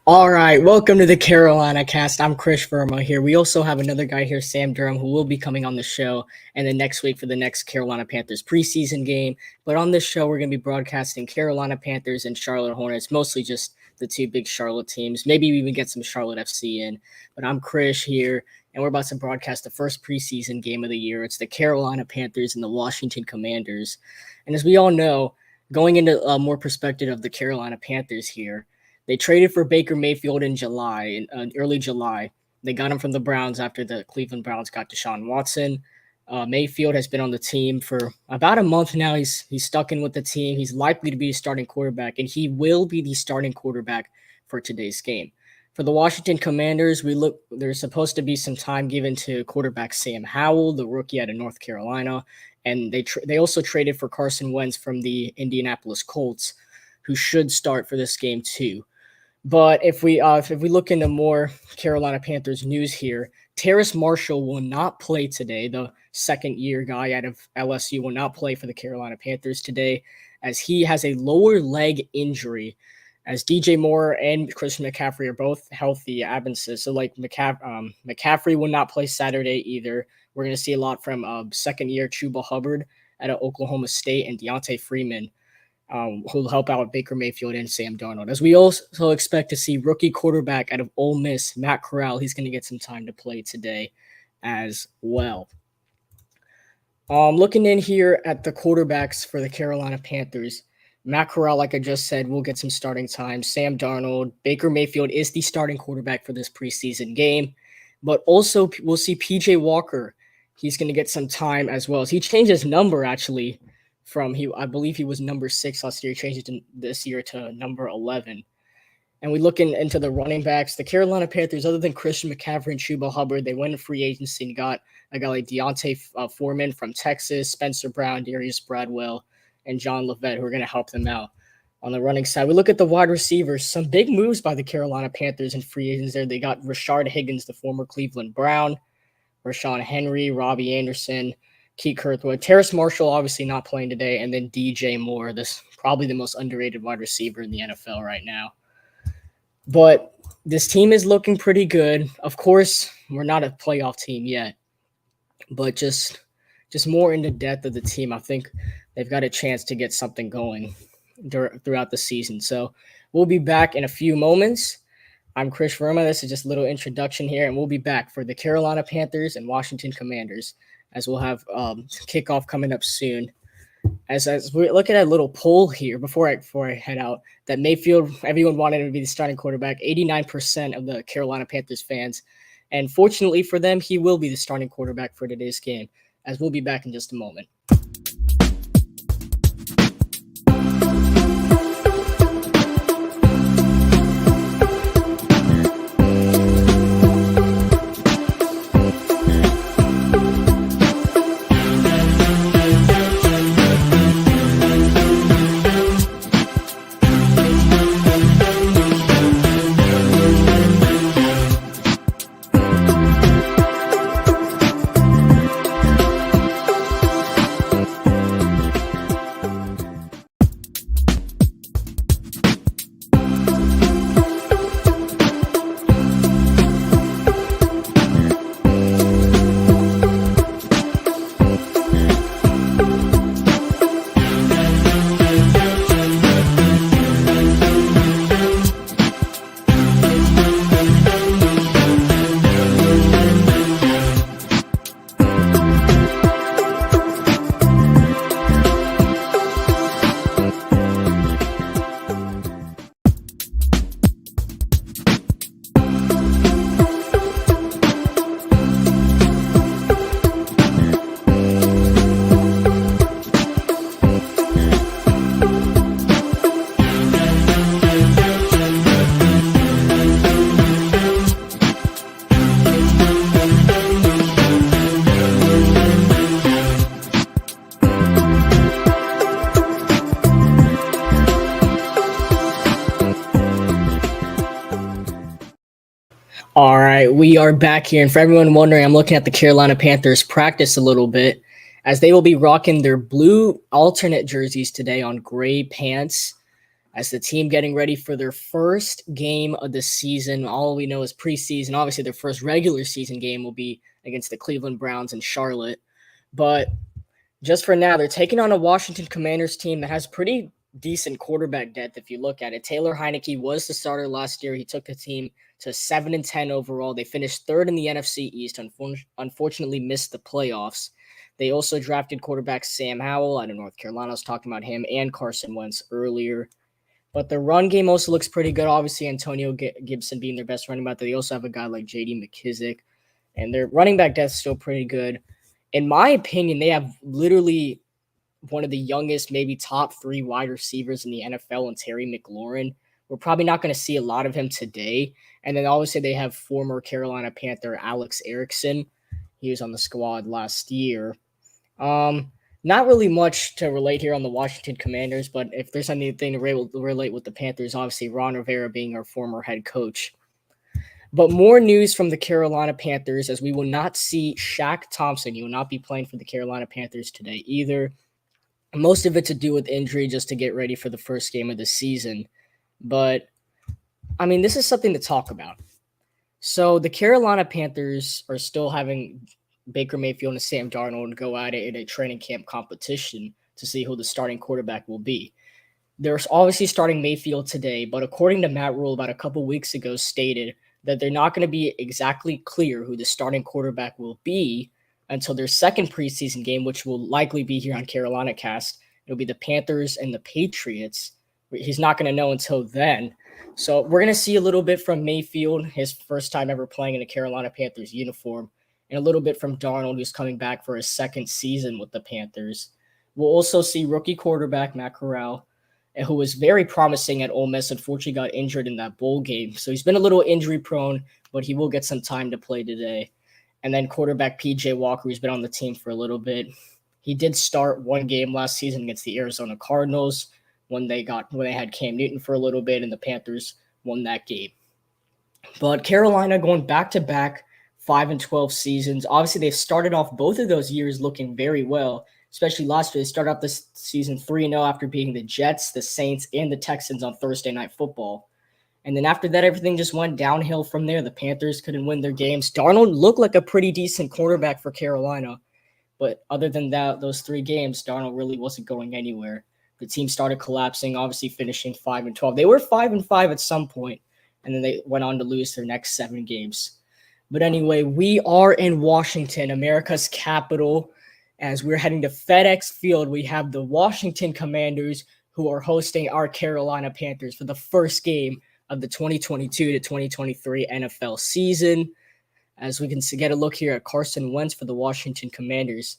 All right, welcome to the Carolina Cast. I'm Chris Verma here. We also have another guy here, Sam Durham, who will be coming on the show and then next week for the next Carolina Panthers preseason game. But on this show, we're going to be broadcasting Carolina Panthers and Charlotte Hornets, mostly just the two big Charlotte teams. Maybe we even get some Charlotte FC in. But I'm Chris here, and we're about to broadcast the first preseason game of the year. It's the Carolina Panthers and the Washington Commanders. And as we all know, going into more perspective of the Carolina Panthers here, they traded for Baker Mayfield in early July. They got him from the Browns after the Cleveland Browns got Deshaun Watson. Mayfield has been on the team for about a month now. He's stuck in with the team. He's likely to be a starting quarterback, and he will be the starting quarterback for today's game. For the Washington Commanders, there's supposed to be some time given to quarterback Sam Howell, the rookie out of North Carolina, and they also traded for Carson Wentz from the Indianapolis Colts, who should start for this game too. But if we look into more Carolina Panthers news here, Terrace Marshall will not play today. The second-year guy out of LSU will not play for the Carolina Panthers today, as he has a lower leg injury. As DJ Moore and Christian McCaffrey are both healthy absences, so like McCaffrey will not play Saturday either. We're going to see a lot from second-year Chuba Hubbard out of Oklahoma State and Deontay Freeman, who'll help out with Baker Mayfield and Sam Darnold. As we also expect to see rookie quarterback out of Ole Miss, Matt Corral. He's going to get some time to play today as well. Looking in here at the quarterbacks for the Carolina Panthers, Matt Corral, like I just said, will get some starting time. Sam Darnold, Baker Mayfield is the starting quarterback for this preseason game. But also we'll see PJ Walker. He's going to get some time as well. He changed his number, actually. I believe he was number 6 last year. He changed it this year to number 11. And we look into the running backs. The Carolina Panthers, other than Christian McCaffrey and Chuba Hubbard, they went in free agency and got a guy like Deontay Foreman from Texas, Spencer Brown, Darius Bradwell, and John Levette, who are going to help them out on the running side. We look at the wide receivers. Some big moves by the Carolina Panthers in free agents there. They got Rashard Higgins, the former Cleveland Brown, Rashawn Henry, Robbie Anderson, Keith Kirkwood, Terrace Marshall obviously not playing today, and then DJ Moore, this probably the most underrated wide receiver in the NFL right now. But this team is looking pretty good. Of course, we're not a playoff team yet, but just more into depth of the team, I think they've got a chance to get something going throughout the season. So we'll be back in a few moments. I'm Chris Verma. This is just a little introduction here, and we'll be back for the Carolina Panthers and Washington Commanders, as we'll have kickoff coming up soon. As we're looking at a little poll here before I head out, that Mayfield, everyone wanted him to be the starting quarterback, 89% of the Carolina Panthers fans. And fortunately for them, he will be the starting quarterback for today's game, as we'll be back in just a moment. All right, we are back here. And for everyone wondering, I'm looking at the Carolina Panthers practice a little bit, as they will be rocking their blue alternate jerseys today on gray pants. as the team getting ready for their first game of the season. All we know is preseason. Obviously, their first regular season game will be against the Cleveland Browns in Charlotte. But just for now, they're taking on a Washington Commanders team that has pretty decent quarterback depth if you look at it. Taylor Heineke was the starter last year. He took the team to 7-10 overall. They finished third in the NFC East, unfortunately missed the playoffs. They also drafted quarterback Sam Howell out of North Carolina. I was talking about him, and Carson Wentz earlier. But the run game also looks pretty good. Obviously, Antonio Gibson being their best running back. They also have a guy like J.D. McKissick. And their running back depth is still pretty good. In my opinion, they have literally one of the youngest, maybe top 3 wide receivers in the NFL, and Terry McLaurin. We're probably not going to see a lot of him today. And then obviously they have former Carolina Panther Alex Erickson. He was on the squad last year. Not really much to relate here on the Washington Commanders, but if there's anything to relate with the Panthers, obviously Ron Rivera being our former head coach. But more news from the Carolina Panthers, as we will not see Shaq Thompson. He will not be playing for the Carolina Panthers today either. Most of it to do with injury, just to get ready for the first game of the season. But, I mean, this is something to talk about. So the Carolina Panthers are still having Baker Mayfield and Sam Darnold go at it in a training camp competition to see who the starting quarterback will be. They're obviously starting Mayfield today, but according to Matt Rule about a couple weeks ago stated that they're not going to be exactly clear who the starting quarterback will be until their second preseason game, which will likely be here on Carolina Cast. It'll be the Panthers and the Patriots. He's not going to know until then. So we're going to see a little bit from Mayfield, his first time ever playing in a Carolina Panthers uniform, and a little bit from Darnold, who's coming back for his second season with the Panthers. We'll also see rookie quarterback Matt Corral, who was very promising at Ole Miss. Unfortunately, got injured in that bowl game. So he's been a little injury prone, but he will get some time to play today. And then quarterback P.J. Walker, who's been on the team for a little bit. He did start one game last season against the Arizona Cardinals when they had Cam Newton for a little bit, and the Panthers won that game. But Carolina going back-to-back 5-12 seasons. Obviously, they've started off both of those years looking very well, especially last year. They started off this season 3-0 after beating the Jets, the Saints, and the Texans on Thursday Night Football. And then after that, everything just went downhill from there. The Panthers couldn't win their games. Darnold looked like a pretty decent quarterback for Carolina. But other than that, those 3 games, Darnold really wasn't going anywhere. The team started collapsing, obviously finishing 5-12. They were 5-5 at some point, and then they went on to lose their next 7 games. But anyway, we are in Washington, America's capital. As we're heading to FedEx Field, we have the Washington Commanders who are hosting our Carolina Panthers for the first game of the 2022 to 2023 NFL season. As we can get a look here at Carson Wentz for the Washington Commanders.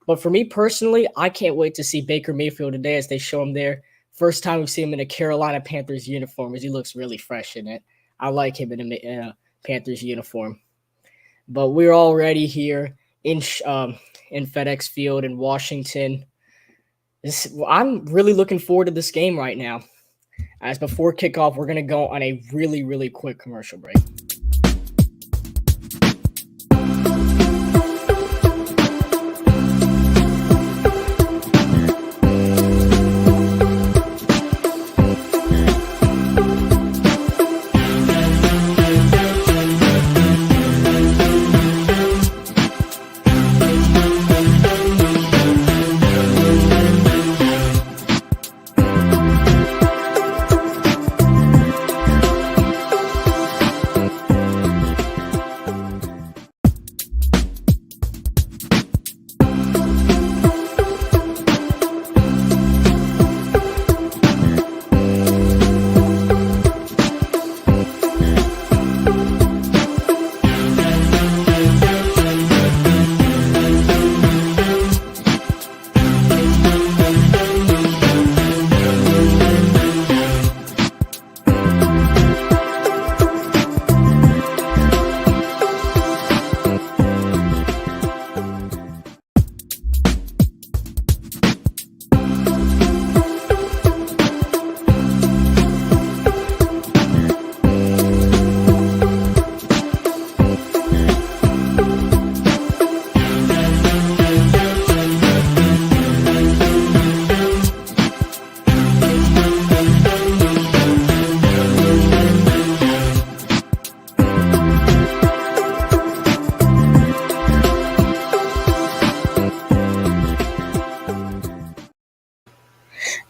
But for me personally, I can't wait to see Baker Mayfield today as they show him there. First time we've seen him in a Carolina Panthers uniform, as he looks really fresh in it. I like him in a Panthers uniform. But we're already here in FedEx Field in Washington. I'm really looking forward to this game right now. As before kickoff, we're going to go on a really, really quick commercial break.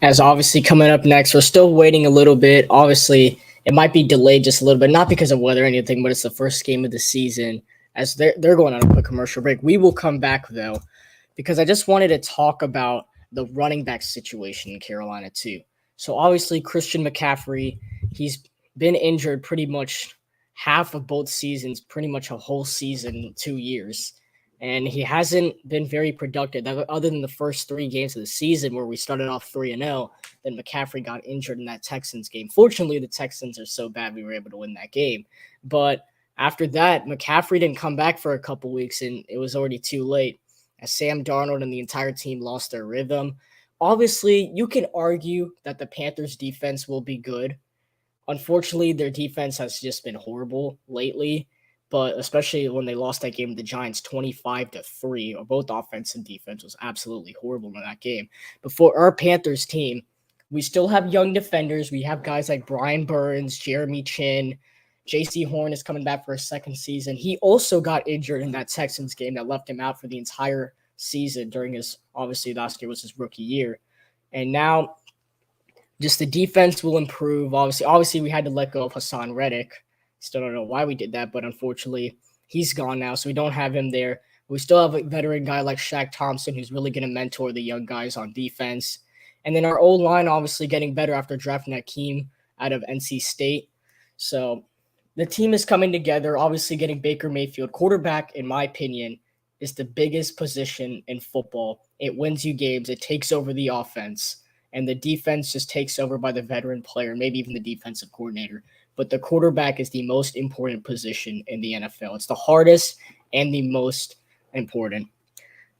as obviously coming up next. We're still waiting a little bit. Obviously, it might be delayed just a little bit, not because of weather or anything, but it's the first game of the season as they're going on a quick commercial break. We will come back though, because I just wanted to talk about the running back situation in Carolina too. So obviously Christian McCaffrey, he's been injured pretty much half of both seasons, pretty much a whole season, 2 years. And he hasn't been very productive other than the first 3 games of the season where we started off 3-0. Then McCaffrey got injured in that Texans game. Fortunately, the Texans are so bad we were able to win that game. But after that, McCaffrey didn't come back for a couple weeks, and it was already too late as Sam Darnold and the entire team lost their rhythm. Obviously, you can argue that the Panthers' defense will be good. Unfortunately, their defense has just been horrible lately, but especially when they lost that game to the Giants 25-3, or both offense and defense was absolutely horrible in that game. But for our Panthers team, we still have young defenders. We have guys like Brian Burns, Jeremy Chin, J.C. Horn is coming back for a second season. He also got injured in that Texans game that left him out for the entire season during his, obviously last year was his rookie year. And now just the defense will improve. Obviously we had to let go of Hassan Reddick. Still don't know why we did that, but unfortunately he's gone now, so we don't have him there. We still have a veteran guy like Shaq Thompson who's really going to mentor the young guys on defense. And then our old line obviously getting better after drafting Akeem out of NC State. So the team is coming together, obviously getting Baker Mayfield. Quarterback, in my opinion, is the biggest position in football. It wins you games. It takes over the offense. And the defense just takes over by the veteran player, maybe even the defensive coordinator. But the quarterback is the most important position in the NFL. It's the hardest and the most important.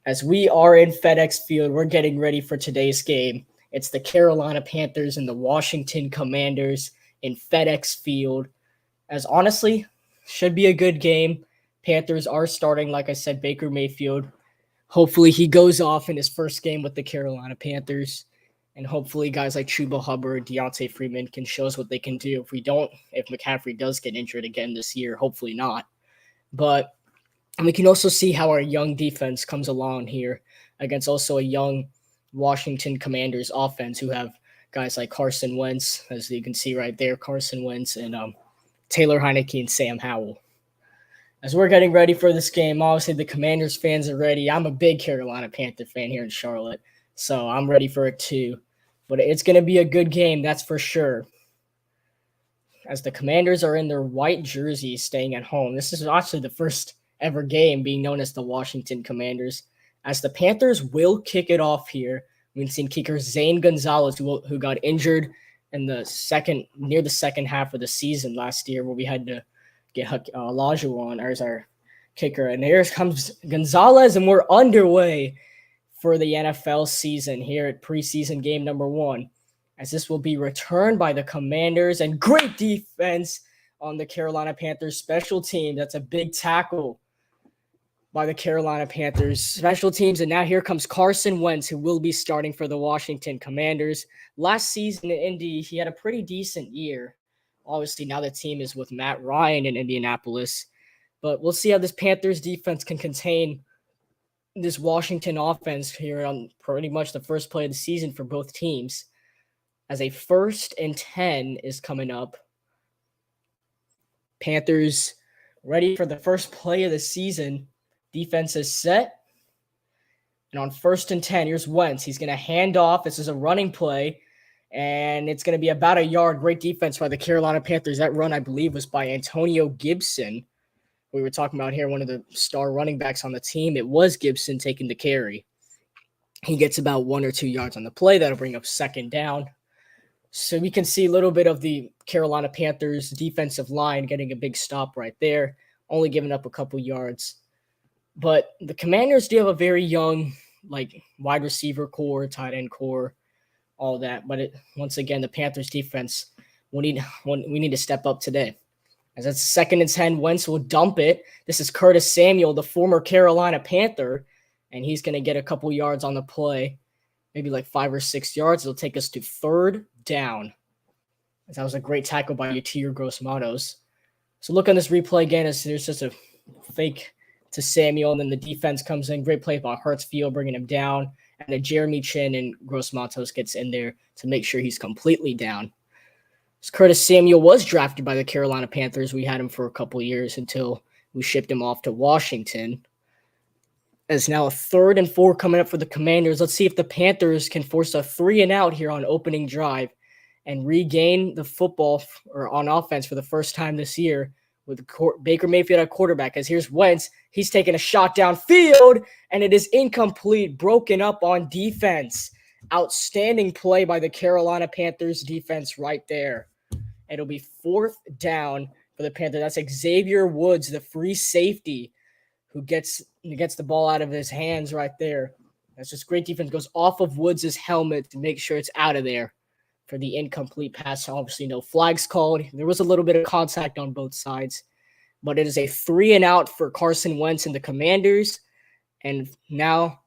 As we are in FedEx Field, we're getting ready for today's game. It's the Carolina Panthers and the Washington Commanders in FedEx Field. As honestly, should be a good game. Panthers are starting, like I said, Baker Mayfield. Hopefully he goes off in his first game with the Carolina Panthers. And hopefully guys like Chuba Hubbard, Deontay Freeman can show us what they can do. If McCaffrey does get injured again this year, hopefully not. But we can also see how our young defense comes along here against also a young Washington Commanders offense who have guys like Carson Wentz, as you can see right there, Carson Wentz and Taylor Heineke and Sam Howell. As we're getting ready for this game, obviously the Commanders fans are ready. I'm a big Carolina Panther fan here in Charlotte, so I'm ready for it too. But it's going to be a good game, that's for sure. As the Commanders are in their white jerseys staying at home. This is actually the first ever game being known as the Washington Commanders. As the Panthers will kick it off here. We've seen kicker Zane Gonzalez, who got injured in near the second half of the season last year, where we had to get Olajuwon as our kicker. And here comes Gonzalez, and we're underway for the NFL season here at preseason game number 1, as this will be returned by the Commanders, and great defense on the Carolina Panthers special team. That's a big tackle by the Carolina Panthers special teams. And now here comes Carson Wentz, who will be starting for the Washington Commanders. Last season in Indy, he had a pretty decent year. Obviously, now the team is with Matt Ryan in Indianapolis. But we'll see how this Panthers defense can contain this Washington offense here on pretty much the first play of the season for both teams. As a 1st and 10 is coming up. Panthers ready for the first play of the season. Defense is set. And on 1st and 10, here's Wentz. He's going to hand off. This is a running play. And it's going to be about a yard. Great defense by the Carolina Panthers. That run, I believe, was by Antonio Gibson. We were talking about here, one of the star running backs on the team. It was Gibson taking the carry. He gets about 1 or 2 yards on the play. That'll bring up 2nd down. So we can see a little bit of the Carolina Panthers defensive line getting a big stop right there, only giving up a couple yards. But the Commanders do have a very young, wide receiver core, tight end core, all that. But once again, the Panthers defense, we need to step up today. As it's 2nd and 10, Wentz will dump it. This is Curtis Samuel, the former Carolina Panther, and he's going to get a couple yards on the play, maybe 5 or 6 yards. It'll take us to 3rd down. That was a great tackle by Yatir Gross-Matos. So look on this replay again, as there's just a fake to Samuel, and then the defense comes in. Great play by Hartsfield, bringing him down. And then Jeremy Chin and Gross Matos gets in there to make sure he's completely down. Curtis Samuel was drafted by the Carolina Panthers. We had him for a couple years until we shipped him off to Washington. It's now a 3rd and 4 coming up for the Commanders. Let's see if the Panthers can force a 3-and-out here on opening drive and regain the football or on offense for the first time this year with Baker Mayfield at quarterback. As here's Wentz. He's taking a shot downfield, and it is incomplete, broken up on defense. Outstanding play by the Carolina Panthers defense right there. It'll be 4th down for the Panthers. That's Xavier Woods, the free safety, who gets the ball out of his hands right there. That's just great defense. Goes off of Woods' helmet to make sure it's out of there for the incomplete pass. Obviously, no flags called. There was a little bit of contact on both sides, but it is a 3-and-out for Carson Wentz and the Commanders. And now,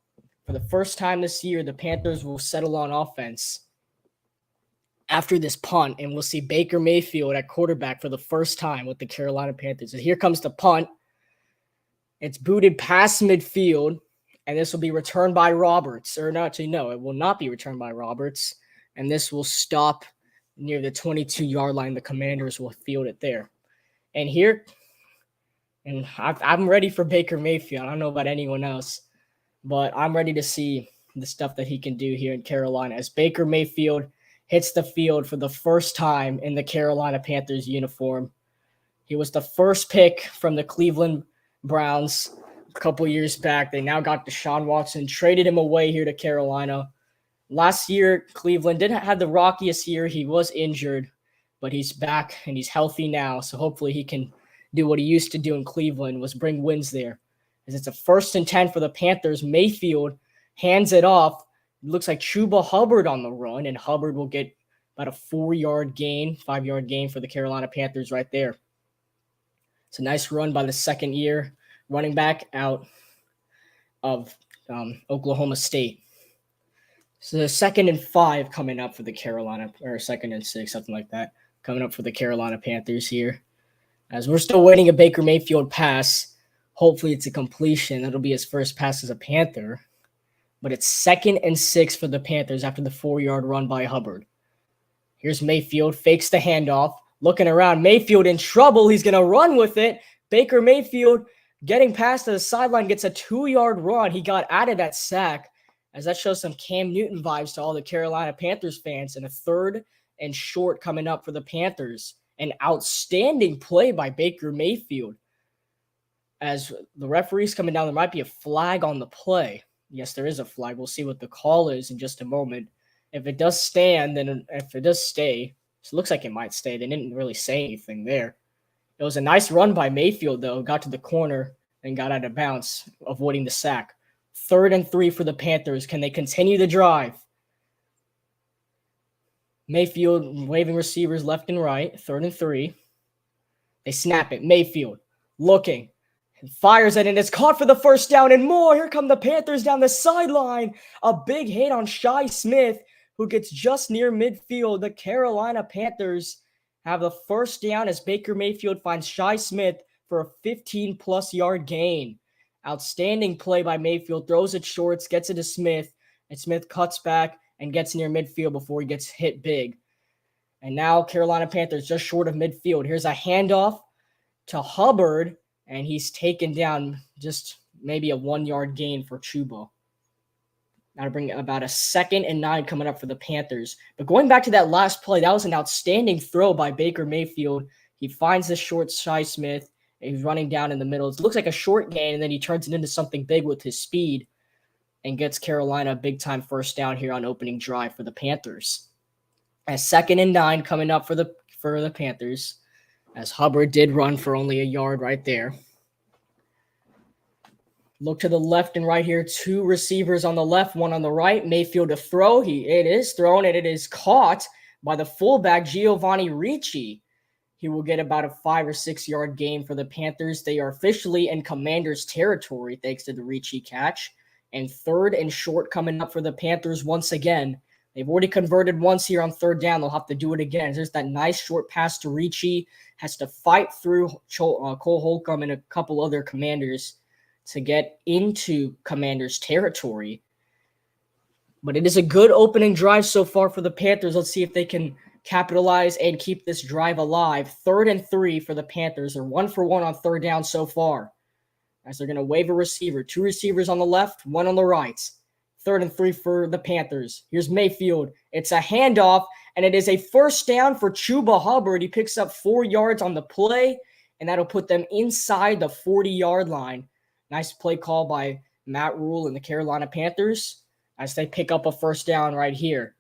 for the first time this year, the Panthers will settle on offense after this punt, and we'll see Baker Mayfield at quarterback for the first time with the Carolina Panthers. And here comes the punt. It's booted past midfield, and this will be returned by Roberts. Or no, actually, no, it will not be returned by Roberts. And this will stop near the 22-yard line. The Commanders will field it there. And here, and I'm ready for Baker Mayfield. I don't know about anyone else, but I'm ready to see the stuff that he can do here in Carolina as Baker Mayfield hits the field for the first time in the Carolina Panthers uniform. He was the first pick from the Cleveland Browns a couple years back. They now got Deshaun Watson, traded him away here to Carolina. Last year, Cleveland didn't have the rockiest year. He was injured, but he's back and he's healthy now. So hopefully he can do what he used to do in Cleveland, was bring wins there. As it's a 1st and 10 for the Panthers. Mayfield hands it off. It looks like Chuba Hubbard on the run, and Hubbard will get about a 5-yard gain for the Carolina Panthers right there. It's a nice run by the second-year running back out of Oklahoma State. So the 2nd and 5 coming up for the Carolina, or 2nd and 6, something like that, coming up for the Carolina Panthers here. As we're still waiting a Baker Mayfield pass. Hopefully it's a completion. That'll be his first pass as a Panther. But it's 2nd and 6 for the Panthers after the 4-yard run by Hubbard. Here's Mayfield, fakes the handoff. Looking around, Mayfield in trouble. He's going to run with it. Baker Mayfield getting past the sideline gets a 2-yard run. He got out of that sack, as that shows some Cam Newton vibes to all the Carolina Panthers fans. And a 3rd and short coming up for the Panthers. An outstanding play by Baker Mayfield. As the referee's coming down, there might be a flag on the play. Yes, there is a flag. We'll see what the call is in just a moment. If it does stand, then if it does stay, it looks like it might stay. They didn't really say anything there. It was a nice run by Mayfield, though. Got to the corner and got out of bounds, avoiding the sack. 3rd and 3 for the Panthers. Can they continue the drive? Mayfield waving receivers left and right. 3rd and 3. They snap it. Mayfield looking. And fires it, and it's caught for the first down and more. Here come the Panthers down the sideline. A big hit on Shi Smith, who gets just near midfield. The Carolina Panthers have the first down as Baker Mayfield finds Shi Smith for a 15-plus yard gain. Outstanding play by Mayfield. Throws it short, gets it to Smith, and Smith cuts back and gets near midfield before he gets hit big. And now Carolina Panthers just short of midfield. Here's a handoff to Hubbard, and he's taken down, just maybe a 1-yard gain for Chuba. That'll bring about a 2nd and 9 coming up for the Panthers. But going back to that last play, that was an outstanding throw by Baker Mayfield. He finds the short Shi Smith, and he's running down in the middle. It looks like a short gain, and then he turns it into something big with his speed and gets Carolina a big-time first down here on opening drive for the Panthers. A 2nd and 9 coming up for the Panthers, as Hubbard did run for only a yard right there. Look to the left and right here. 2 receivers on the left, 1 on the right. Mayfield to throw. It is thrown, and it is caught by the fullback, Giovanni Ricci. He will get about a 5 or 6 yard gain for the Panthers. They are officially in Commanders territory thanks to the Ricci catch. And 3rd and short coming up for the Panthers once again. They've already converted once here on 3rd down. They'll have to do it again. There's that nice short pass to Ricci. Has to fight through Cole Holcomb and a couple other Commanders to get into Commanders territory. But it is a good opening drive so far for the Panthers. Let's see if they can capitalize and keep this drive alive. 3rd and 3 for the Panthers. They're 1 for 1 on 3rd down so far. As they're going to wave a receiver. 2 receivers on the left, 1 on the right. 3rd and 3 for the Panthers. Here's Mayfield. It's a handoff, and it is a 1st down for Chuba Hubbard. He picks up 4 yards on the play, and that'll put them inside the 40-yard line. Nice play call by Matt Rule and the Carolina Panthers as they pick up a 1st down right here.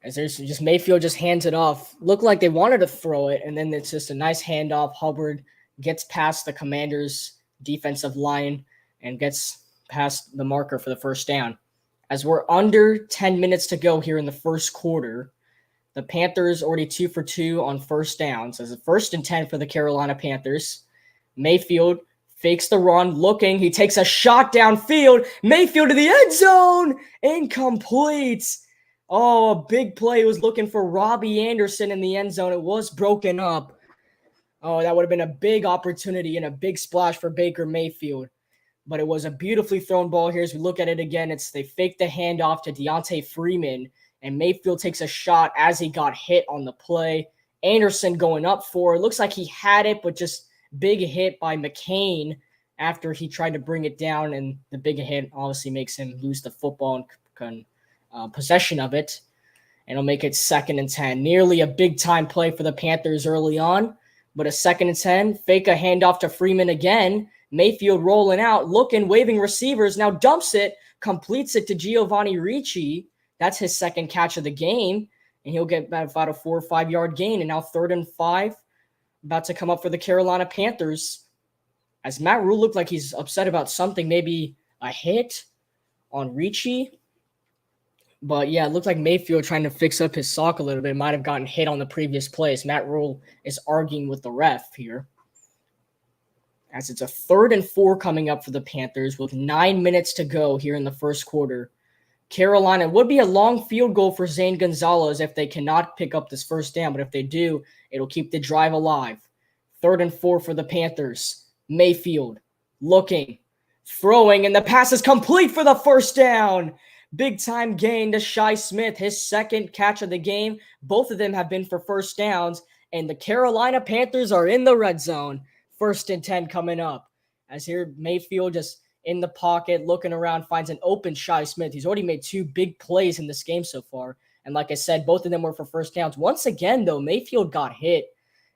As there's just Mayfield just hands it off. Looked like they wanted to throw it, and then it's just a nice handoff. Hubbard gets past the Commanders' defensive line and gets past the marker for the 1st down. As we're under 10 minutes to go here in the 1st quarter, the Panthers already 2 for 2 on 1st downs. As a 1st and 10 for the Carolina Panthers. Mayfield fakes the run, looking. He takes a shot downfield. Mayfield to the end zone. Incomplete. Oh, a big play. He was looking for Robbie Anderson in the end zone. It was broken up. Oh, that would have been a big opportunity and a big splash for Baker Mayfield. But it was a beautifully thrown ball here. As we look at it again, they fake the handoff to Deontay Freeman, and Mayfield takes a shot as he got hit on the play. Anderson going up for it. Looks like he had it, but just big hit by McCain after he tried to bring it down, and the big hit obviously makes him lose the football and possession of it. And it'll make it 2nd and 10. Nearly a big-time play for the Panthers early on, but a 2nd and 10. Fake a handoff to Freeman again. Mayfield rolling out, looking, waving receivers, now dumps it, completes it to Giovanni Ricci. That's his 2nd catch of the game, and he'll get about a 4 or 5 yard gain. And now 3rd and 5, about to come up for the Carolina Panthers. As Matt Rule looked like he's upset about something, maybe a hit on Ricci. But yeah, it looked like Mayfield trying to fix up his sock a little bit. Might have gotten hit on the previous plays. Matt Rule is arguing with the ref here. As it's a 3rd and 4 coming up for the Panthers with 9 minutes to go here in the 1st quarter. Carolina would be a long field goal for Zane Gonzalez if they cannot pick up this 1st down, but if they do, it'll keep the drive alive. 3rd and 4 for the Panthers. Mayfield looking, throwing, and the pass is complete for the 1st down. Big time gain to Shi Smith, his 2nd catch of the game. Both of them have been for 1st downs, and the Carolina Panthers are in the red zone. 1st and 10 coming up. As here, Mayfield just in the pocket, looking around, finds an open Shi Smith. He's already made 2 big plays in this game so far. And like I said, both of them were for 1st downs. Once again, though, Mayfield got hit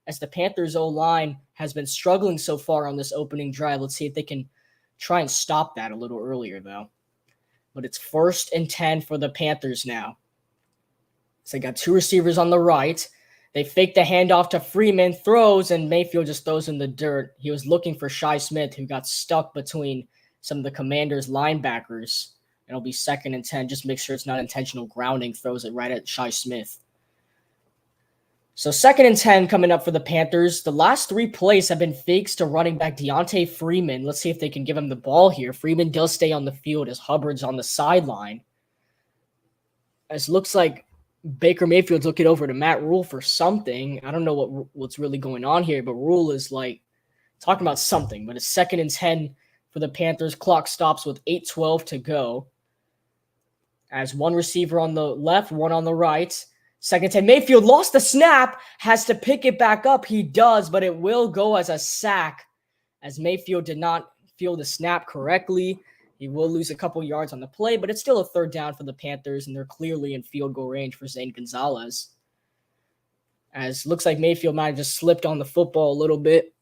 as the Panthers' O-line has been struggling so far on this opening drive. Let's see if they can try and stop that a little earlier, though. But it's 1st and 10 for the Panthers now. So they got 2 receivers on the right. They fake the handoff to Freeman, throws, and Mayfield just throws in the dirt. He was looking for Shi Smith, who got stuck between some of the Commanders' linebackers. It'll be 2nd and 10. Just make sure it's not intentional grounding. Throws it right at Shi Smith. So 2nd and 10 coming up for the Panthers. The last 3 plays have been fakes to running back Deontay Freeman. Let's see if they can give him the ball here. Freeman does stay on the field as Hubbard's on the sideline. As it looks like Baker Mayfield's looking over to Matt Rule for something. I don't know what's really going on here, but Rule is like talking about something. But it's 2nd and 10 for the Panthers. Clock stops with 8:12 to go. As 1 receiver on the left, 1 on the right. 2nd and 10. Mayfield lost the snap, has to pick it back up. He does, but it will go as a sack as Mayfield did not feel the snap correctly. He will lose a couple yards on the play, but it's still a 3rd down for the Panthers, and they're clearly in field goal range for Zane Gonzalez. As looks like Mayfield might have just slipped on the football a little bit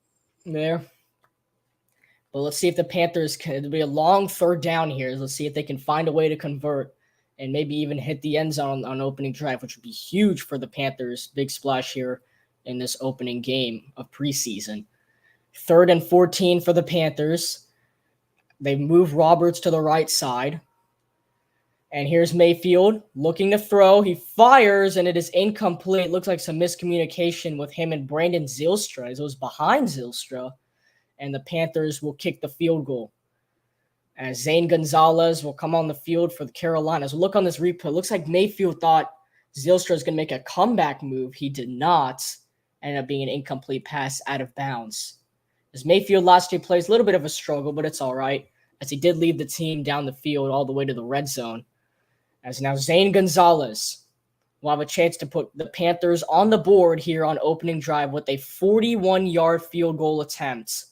there. But let's see if the Panthers can. It'll be a long 3rd down here. Let's see if they can find a way to convert and maybe even hit the end zone on opening drive, which would be huge for the Panthers. Big splash here in this opening game of preseason. 3rd and 14 for the Panthers. They move Roberts to the right side. And here's Mayfield looking to throw. He fires, and it is incomplete. Looks like some miscommunication with him and Brandon Zylstra, as it was behind Zylstra. And the Panthers will kick the field goal. As Zane Gonzalez will come on the field for the Carolinas. Look on this replay. It looks like Mayfield thought Zylstra was going to make a comeback move. He did not. Ended up being an incomplete pass out of bounds. As Mayfield last 2 plays, a little bit of a struggle, but it's all right. as he did lead the team down the field all the way to the red zone. As now Zane Gonzalez will have a chance to put the Panthers on the board here on opening drive with a 41-yard field goal attempt.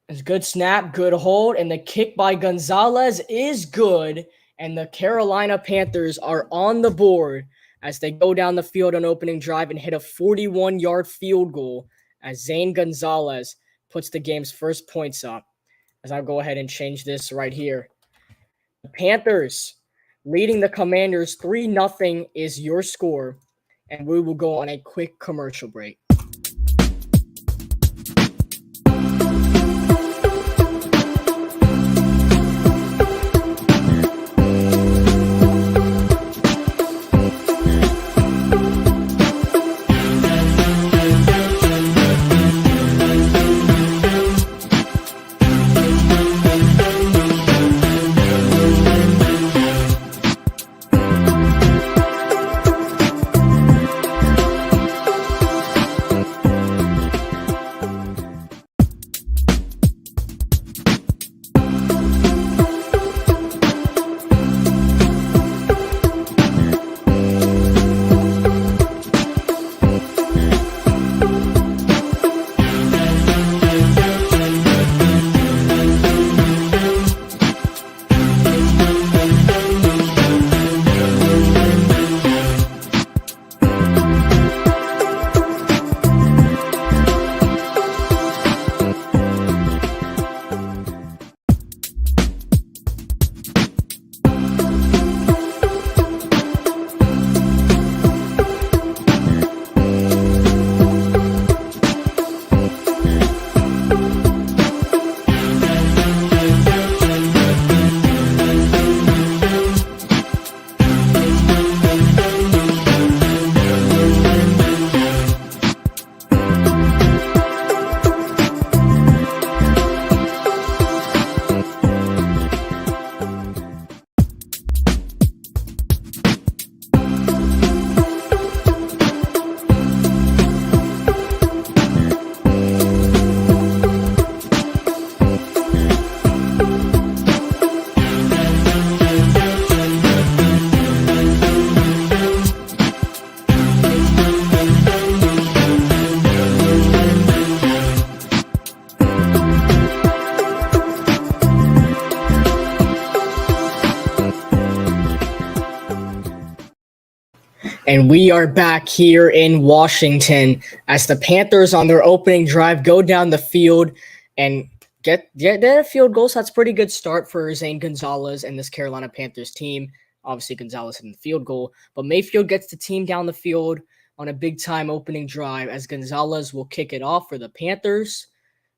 It's a good snap, good hold, and the kick by Gonzalez is good, and the Carolina Panthers are on the board as they go down the field on opening drive and hit a 41-yard field goal as Zane Gonzalez puts the game's first points up. As I'll go ahead and change this right here. The Panthers leading the Commanders 3-0 is your score, and we will go on a quick commercial break. And we are back here in Washington as the Panthers on their opening drive go down the field and get their field goals. That's a pretty good start for Zane Gonzalez and this Carolina Panthers team. Obviously, Gonzalez in the field goal, but Mayfield gets the team down the field on a big-time opening drive as Gonzalez will kick it off for the Panthers.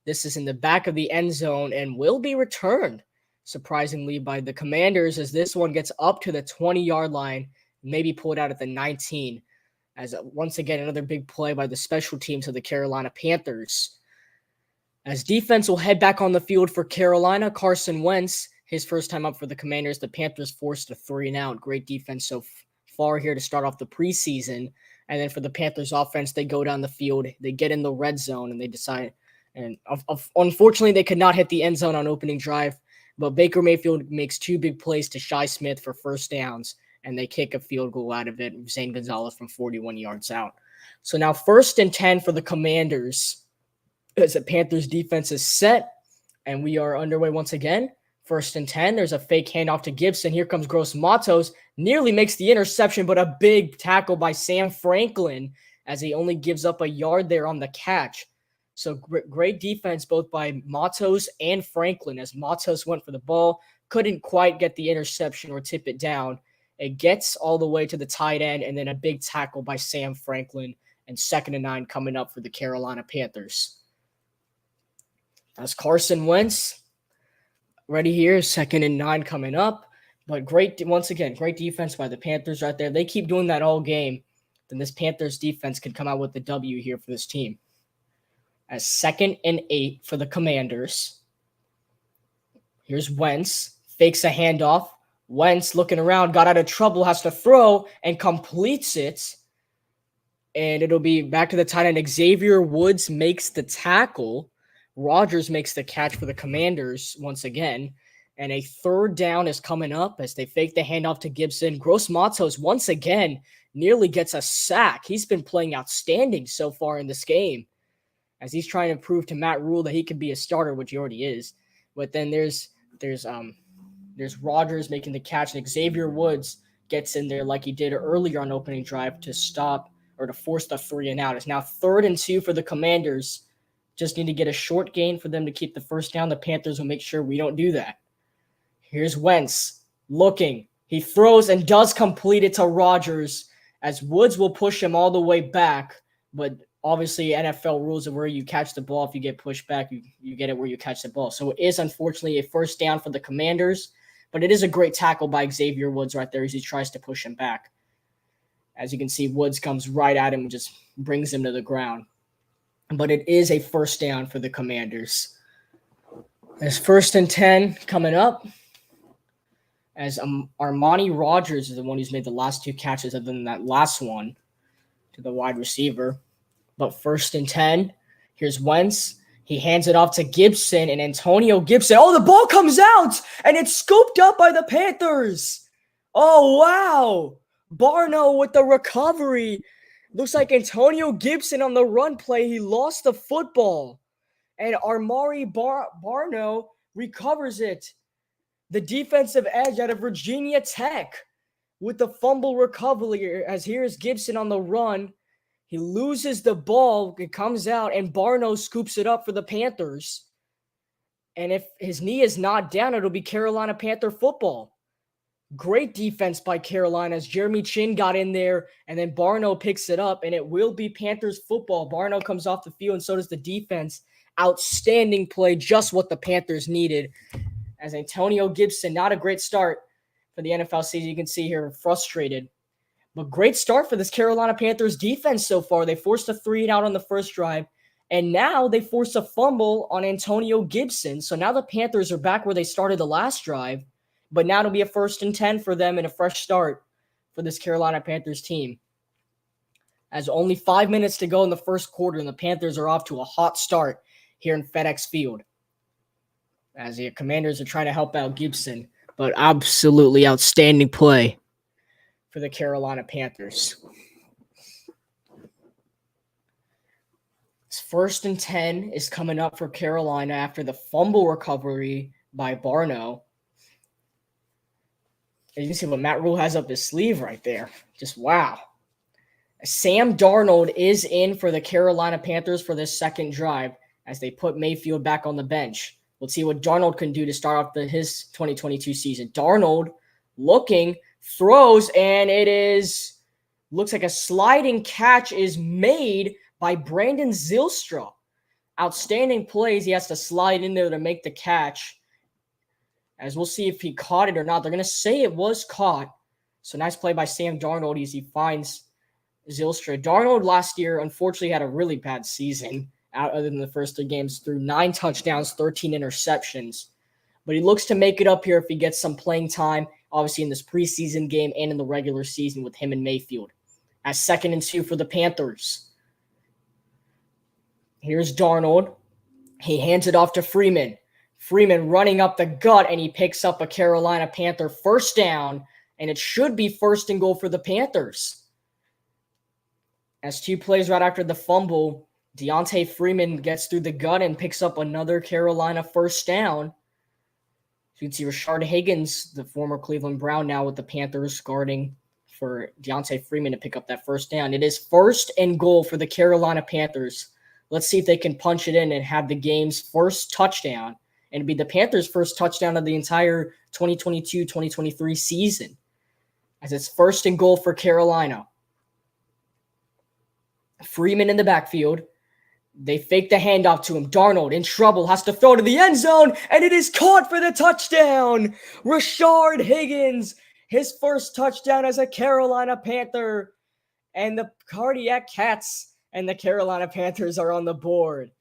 This is in the back of the end zone and will be returned, surprisingly, by the Commanders as this one gets up to the 20-yard line, maybe pulled out at the 19, as once again, another big play by the special teams of the Carolina Panthers. As defense will head back on the field for Carolina, Carson Wentz, his first time up for the Commanders, the Panthers forced a 3-and-out. Great defense so far here to start off the preseason. And then for the Panthers offense, they go down the field, they get in the red zone, and they decide. And unfortunately, they could not hit the end zone on opening drive, but Baker Mayfield makes two big plays to Shi Smith for first downs, and they kick a field goal out of it, Zane Gonzalez from 41 yards out. So now 1st and 10 for the Commanders as the Panthers defense is set, and we are underway once again. 1st and 10, there's a fake handoff to Gibson. Here comes Gross Matos, nearly makes the interception, but a big tackle by Sam Franklin as he only gives up a yard there on the catch. So great defense both by Matos and Franklin as Matos went for the ball, couldn't quite get the interception or tip it down. It gets all the way to the tight end, and then a big tackle by Sam Franklin, and 2nd and 9 coming up for the Carolina Panthers. That's Carson Wentz ready here, 2nd and 9 coming up. But once again, great defense by the Panthers right there. They keep doing that all game. Then this Panthers defense could come out with the W here for this team. As 2nd and 8 for the Commanders. Here's Wentz, fakes a handoff. Wentz looking around, got out of trouble, has to throw, and completes it. And it'll be back to the tight end. Xavier Woods makes the tackle, Rodgers makes the catch for the Commanders once again, and a third down is coming up as they fake the handoff to Gibson. Gross Matos once again nearly gets a sack. He's been playing outstanding so far in this game as he's trying to prove to Matt Rule that he can be a starter, which he already is. But then there's Rodgers making the catch, and Xavier Woods gets in there like he did earlier on opening drive to stop or to force the 3 and out. It's now 3rd and 2 for the Commanders. Just need to get a short gain for them to keep the first down. The Panthers will make sure we don't do that. Here's Wentz looking. He throws and does complete it to Rodgers as Woods will push him all the way back. But obviously NFL rules of where you catch the ball. If you get pushed back, you get it where you catch the ball. So it is unfortunately a first down for the Commanders. But it is a great tackle by Xavier Woods right there as he tries to push him back. As you can see, Woods comes right at him and just brings him to the ground. But it is a first down for the Commanders. There's 1st and 10 coming up. As Armani Rodgers is the one who's made the last 2 catches other than that last one to the wide receiver. But 1st and 10, here's Wentz. He hands it off to Gibson and Antonio Gibson. Oh, the ball comes out and it's scooped up by the Panthers. Oh, wow. Barno with the recovery. Looks like Antonio Gibson on the run play. He lost the football. And Armari Barno recovers it. The defensive edge out of Virginia Tech with the fumble recovery. As here's Gibson on the run. He loses the ball. It comes out and Barno scoops it up for the Panthers. And if his knee is not down, it'll be Carolina Panther football. Great defense by Carolina as Jeremy Chin got in there, and then Barno picks it up, and it will be Panthers football. Barno comes off the field, and so does the defense. Outstanding play, just what the Panthers needed. As Antonio Gibson, not a great start for the NFL season. You can see here, frustrated. But great start for this Carolina Panthers defense so far. They forced a 3 and out on the first drive, and now they forced a fumble on Antonio Gibson. So now the Panthers are back where they started the last drive. But now it'll be a 1st and 10 for them and a fresh start for this Carolina Panthers team. As only 5 minutes to go in the first quarter, and the Panthers are off to a hot start here in FedEx Field. As the Commanders are trying to help out Gibson, but absolutely outstanding play for the Carolina Panthers. It's 1st and 10 is coming up for Carolina after the fumble recovery by Barno. You can see what Matt Rule has up his sleeve right there. Just wow. Sam Darnold is in for the Carolina Panthers for this second drive as they put Mayfield back on the bench. Let's see what Darnold can do to start off his 2022 season. Darnold looking, throws, and looks like a sliding catch is made by Brandon Zylstra. Outstanding plays. He has to slide in there to make the catch. As we'll see if he caught it or not. They're going to say it was caught. So nice play by Sam Darnold as he finds Zylstra. Darnold last year, unfortunately, had a really bad season. Other than the first 3 games, threw 9 touchdowns, 13 interceptions. But he looks to make it up here if he gets some playing time, obviously in this preseason game and in the regular season with him and Mayfield. As 2nd and 2 for the Panthers. Here's Darnold. He hands it off to Freeman. Freeman running up the gut, and he picks up a Carolina Panther first down, and it should be 1st and goal for the Panthers. As 2 plays right after the fumble, Deontay Freeman gets through the gut and picks up another Carolina first down. You can see Rashard Higgins, the former Cleveland Brown, now with the Panthers, guarding for Deontay Freeman to pick up that first down. It is 1st and goal for the Carolina Panthers. Let's see if they can punch it in and have the game's first touchdown. And it'd be the Panthers' first touchdown of the entire 2022-2023 season. As it's 1st and goal for Carolina. Freeman in the backfield. They fake the handoff to him. Darnold in trouble, has to throw to the end zone, and it is caught for the touchdown. Rashard Higgins, his first touchdown as a Carolina Panther. And the Cardiac Cats and the Carolina Panthers are on the board.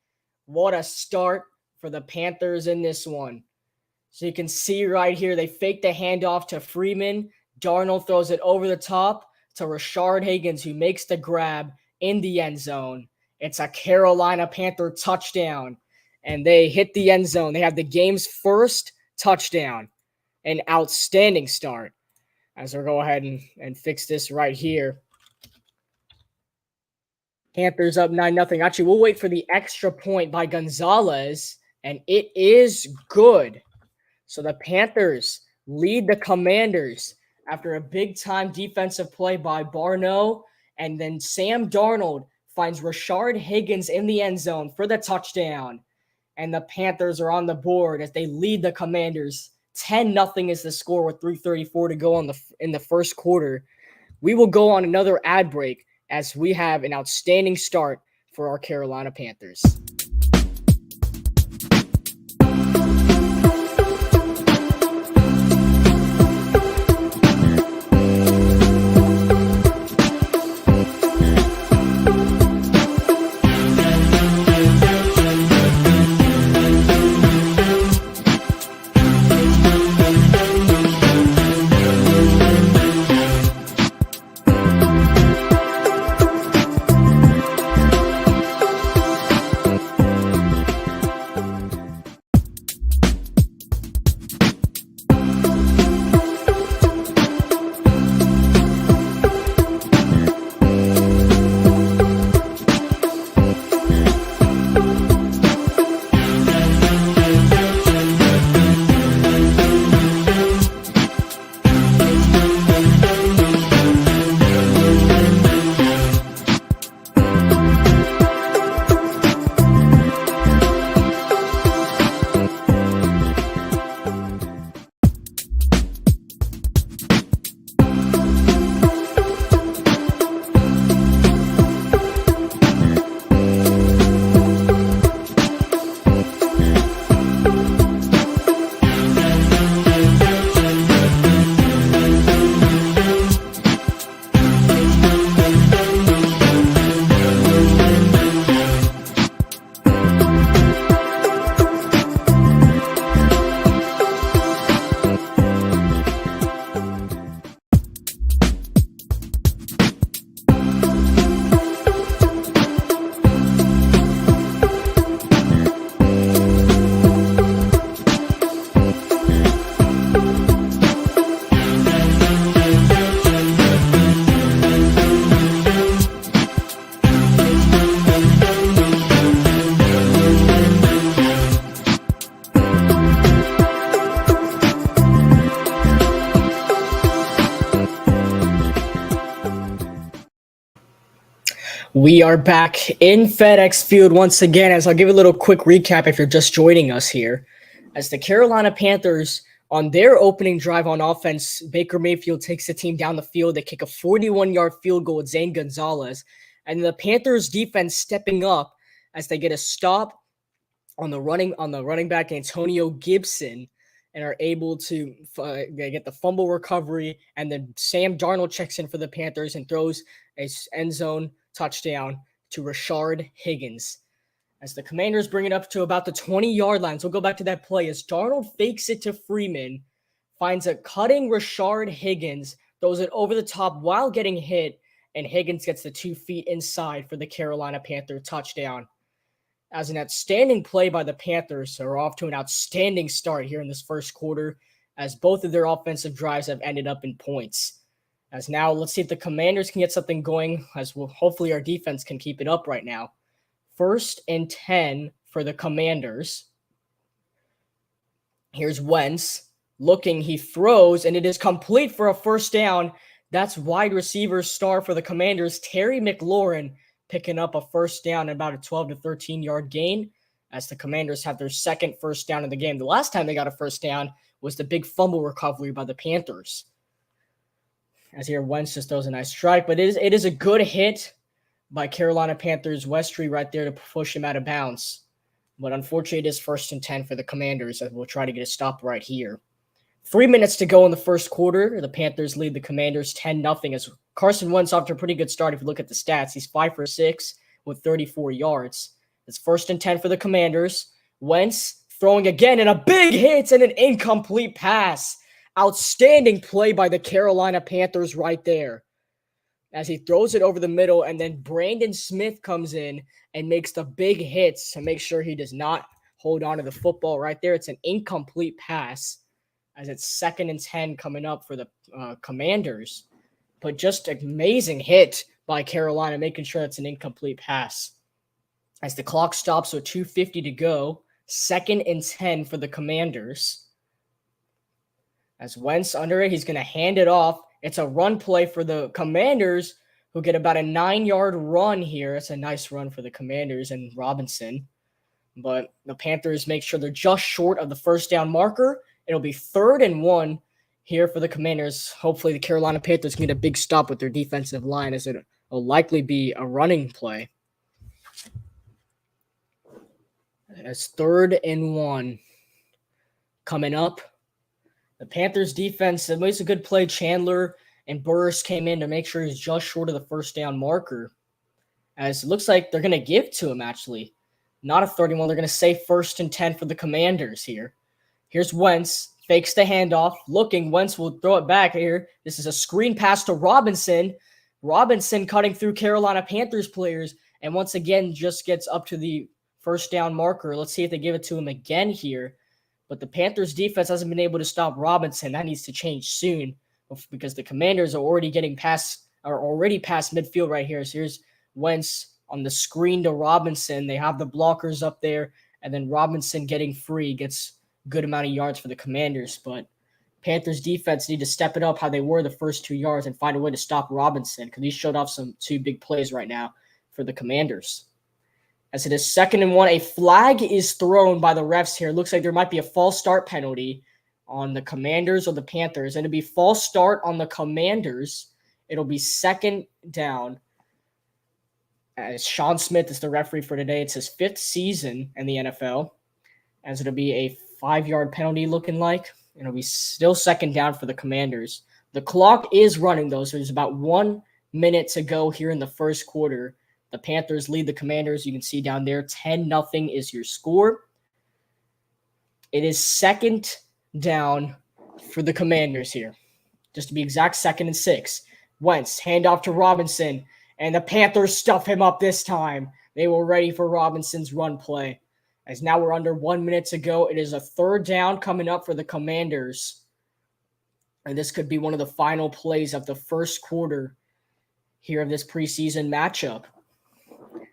What a start for the Panthers in this one. So you can see right here, they fake the handoff to Freeman. Darnold throws it over the top to Rashard Higgins, who makes the grab in the end zone. It's a Carolina Panther touchdown. and they hit the end zone. They have the game's first touchdown. An outstanding start. As we'll go ahead and fix this right here. Panthers up 9-0. Actually, we'll wait for the extra point by Gonzalez, and it is good. So the Panthers lead the Commanders after a big-time defensive play by Barno, and then Sam Darnold finds Rashard Higgins in the end zone for the touchdown. And the Panthers are on the board as they lead the Commanders. 10-0 is the score with 3:34 to go in the first quarter. We will go on another ad break as we have an outstanding start for our Carolina Panthers. We are back in FedEx Field once again, as I'll give a little quick recap if you're just joining us here. As the Carolina Panthers, on their opening drive on offense, Baker Mayfield takes the team down the field. They kick a 41-yard field goal with Zane Gonzalez. And the Panthers defense stepping up as they get a stop on the running back Antonio Gibson and are able to get the fumble recovery. And then Sam Darnold checks in for the Panthers and throws a end zone touchdown to Rashard Higgins. As the Commanders bring it up to about the 20-yard line. So we'll go back to that play as Darnold fakes it to Freeman, finds a cutting Rashard Higgins, throws it over the top while getting hit, and Higgins gets the 2 feet inside for the Carolina Panther touchdown. As an outstanding play by the Panthers, are off to an outstanding start here in this first quarter, as both of their offensive drives have ended up in points. As now, let's see if the Commanders can get something going, as hopefully our defense can keep it up right now. 1st and 10 for the Commanders. Here's Wentz looking, he throws, and it is complete for a first down. That's wide receiver star for the Commanders, Terry McLaurin, picking up a first down and about a 12 to 13-yard gain, as the Commanders have their second first down in the game. The last time they got a first down was the big fumble recovery by the Panthers. As here, Wentz just throws a nice strike, but it is a good hit by Carolina Panthers Westry right there to push him out of bounds. But unfortunately, it is 1st and 10 for the Commanders, as we'll try to get a stop right here. 3 minutes to go in the first quarter. The Panthers lead the Commanders 10-0 as Carson Wentz off to a pretty good start. If you look at the stats, he's 5 for 6 with 34 yards. It's 1st and 10 for the Commanders. Wentz throwing again, and a big hit and an incomplete pass. Outstanding play by the Carolina Panthers right there, as he throws it over the middle, and then Brandon Smith comes in and makes the big hits to make sure he does not hold on to the football right there. It's an incomplete pass as it's 2nd and 10 coming up for the Commanders. But just an amazing hit by Carolina, making sure it's an incomplete pass. As the clock stops with 2:50 to go, 2nd and 10 for the Commanders. As Wentz under it, he's going to hand it off. It's a run play for the Commanders, who get about a 9-yard run here. It's a nice run for the Commanders and Robinson. But the Panthers make sure they're just short of the first down marker. It'll be 3rd and 1 here for the Commanders. Hopefully the Carolina Panthers can get a big stop with their defensive line, as it will likely be a running play. As 3rd and 1 coming up. The Panthers defense, it was a good play. Chandler and Burris came in to make sure he's just short of the first down marker. As it looks like they're going to give to him, actually. Not a 31. They're going to say 1st and 10 for the Commanders here. Here's Wentz. Fakes the handoff. Looking. Wentz will throw it back here. This is a screen pass to Robinson. Robinson cutting through Carolina Panthers players. And once again, just gets up to the first down marker. Let's see if they give it to him again here. But the Panthers defense hasn't been able to stop Robinson. That needs to change soon, because the Commanders are already past midfield right here. So here's Wentz on the screen to Robinson. They have the blockers up there, and then Robinson getting free gets a good amount of yards for the Commanders. But Panthers defense need to step it up how they were the first 2 yards and find a way to stop Robinson, because he showed off two big plays right now for the Commanders. As it is 2nd and 1, a flag is thrown by the refs here. It looks like there might be a false start penalty on the Commanders or the Panthers. And it'll be false start on the Commanders. It'll be 2nd down. As Sean Smith is the referee for today. It's his 5th season in the NFL. As it'll be a 5-yard penalty looking like. It'll be still 2nd down for the Commanders. The clock is running, though, so there's about 1 minute to go here in the first quarter. The Panthers lead the Commanders. You can see down there, 10-0 is your score. It is 2nd down for the Commanders here. Just to be exact, 2nd and 6. Wentz, handoff to Robinson, and the Panthers stuff him up this time. They were ready for Robinson's run play. As now we're under 1 minute to go. It is a 3rd down coming up for the Commanders. And this could be one of the final plays of the first quarter here of this preseason matchup.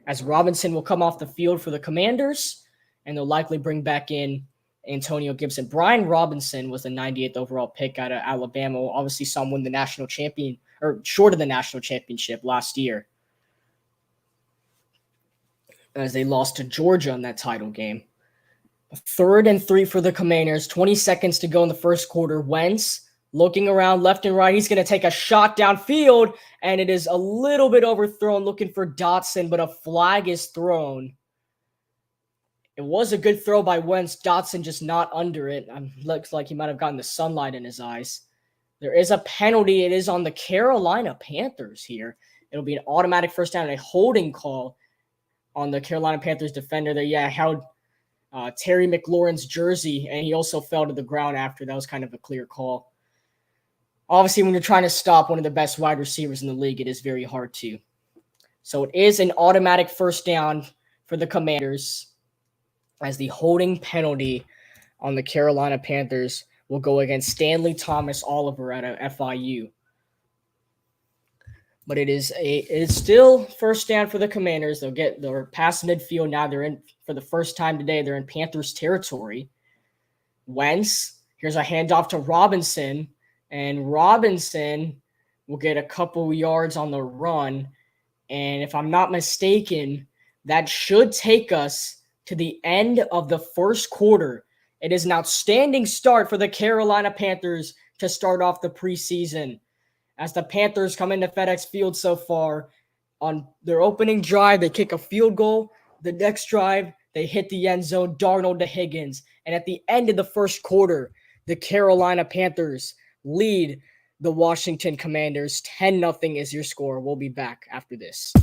As Robinson will come off the field for the Commanders, and they'll likely bring back in Antonio Gibson. Brian Robinson was the 98th overall pick out of Alabama. Obviously, saw him win the national champion, or short of the national championship last year, as they lost to Georgia in that title game. 3rd and 3 for the Commanders. 20 seconds to go in the first quarter. Wentz looking around left and right. He's going to take a shot downfield, and it is a little bit overthrown, looking for Dotson, but a flag is thrown. It was a good throw by Wentz. Dotson just not under it. Looks like he might have gotten the sunlight in his eyes. There is a penalty. It is on the Carolina Panthers here. It'll be an automatic first down and a holding call on the Carolina Panthers defender there. Yeah, held Terry McLaurin's jersey, and he also fell to the ground after. That was kind of a clear call. Obviously, when you're trying to stop one of the best wide receivers in the league, it is very hard to. So it is an automatic first down for the Commanders, as the holding penalty on the Carolina Panthers will go against Stanley Thomas Oliver out of FIU. But it is still first down for the Commanders. They're past midfield now. They're in for the first time today. They're in Panthers territory. Wentz, here's a handoff to Robinson. And Robinson will get a couple yards on the run. And if I'm not mistaken, that should take us to the end of the first quarter. It is an outstanding start for the Carolina Panthers to start off the preseason, as the Panthers come into FedEx Field so far. On their opening drive, they kick a field goal. The next drive, they hit the end zone, Darnold to Higgins. And at the end of the first quarter, the Carolina Panthers lead the Washington Commanders. 10-0 is your score. We'll be back after this.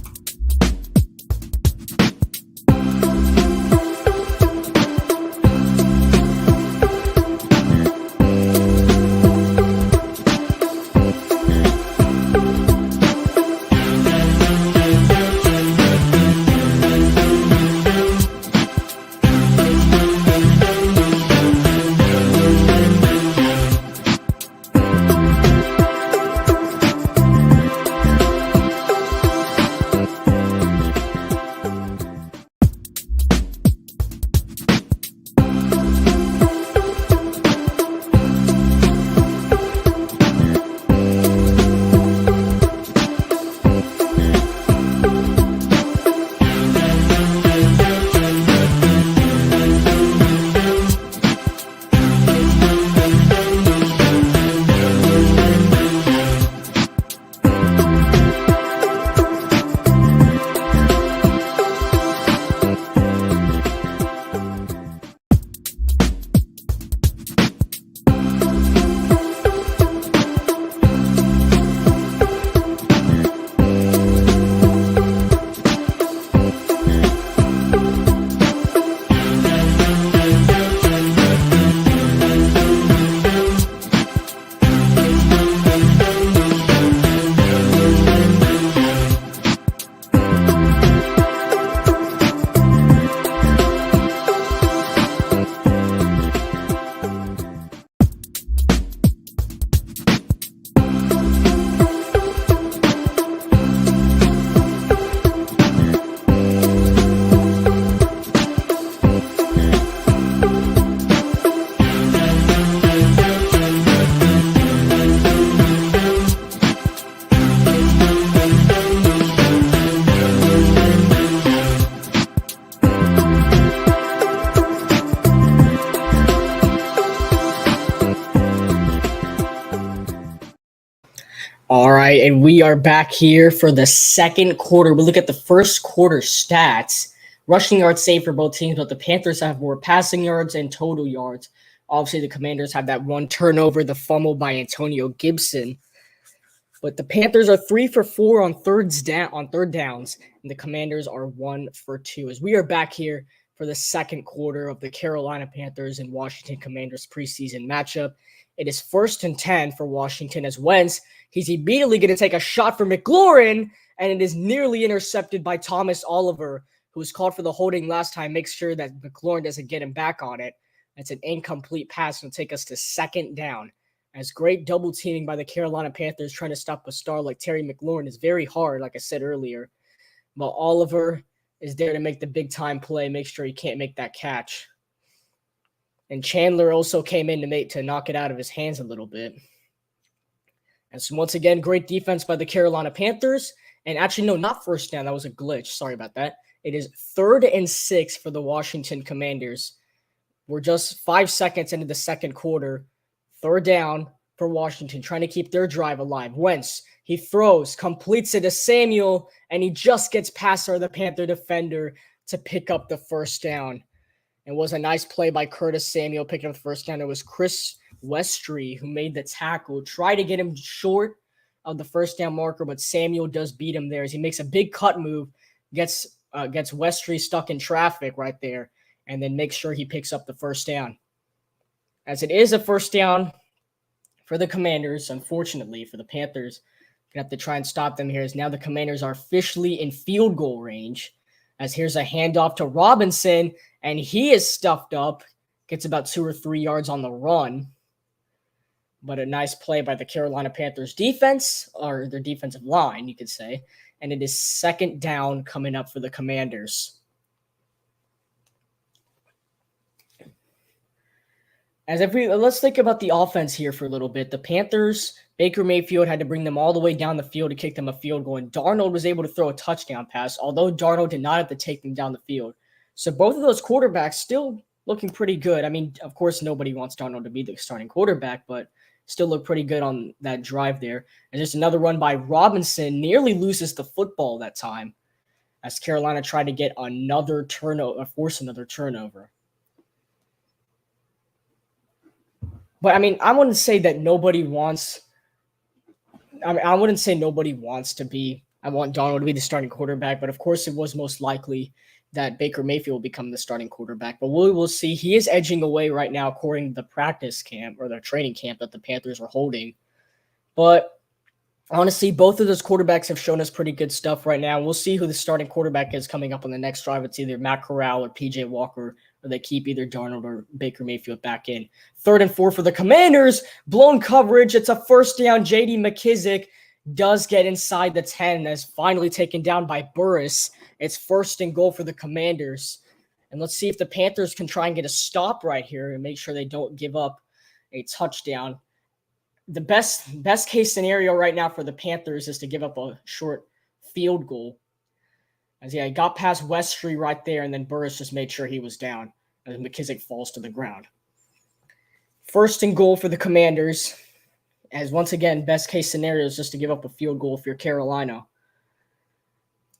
right, and we are back here for the second quarter. We look at the first quarter stats. Rushing yards saved for both teams, but the Panthers have more passing yards and total yards. Obviously, the Commanders have that one turnover, the fumble by Antonio Gibson. But the Panthers are 3 for 4 on third downs, and the Commanders are 1 for 2. As we are back here for the second quarter of the Carolina Panthers and Washington Commanders preseason matchup. It is 1st and 10 for Washington as Wentz. He's immediately going to take a shot for McLaurin, and it is nearly intercepted by Thomas Oliver, who was called for the holding last time. Make sure that McLaurin doesn't get him back on it. It's an incomplete pass. It'll take us to 2nd down. As great double teaming by the Carolina Panthers trying to stop a star like Terry McLaurin is very hard, like I said earlier. But Oliver is there to make the big time play, make sure he can't make that catch. And Chandler also came in to knock it out of his hands a little bit. And so once again, great defense by the Carolina Panthers. And actually, no, not first down. That was a glitch. Sorry about that. It is 3rd and 6 for the Washington Commanders. We're just 5 seconds into the second quarter. 3rd down for Washington, trying to keep their drive alive. Wentz, he throws, completes it to Samuel, and he just gets past the Panther defender to pick up the first down. It was a nice play by Curtis Samuel picking up the first down. It was Chris Westry who made the tackle, tried to get him short of the first down marker, but Samuel does beat him there as he makes a big cut move, gets Westry stuck in traffic right there, and then makes sure he picks up the first down. As it is a first down for the Commanders, unfortunately for the Panthers, going to have to try and stop them here as now the Commanders are officially in field goal range. As here's a handoff to Robinson, and he is stuffed up, gets about 2 or 3 yards on the run. But a nice play by the Carolina Panthers defense, or their defensive line, you could say. And it is 2nd down coming up for the Commanders. Let's think about the offense here for a little bit. The Panthers, Baker Mayfield had to bring them all the way down the field to kick them a field goal, and Darnold was able to throw a touchdown pass, although Darnold did not have to take them down the field. So both of those quarterbacks still looking pretty good. I mean, of course, nobody wants Darnold to be the starting quarterback, but still look pretty good on that drive there. And just another run by Robinson, nearly loses the football that time as Carolina tried to get another turnover, force another turnover. But I mean, I wouldn't say nobody wants to be. I want Darnold to be the starting quarterback, but of course, it was most likely that Baker Mayfield will become the starting quarterback. But we will see. He is edging away right now, according to the practice camp or the training camp that the Panthers are holding. But honestly, both of those quarterbacks have shown us pretty good stuff right now. We'll see who the starting quarterback is coming up on the next drive. It's either Matt Corral or PJ Walker, or they keep either Darnold or Baker Mayfield back in. 3rd and 4 for the Commanders. Blown coverage. It's a first down. J.D. McKissick does get inside the 10 as finally taken down by Burris. It's 1st and goal for the Commanders. And let's see if the Panthers can try and get a stop right here and make sure they don't give up a touchdown. The best case scenario right now for the Panthers is to give up a short field goal. As he got past Westry right there, and then Burris just made sure he was down as McKissick falls to the ground. 1st and goal for the Commanders. As once again, best case scenario is just to give up a field goal if you're Carolina.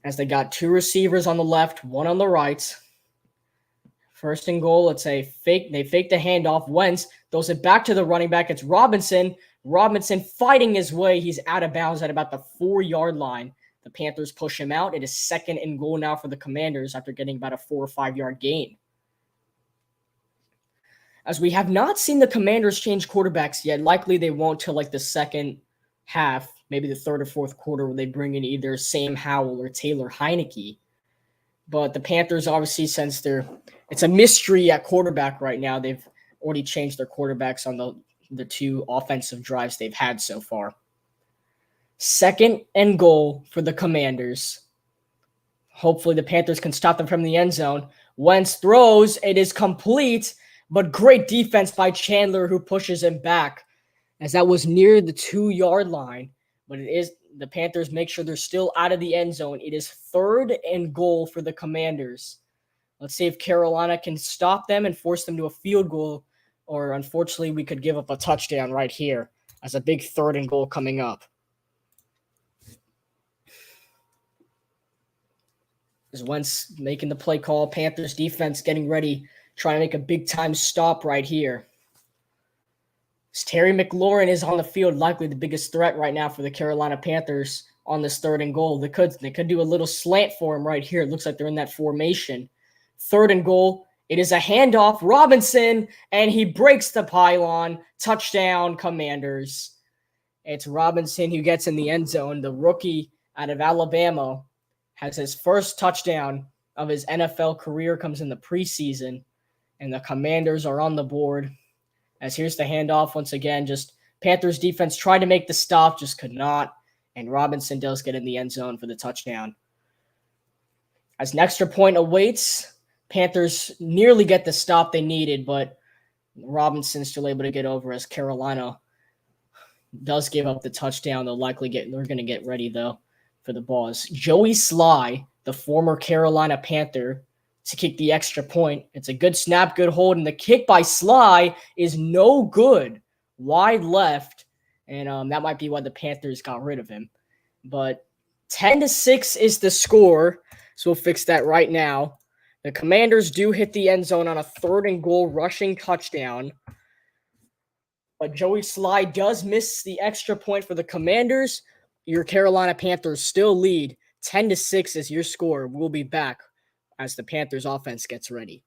As they got 2 receivers on the left, 1 on the right. 1st and goal, it's a fake. They fake the handoff. Wentz throws it back to the running back. It's Robinson. Robinson fighting his way. He's out of bounds at about the 4-yard line. The Panthers push him out. It is 2nd and goal now for the Commanders after getting about a 4 or 5 yard gain. As we have not seen the Commanders change quarterbacks yet, likely they won't till like the second half, maybe the 3rd or 4th quarter, where they bring in either Sam Howell or Taylor Heineke. But the Panthers, obviously, since it's a mystery at quarterback right now, they've already changed their quarterbacks on the 2 offensive drives they've had so far. 2nd and goal for the Commanders. Hopefully the Panthers can stop them from the end zone. Wentz throws. It is complete, but great defense by Chandler, who pushes him back, as that was near the 2-yard line. But the Panthers make sure they're still out of the end zone. It is 3rd and goal for the Commanders. Let's see if Carolina can stop them and force them to a field goal, or unfortunately we could give up a touchdown right here as a big 3rd and goal coming up. As Wentz making the play call. Panthers defense getting ready, trying to make a big-time stop right here. As Terry McLaurin is on the field, likely the biggest threat right now for the Carolina Panthers on this 3rd and goal. They could do a little slant for him right here. It looks like they're in that formation. 3rd and goal. It is a handoff. Robinson, and he breaks the pylon. Touchdown, Commanders. It's Robinson who gets in the end zone. The rookie out of Alabama has his first touchdown of his NFL career, comes in the preseason, and the Commanders are on the board. As here's the handoff once again. Just Panthers defense tried to make the stop, just could not, and Robinson does get in the end zone for the touchdown. As an extra point awaits, Panthers nearly get the stop they needed, but Robinson's still able to get over as Carolina does give up the touchdown. They're going to get ready, though, for the balls. Joey Sly, the former Carolina Panther, to kick the extra point. It's a good snap, good hold, and the kick by Sly is no good. Wide left, and that might be why the Panthers got rid of him. But 10-6 is the score, so we'll fix that right now. The Commanders do hit the end zone on a 3rd and goal rushing touchdown. But Joey Sly does miss the extra point for the Commanders. Your Carolina Panthers still lead. 10-6 is your score. We'll be back as the Panthers offense gets ready.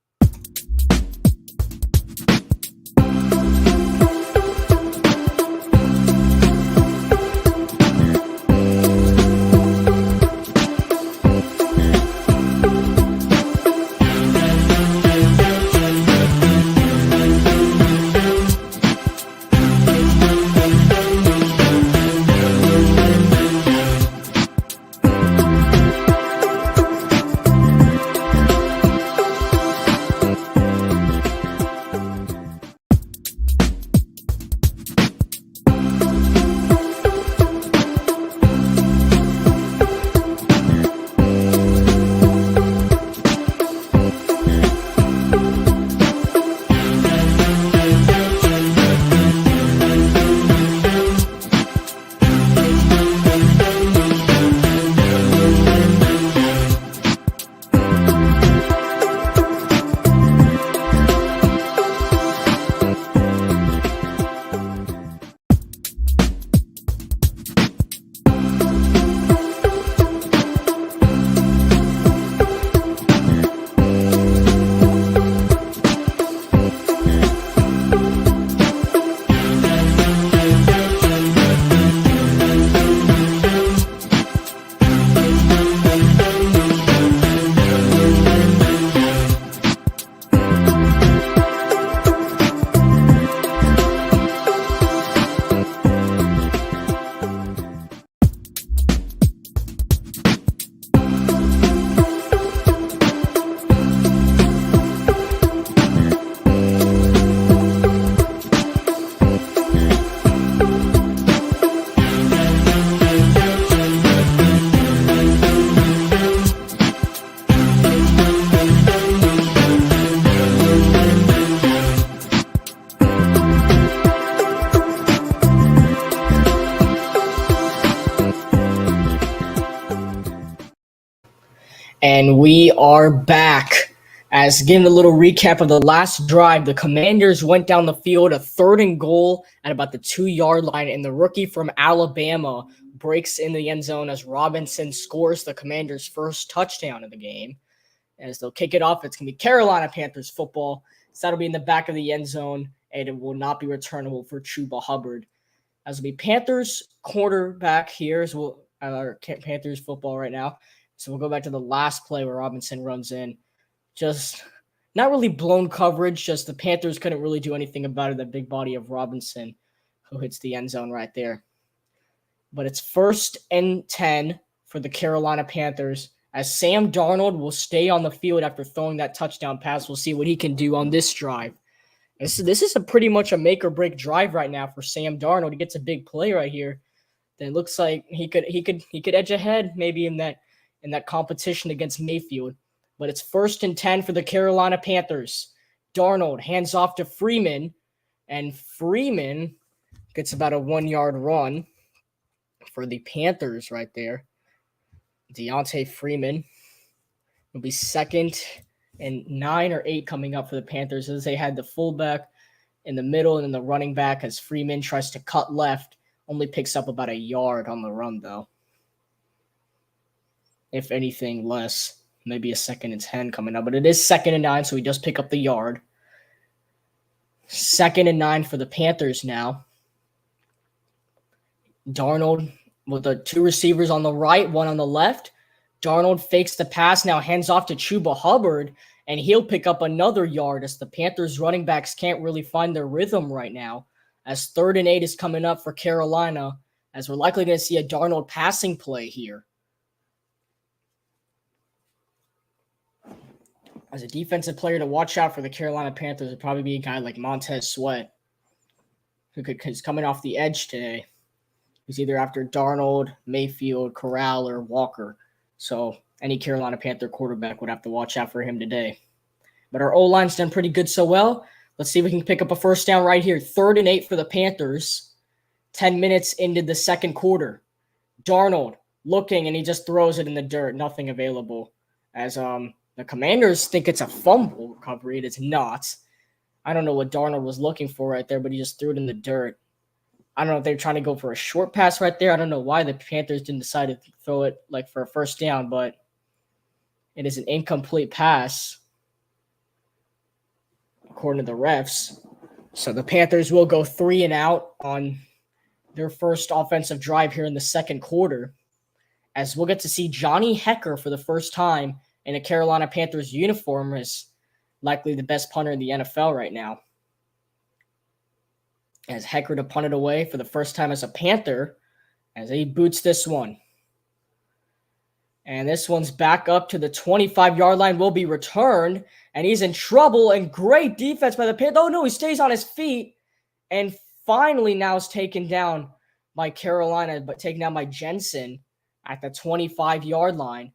And we are back. As giving a little recap of the last drive, the Commanders went down the field, a 3rd and goal at about the 2-yard line, and the rookie from Alabama breaks in the end zone as Robinson scores the Commanders' first touchdown of the game. As they'll kick it off, it's going to be Carolina Panthers football. So that'll be in the back of the end zone, and it will not be returnable for Chuba Hubbard. As will be Panthers quarterback here as well, our Panthers football right now. So we'll go back to the last play where Robinson runs in. Just not really blown coverage, just the Panthers couldn't really do anything about it, the big body of Robinson who hits the end zone right there. But it's 1st and 10 for the Carolina Panthers as Sam Darnold will stay on the field after throwing that touchdown pass. We'll see what he can do on this drive. This is a pretty much a make or break drive right now for Sam Darnold. He gets a big play right here. Then it looks like he could edge ahead maybe in that competition against Mayfield. But it's 1st and 10 for the Carolina Panthers. Darnold hands off to Freeman, and Freeman gets about a 1-yard run for the Panthers right there. Deontay Freeman. It'll be 2nd and 9 or 8 coming up for the Panthers, as they had the fullback in the middle and then the running back as Freeman tries to cut left. Only picks up about a yard on the run, though. If anything, less. Maybe a 2nd and 10 coming up. But it is 2nd and 9, so he does pick up the yard. 2nd and 9 for the Panthers now. Darnold with the 2 receivers on the right, 1 on the left. Darnold fakes the pass, now hands off to Chuba Hubbard, and he'll pick up another yard as the Panthers running backs can't really find their rhythm right now, as 3rd and 8 is coming up for Carolina, as we're likely going to see a Darnold passing play here. As a defensive player to watch out for the Carolina Panthers would probably be a guy like Montez Sweat, who's coming off the edge today. He's either after Darnold, Mayfield, Corral, or Walker. So any Carolina Panther quarterback would have to watch out for him today. But our O-line's done pretty good so well. Let's see if we can pick up a first down right here. 3rd and 8 for the Panthers. 10 minutes into the second quarter. Darnold looking, and he just throws it in the dirt. Nothing available. As the Commanders think it's a fumble recovery. It is not. I don't know what Darnold was looking for right there, but he just threw it in the dirt. I don't know if they're trying to go for a short pass right there. I don't know why the Panthers didn't decide to throw it like for a first down, but it is an incomplete pass according to the refs. So the Panthers will go 3 and out on their first offensive drive here in the second quarter, as we'll get to see Johnny Hekker for the first time in a Carolina Panthers uniform, as likely the best punter in the NFL right now. As Hekker to punt it away for the first time as a Panther, as he boots this one. And this one's back up to the 25-yard line, will be returned, and he's in trouble, and great defense by the Panthers. Oh, no, he stays on his feet, and finally now is taken down by Carolina, but taken down by Jensen at the 25-yard line.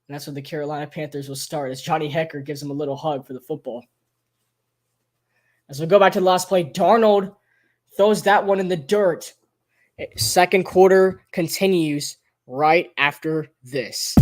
And that's where the Carolina Panthers will start, as Johnny Hekker gives him a little hug for the football. As we go back to the last play, Darnold throws that one in the dirt. Second quarter continues right after this.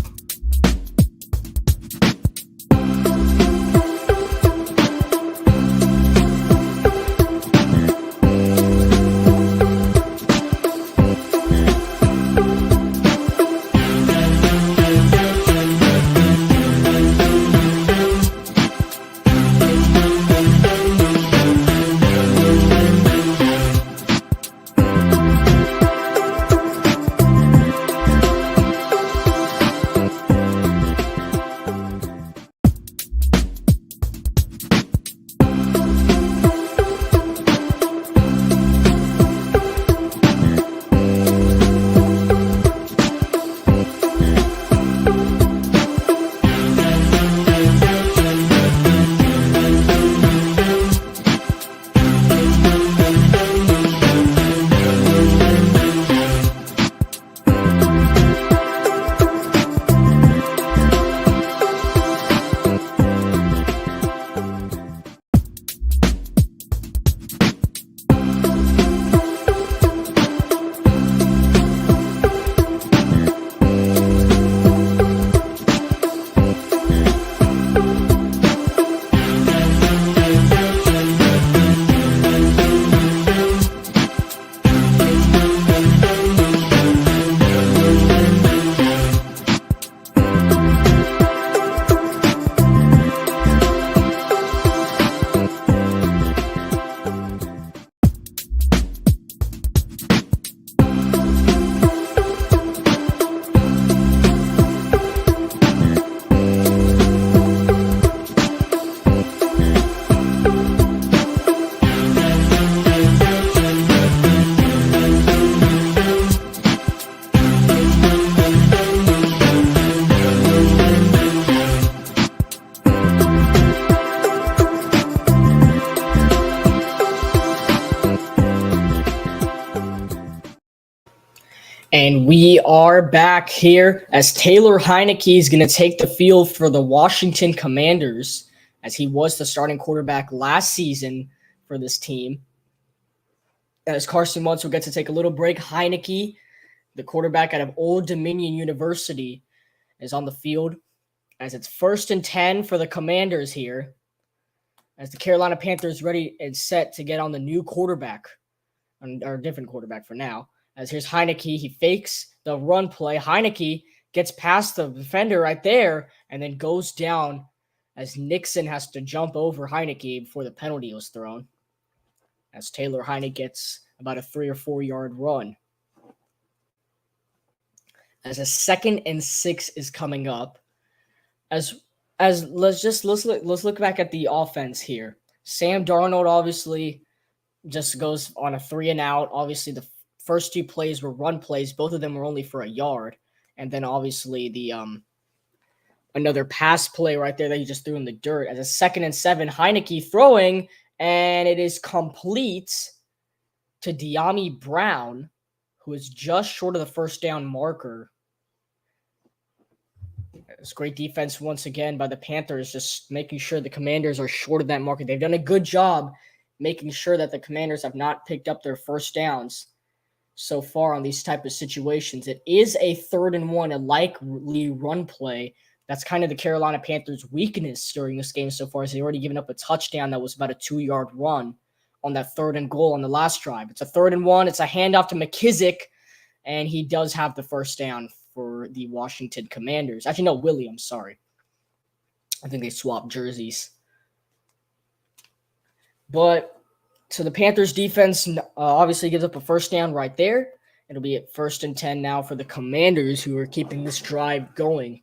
And we are back here as Taylor Heineke is going to take the field for the Washington Commanders, as he was the starting quarterback last season for this team. As Carson Wentz will get to take a little break, Heineke, the quarterback out of Old Dominion University, is on the field. as it's 1st and 10 for the Commanders here, as the Carolina Panthers ready and set to get on the new quarterback, or a different quarterback for now. As here's Heineke, he fakes the run play. Heineke gets past the defender right there and then goes down as Nixon has to jump over Heineke before the penalty was thrown. As Taylor Heineke gets about a 3 or 4 yard run. As a 2nd and 6 is coming up. As let's look back at the offense here. Sam Darnold obviously just goes on a 3 and out. Obviously, the first 2 plays were run plays. Both of them were only for a yard. And then obviously the another pass play right there that he just threw in the dirt. As a 2nd and 7, Heineke throwing, and it is complete to De'Ami Brown, who is just short of the first down marker. It's great defense once again by the Panthers, just making sure the Commanders are short of that marker. They've done a good job making sure that the Commanders have not picked up their first downs so far on these type of situations. It is a 3rd and 1, a likely run play. That's kind of the Carolina Panthers' weakness during this game so far, as they've already given up a touchdown that was about a 2-yard run on that 3rd and goal on the last drive. It's a 3rd and 1. It's a handoff to McKissick, and he does have the first down for the Washington Commanders. Actually, no, Williams, sorry. I think they swapped jerseys. But so the Panthers defense obviously gives up a first down right there. It'll be at 1st and 10 now for the Commanders, who are keeping this drive going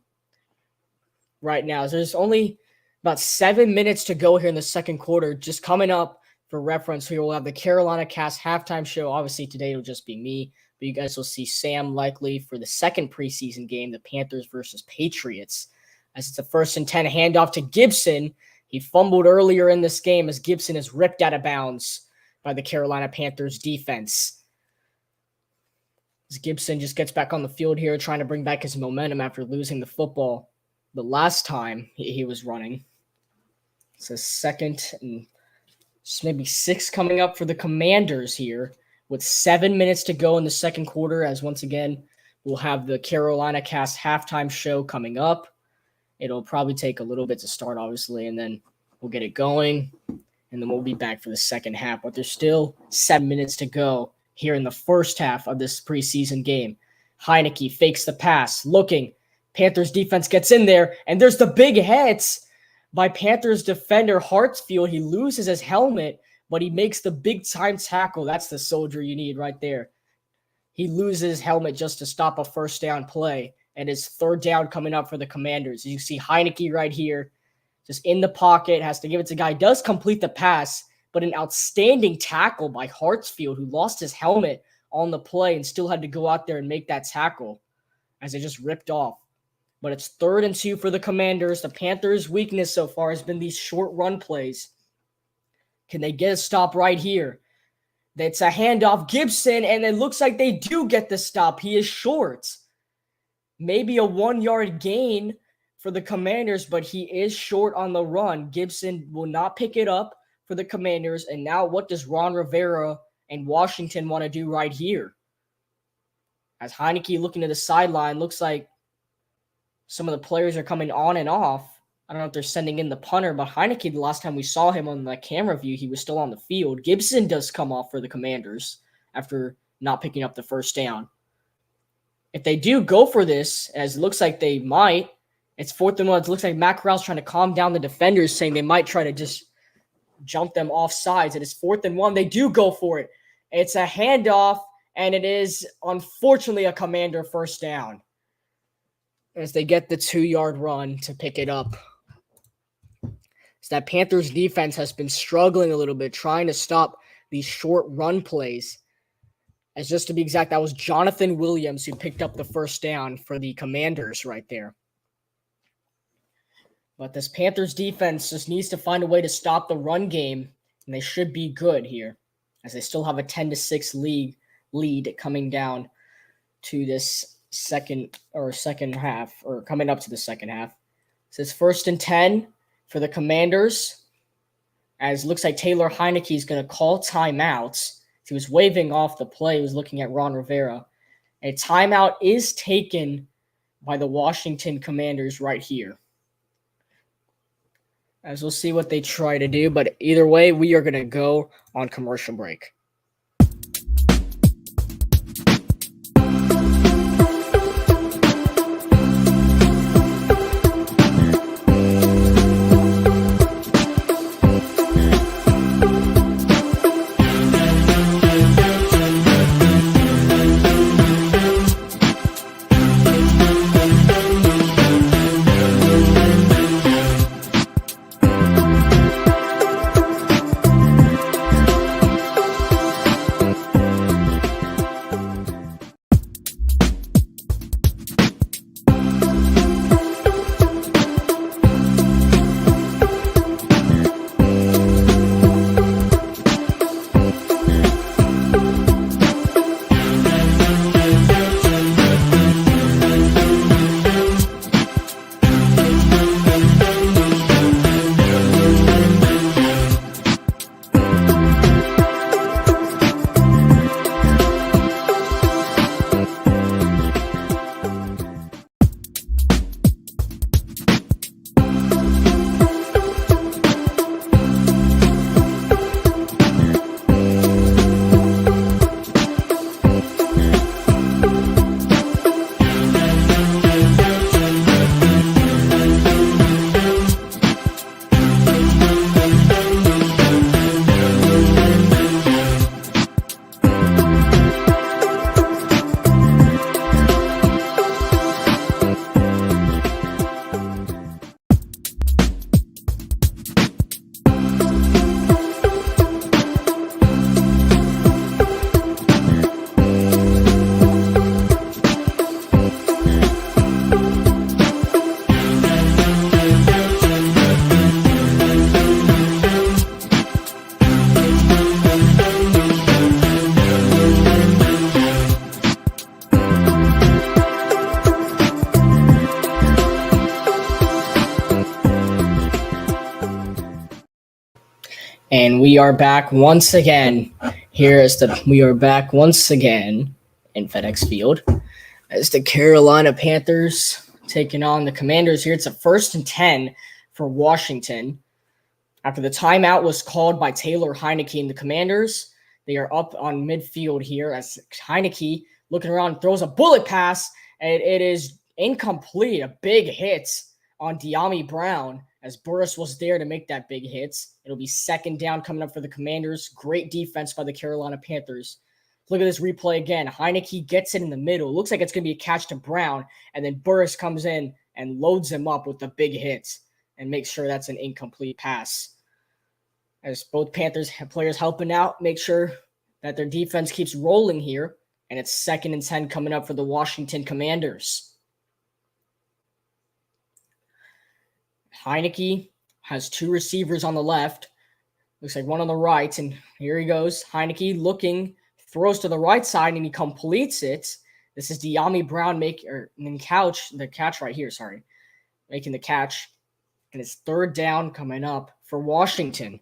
right now. So there's only about 7 minutes to go here in the second quarter. Just coming up for reference here, we'll have the Carolina Cast halftime show. Obviously, today it'll just be me. But you guys will see Sam likely for the second preseason game, the Panthers versus Patriots. As it's a 1st and 10 handoff to Gibson. He fumbled earlier in this game as Gibson is ripped out of bounds by the Carolina Panthers defense. As Gibson just gets back on the field here, trying to bring back his momentum after losing the football the last time he was running. It's a 2nd and maybe 6 coming up for the Commanders here, with 7 minutes to go in the second quarter, as once again, we'll have the Carolina Cast halftime show coming up. It'll probably take a little bit to start, obviously, and then we'll get it going, and then we'll be back for the second half. But there's still 7 minutes to go here in the first half of this preseason game. Heineke fakes the pass, looking. Panthers defense gets in there, and there's the big hits by Panthers defender Hartsfield. He loses his helmet, but he makes the big-time tackle. That's the soldier you need right there. He loses his helmet just to stop a first down play, and his 3rd down coming up for the Commanders. You see Heineke right here, just in the pocket, has to give it to guy. Does complete the pass, but an outstanding tackle by Hartsfield, who lost his helmet on the play and still had to go out there and make that tackle as it just ripped off. But it's 3rd and 2 for the Commanders. The Panthers' weakness so far has been these short run plays. Can they get a stop right here? That's a handoff. Gibson, and it looks like they do get the stop. He is short. Maybe a 1-yard gain for the Commanders, but he is short on the run. Gibson will not pick it up for the Commanders. And now what does Ron Rivera and Washington want to do right here? As Heineke looking to the sideline, looks like some of the players are coming on and off. I don't know if they're sending in the punter, but Heineke, the last time we saw him on the camera view, he was still on the field. Gibson does come off for the Commanders after not picking up the first down. If they do go for this, as it looks like they might, it's 4th and 1. It looks like Matt Corral's trying to calm down the defenders, saying they might try to just jump them off sides. It is 4th and 1. They do go for it. It's a handoff, and it is, unfortunately, a Commander first down as they get the 2-yard run to pick it up. So that Panthers defense has been struggling a little bit, trying to stop these short run plays. As just to be exact, that was Jonathan Williams who picked up the first down for the Commanders right there. But this Panthers defense just needs to find a way to stop the run game, and they should be good here, as they still have a 10-6 lead coming down to this second half, or coming up to the second half. So it's 1st and 10 for the Commanders, as it looks like Taylor Heineke is going to call timeouts. He was waving off the play. He was looking at Ron Rivera. A timeout is taken by the Washington Commanders right here. as we'll see what they try to do. But either way, we are going to go on commercial break. And we are back once again. We are back once again in FedEx Field as the Carolina Panthers taking on the Commanders here. It's a 1st and 10 for Washington. After the timeout was called by Taylor Heinicke and the Commanders, they are up on midfield here as Heinicke, looking around, throws a bullet pass, and it is incomplete. A big hit on Dyami Brown as Burris was there to make that big hit. It'll be 2nd down coming up for the Commanders. Great defense by the Carolina Panthers. Look at this replay again. Heinicke gets it in the middle. Looks like it's going to be a catch to Brown, and then Burris comes in and loads him up with the big hit and makes sure that's an incomplete pass. As both Panthers players helping out, make sure that their defense keeps rolling here, and it's 2nd and 10 coming up for the Washington Commanders. Heinicke has 2 receivers on the left. Looks like one on the right, and here he goes. Heinicke looking, throws to the right side, and he completes it. This is Dyami Brown making the catch right here, making the catch. And it's 3rd down coming up for Washington.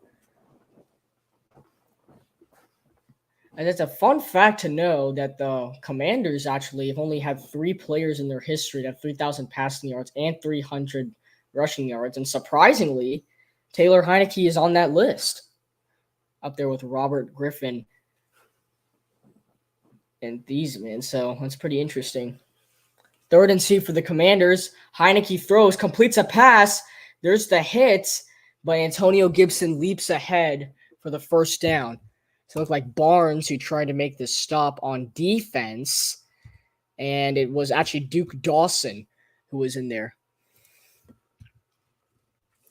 And it's a fun fact to know that the Commanders actually have only had 3 players in their history that have 3,000 passing yards and 300 rushing yards. And surprisingly, Taylor Heinicke is on that list, up there with Robert Griffin and these men. So that's pretty interesting. 3rd and 2 for the Commanders. Heinicke throws, completes a pass. There's the hit, but Antonio Gibson leaps ahead for the 1st down. So it looked like Barnes who tried to make this stop on defense, and it was actually Duke Dawson who was in there.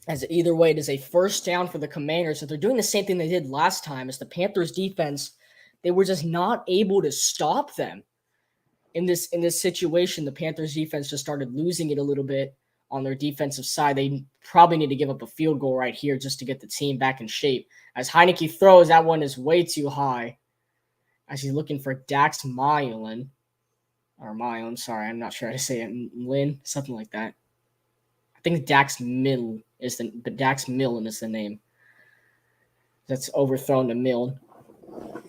As either way, it is a 1st down for the Commanders. So they're doing the same thing they did last time as the Panthers defense. They were just not able to stop them. In this situation, the Panthers defense just started losing it a little bit on their defensive side. They probably need to give up a field goal right here just to get the team back in shape. As Heinicke throws, that one is way too high. As he's looking for Dax Milne. I'm not sure how to say it. Lynn, something like that. I think Dax Milne is the name. That's overthrown to Milne.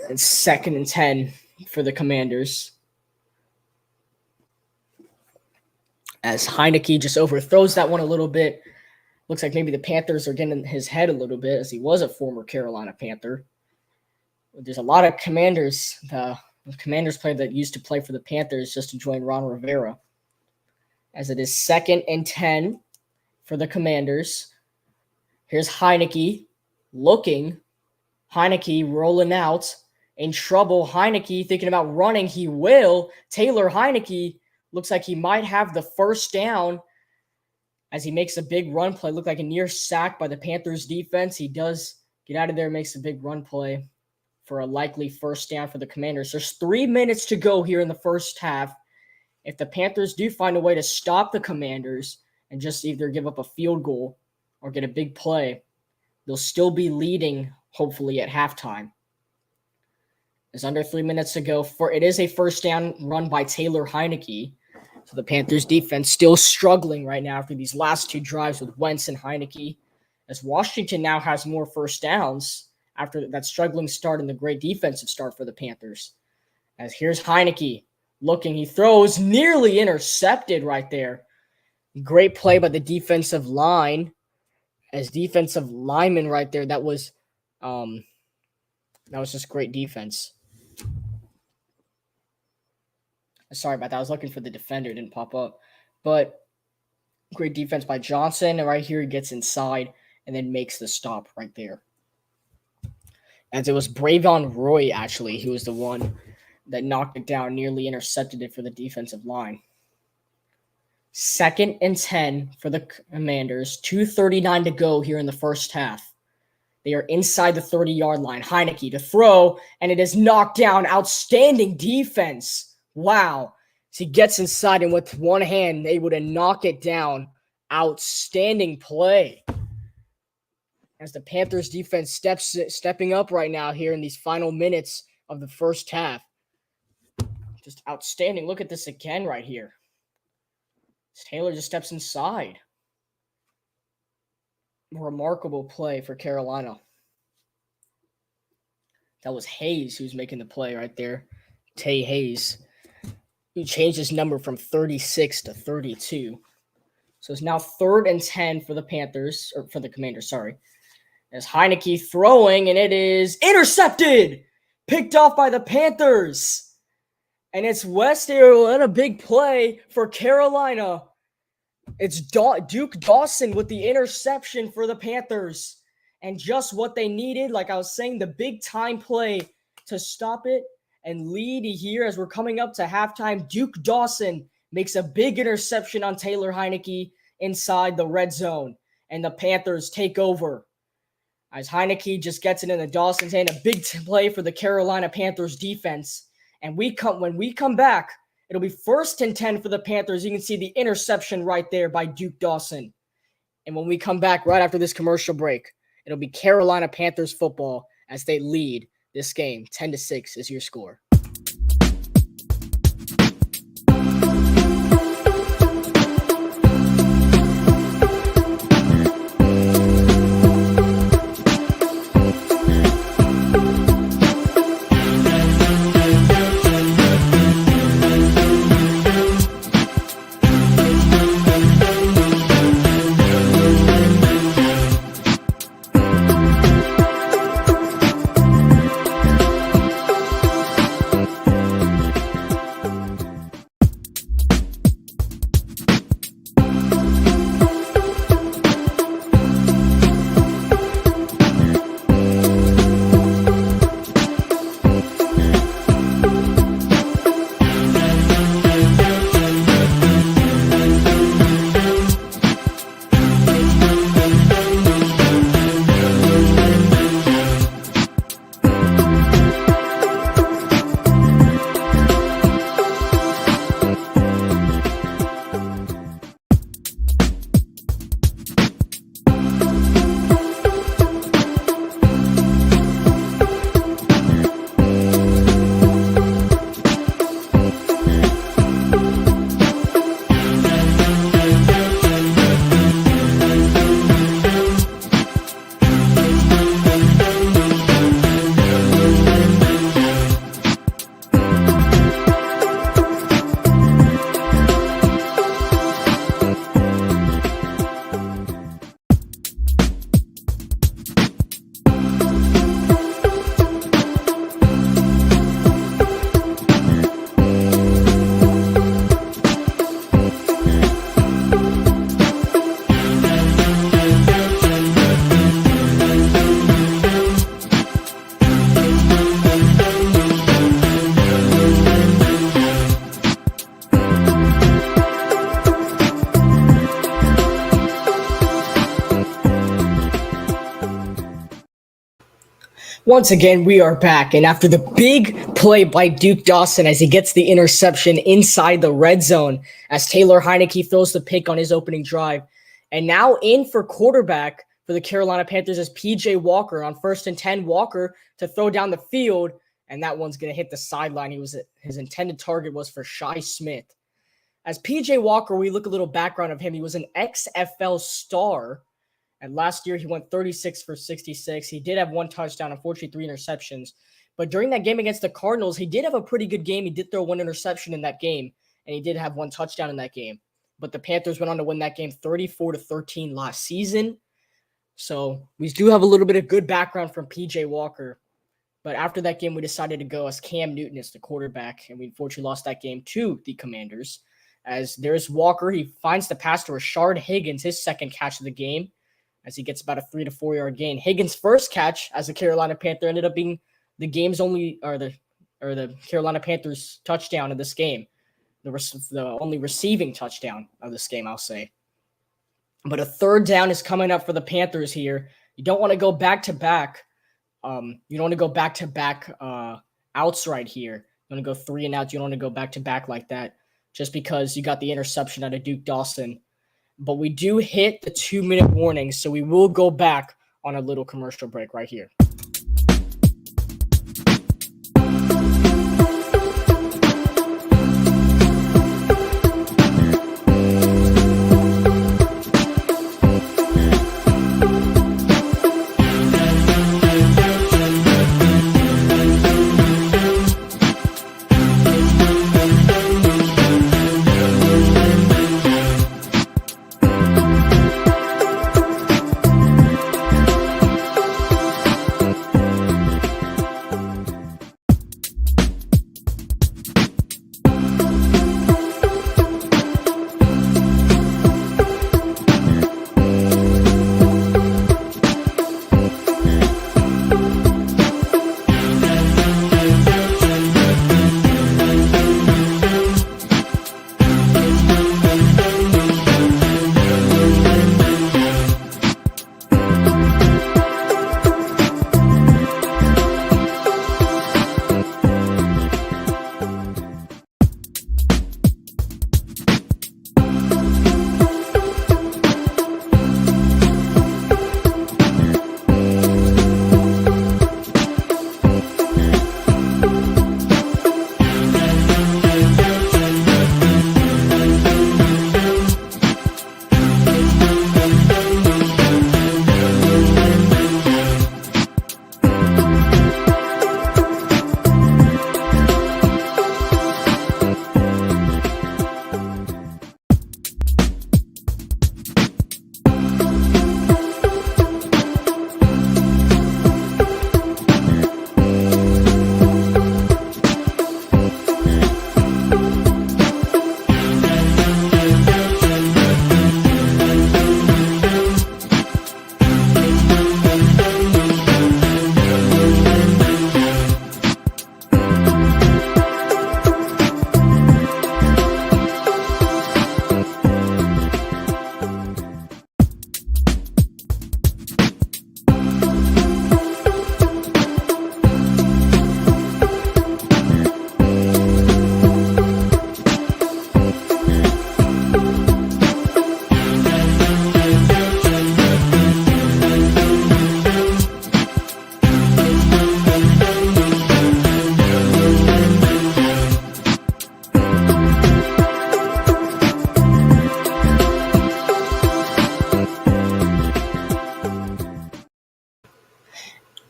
It's 2nd and 10 for the Commanders. As Heinicke just overthrows that one a little bit. Looks like maybe the Panthers are getting in his head a little bit, as he was a former Carolina Panther. There's a lot of Commanders, the Commanders player that used to play for the Panthers just to join Ron Rivera. As it is 2nd and 10 for the Commanders. Here's Heinicke looking. Heinicke rolling out. In trouble. Heinicke thinking about running. He will. Taylor Heinicke looks like he might have the first down as he makes a big run play. Looked like a near sack by the Panthers defense. He does get out of there and makes a big run play for a likely first down for the Commanders. There's 3 minutes to go here in the first half. If the Panthers do find a way to stop the Commanders and just either give up a field goal or get a big play, they'll still be leading, hopefully, at halftime. There's under 3 minutes to go. It is a first down run by Taylor Heinicke. So the Panthers defense still struggling right now after these last 2 drives with Wentz and Heinicke, as Washington now has more first downs after that struggling start and the great defensive start for the Panthers. As here's Heinicke looking. He throws, nearly intercepted right there. Great play by the defensive line. As defensive lineman right there, that was just great defense. Sorry about that. I was looking for the defender. It didn't pop up. But great defense by Johnson. And right here, he gets inside and then makes the stop right there. As it was Bravon Roy, actually, who was the one that knocked it down, nearly intercepted it for the defensive line. 2nd and 10 for the Commanders. 2:39 to go here in the first half. They are inside the 30-yard line. Heinicke to throw, and it is knocked down. Outstanding defense. Wow. So he gets inside, and with one hand, able to knock it down. Outstanding play. As the Panthers defense stepping up right now here in these final minutes of the first half. Just outstanding. Look at this again right here. Taylor just steps inside. Remarkable play for Carolina. That was Hayes who's making the play right there. Tay Hayes. He changed his number from 36 to 32. So it's now 3rd and 10 for the Panthers, or for the Commanders, sorry. As Heinicke throwing, and it is intercepted! Picked off by the Panthers. And it's West Arrow and a big play for Carolina. It's Duke Dawson with the interception for the Panthers. And just what they needed, like I was saying, the big time play to stop it and lead here as we're coming up to halftime. Duke Dawson makes a big interception on Taylor Heinicke inside the red zone. And the Panthers take over. As Heinicke just gets it in the Dawson's hand, a big play for the Carolina Panthers defense. And when we come back, it'll be 1st and 10 for the Panthers. You can see the interception right there by Duke Dawson. And when we come back right after this commercial break, it'll be Carolina Panthers football as they lead this game. 10-6 is your score. Once again, we are back, and after the big play by Duke Dawson as he gets the interception inside the red zone, as Taylor Heineke throws the pick on his opening drive, and now in for quarterback for the Carolina Panthers is P.J. Walker on 1st and 10. Walker to throw down the field, and that one's going to hit the sideline. His intended target was for Shi Smith. As P.J. Walker, we look a little background of him. He was an XFL star. And last year, he went 36 for 66. He did have one touchdown, unfortunately 3 interceptions. But during that game against the Cardinals, he did have a pretty good game. He did throw 1 interception in that game, and he did have 1 touchdown in that game. But the Panthers went on to win that game 34-13 last season. So we do have a little bit of good background from P.J. Walker. But after that game, we decided to go as Cam Newton as the quarterback, and we unfortunately lost that game to the Commanders. As there's Walker, he finds the pass to Rashard Higgins, his second catch of the game, as he gets about a 3 to 4 yard gain. Higgins' first catch as a Carolina Panther ended up being the game's only, or the Carolina Panthers touchdown of this game, the only receiving touchdown of this game, I'll say. But a 3rd down is coming up for the Panthers here. You don't want to go back to back. You don't want to go back to back outs right here. You want to go 3 and out. You don't want to go back to back like that, just because you got the interception out of Duke Dawson. But we do hit the 2-minute warning, so we will go back on a little commercial break right here.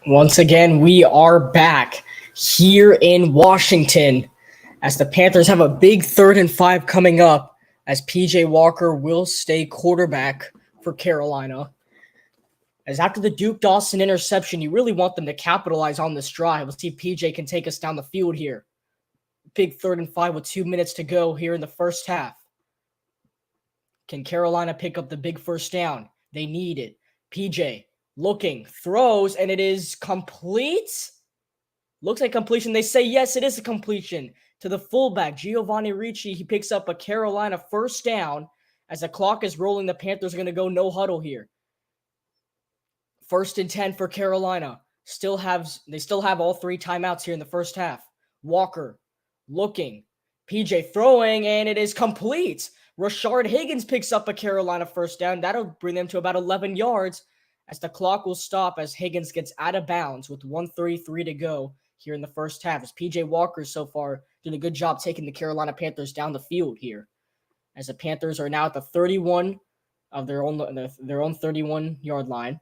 Once again, we are back here in Washington as the Panthers have a big 3rd and 5 coming up as P.J. Walker will stay quarterback for Carolina. As after the Duke Dawson interception, you really want them to capitalize on this drive. Let's see if P.J. can take us down the field here. Big 3rd and 5 with 2 minutes to go here in the first half. Can Carolina pick up the big first down? They need it. P.J. looking, throws, and it is complete. Looks like completion. They say, yes, it is a completion to the fullback, Giovanni Ricci. He picks up a Carolina first down. As the clock is rolling, the Panthers are going to go no huddle here. 1st and 10 for Carolina. They still have all 3 timeouts here in the first half. Walker looking, PJ throwing, and it is complete. Rashard Higgins picks up a Carolina first down. That'll bring them to about 11 yards as the clock will stop as Higgins gets out of bounds with 1:33 to go here in the first half. As PJ Walker so far doing a good job taking the Carolina Panthers down the field here. As the Panthers are now at the 31 of their own 31-yard line.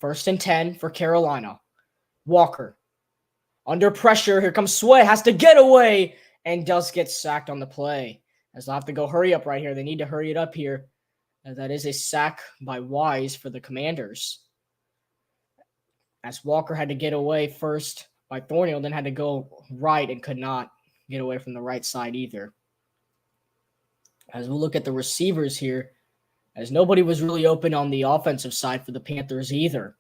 1st and 10 for Carolina. Walker under pressure. Here comes Sway. Has to get away and does get sacked on the play. As they'll have to go hurry up right here. They need to hurry it up here. That is a sack by Wise for the Commanders. As Walker had to get away first by Thornhill, then had to go right and could not get away from the right side either. As we look at the receivers here, as nobody was really open on the offensive side for the Panthers either.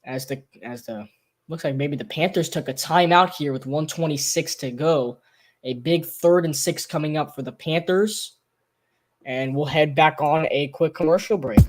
As the looks like maybe the Panthers took a timeout here with 1:26 to go. A big 3rd and 6 coming up for the Panthers. And we'll head back on a quick commercial break.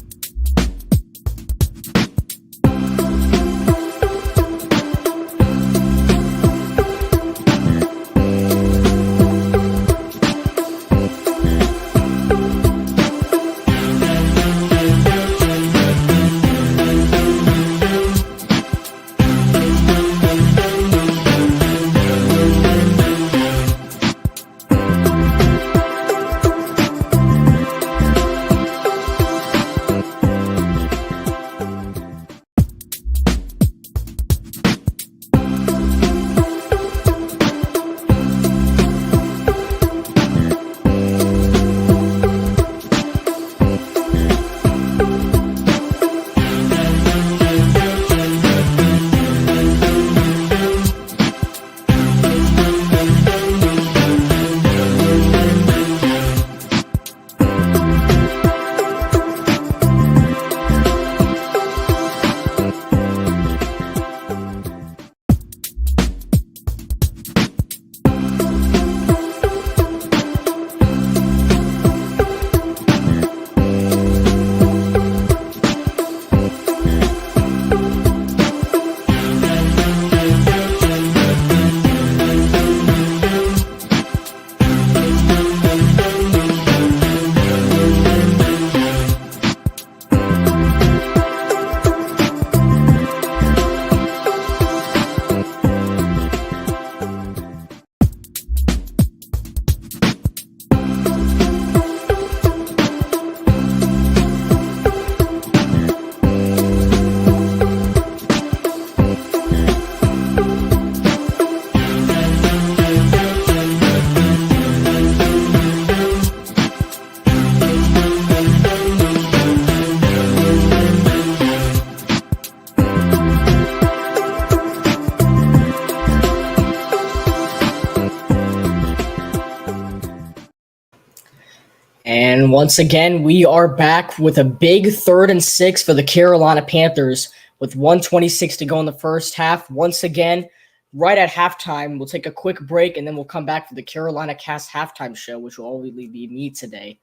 And once again, we are back with a big 3rd and 6 for the Carolina Panthers with 1:26 to go in the first half. Once again, right at halftime, we'll take a quick break and then we'll come back for the Carolina Cast halftime show, which will always be me today.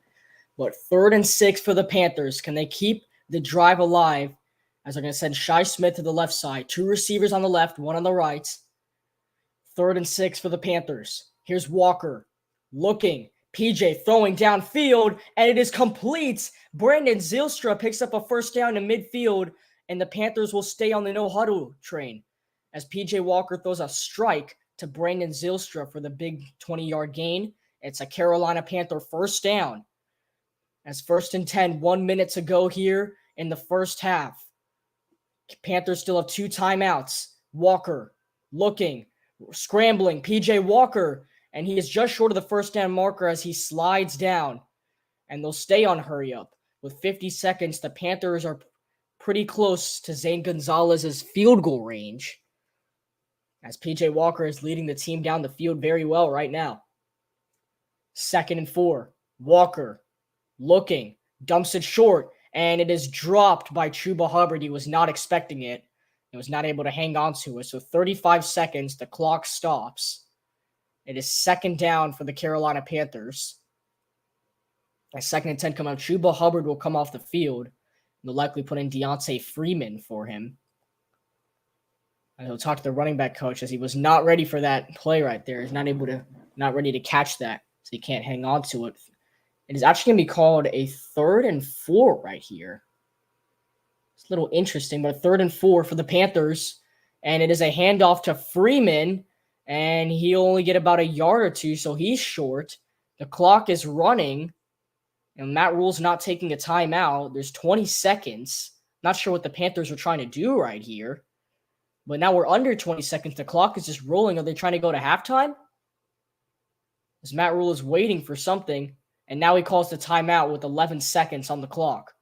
But 3rd and 6 for the Panthers. Can they keep the drive alive? As they're going to send Shi Smith to the left side. 2 receivers on the left, 1 on the right. 3rd and 6 for the Panthers. Here's Walker looking. PJ throwing downfield, and it is complete. Brandon Zylstra picks up a first down in midfield, and the Panthers will stay on the no-huddle train as PJ Walker throws a strike to Brandon Zylstra for the big 20-yard gain. It's a Carolina Panther first down. As 1st and 10, 1 minute to go here in the first half. Panthers still have 2 timeouts. Walker looking, scrambling. PJ Walker, and he is just short of the first down marker as he slides down. And they'll stay on hurry up. With 50 seconds, the Panthers are pretty close to Zane Gonzalez's field goal range. As PJ Walker is leading the team down the field very well right now. 2nd and 4. Walker looking, dumps it short, and it is dropped by Chuba Hubbard. He was not expecting it. He was not able to hang on to it. So 35 seconds, the clock stops. It is 2nd down for the Carolina Panthers. At 2nd and 10 come out, Chuba Hubbard will come off the field. They'll likely put in Deontay Freeman for him. He'll talk to the running back coach as he was not ready for that play right there. He's not ready to catch that, so he can't hang on to it. It is actually going to be called a 3rd and 4 right here. It's a little interesting, but a 3rd and 4 for the Panthers, and it is a handoff to Freeman, and he'll only get about a yard or two, so he's short. The clock is running, and Matt Rule's not taking a timeout. There's 20 seconds. Not sure what the Panthers are trying to do right here. But now we're under 20 seconds. The clock is just rolling. Are they trying to go to halftime? As Matt Rule is waiting for something, and now he calls the timeout with 11 seconds on the clock.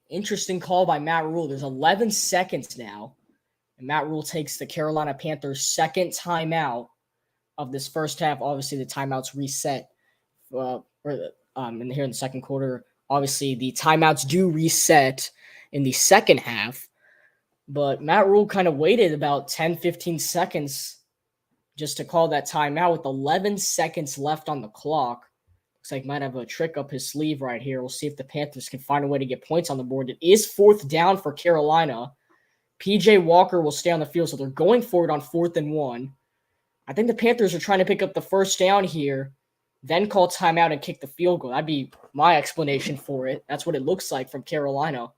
Interesting call by Matt Rule. There's 11 seconds now, and Matt Rule takes the Carolina Panthers' second timeout of this first half. Obviously, the timeouts reset here in the second quarter. Obviously, the timeouts do reset in the second half. But Matt Rule kind of waited about 10, 15 seconds just to call that timeout with 11 seconds left on the clock. Looks like might have a trick up his sleeve right here. We'll see if the Panthers can find a way to get points on the board. It is 4th down for Carolina. P.J. Walker will stay on the field, so they're going for it on 4th and 1. I think the Panthers are trying to pick up the first down here, then call timeout and kick the field goal. That'd be my explanation for it. That's what it looks like from Carolina.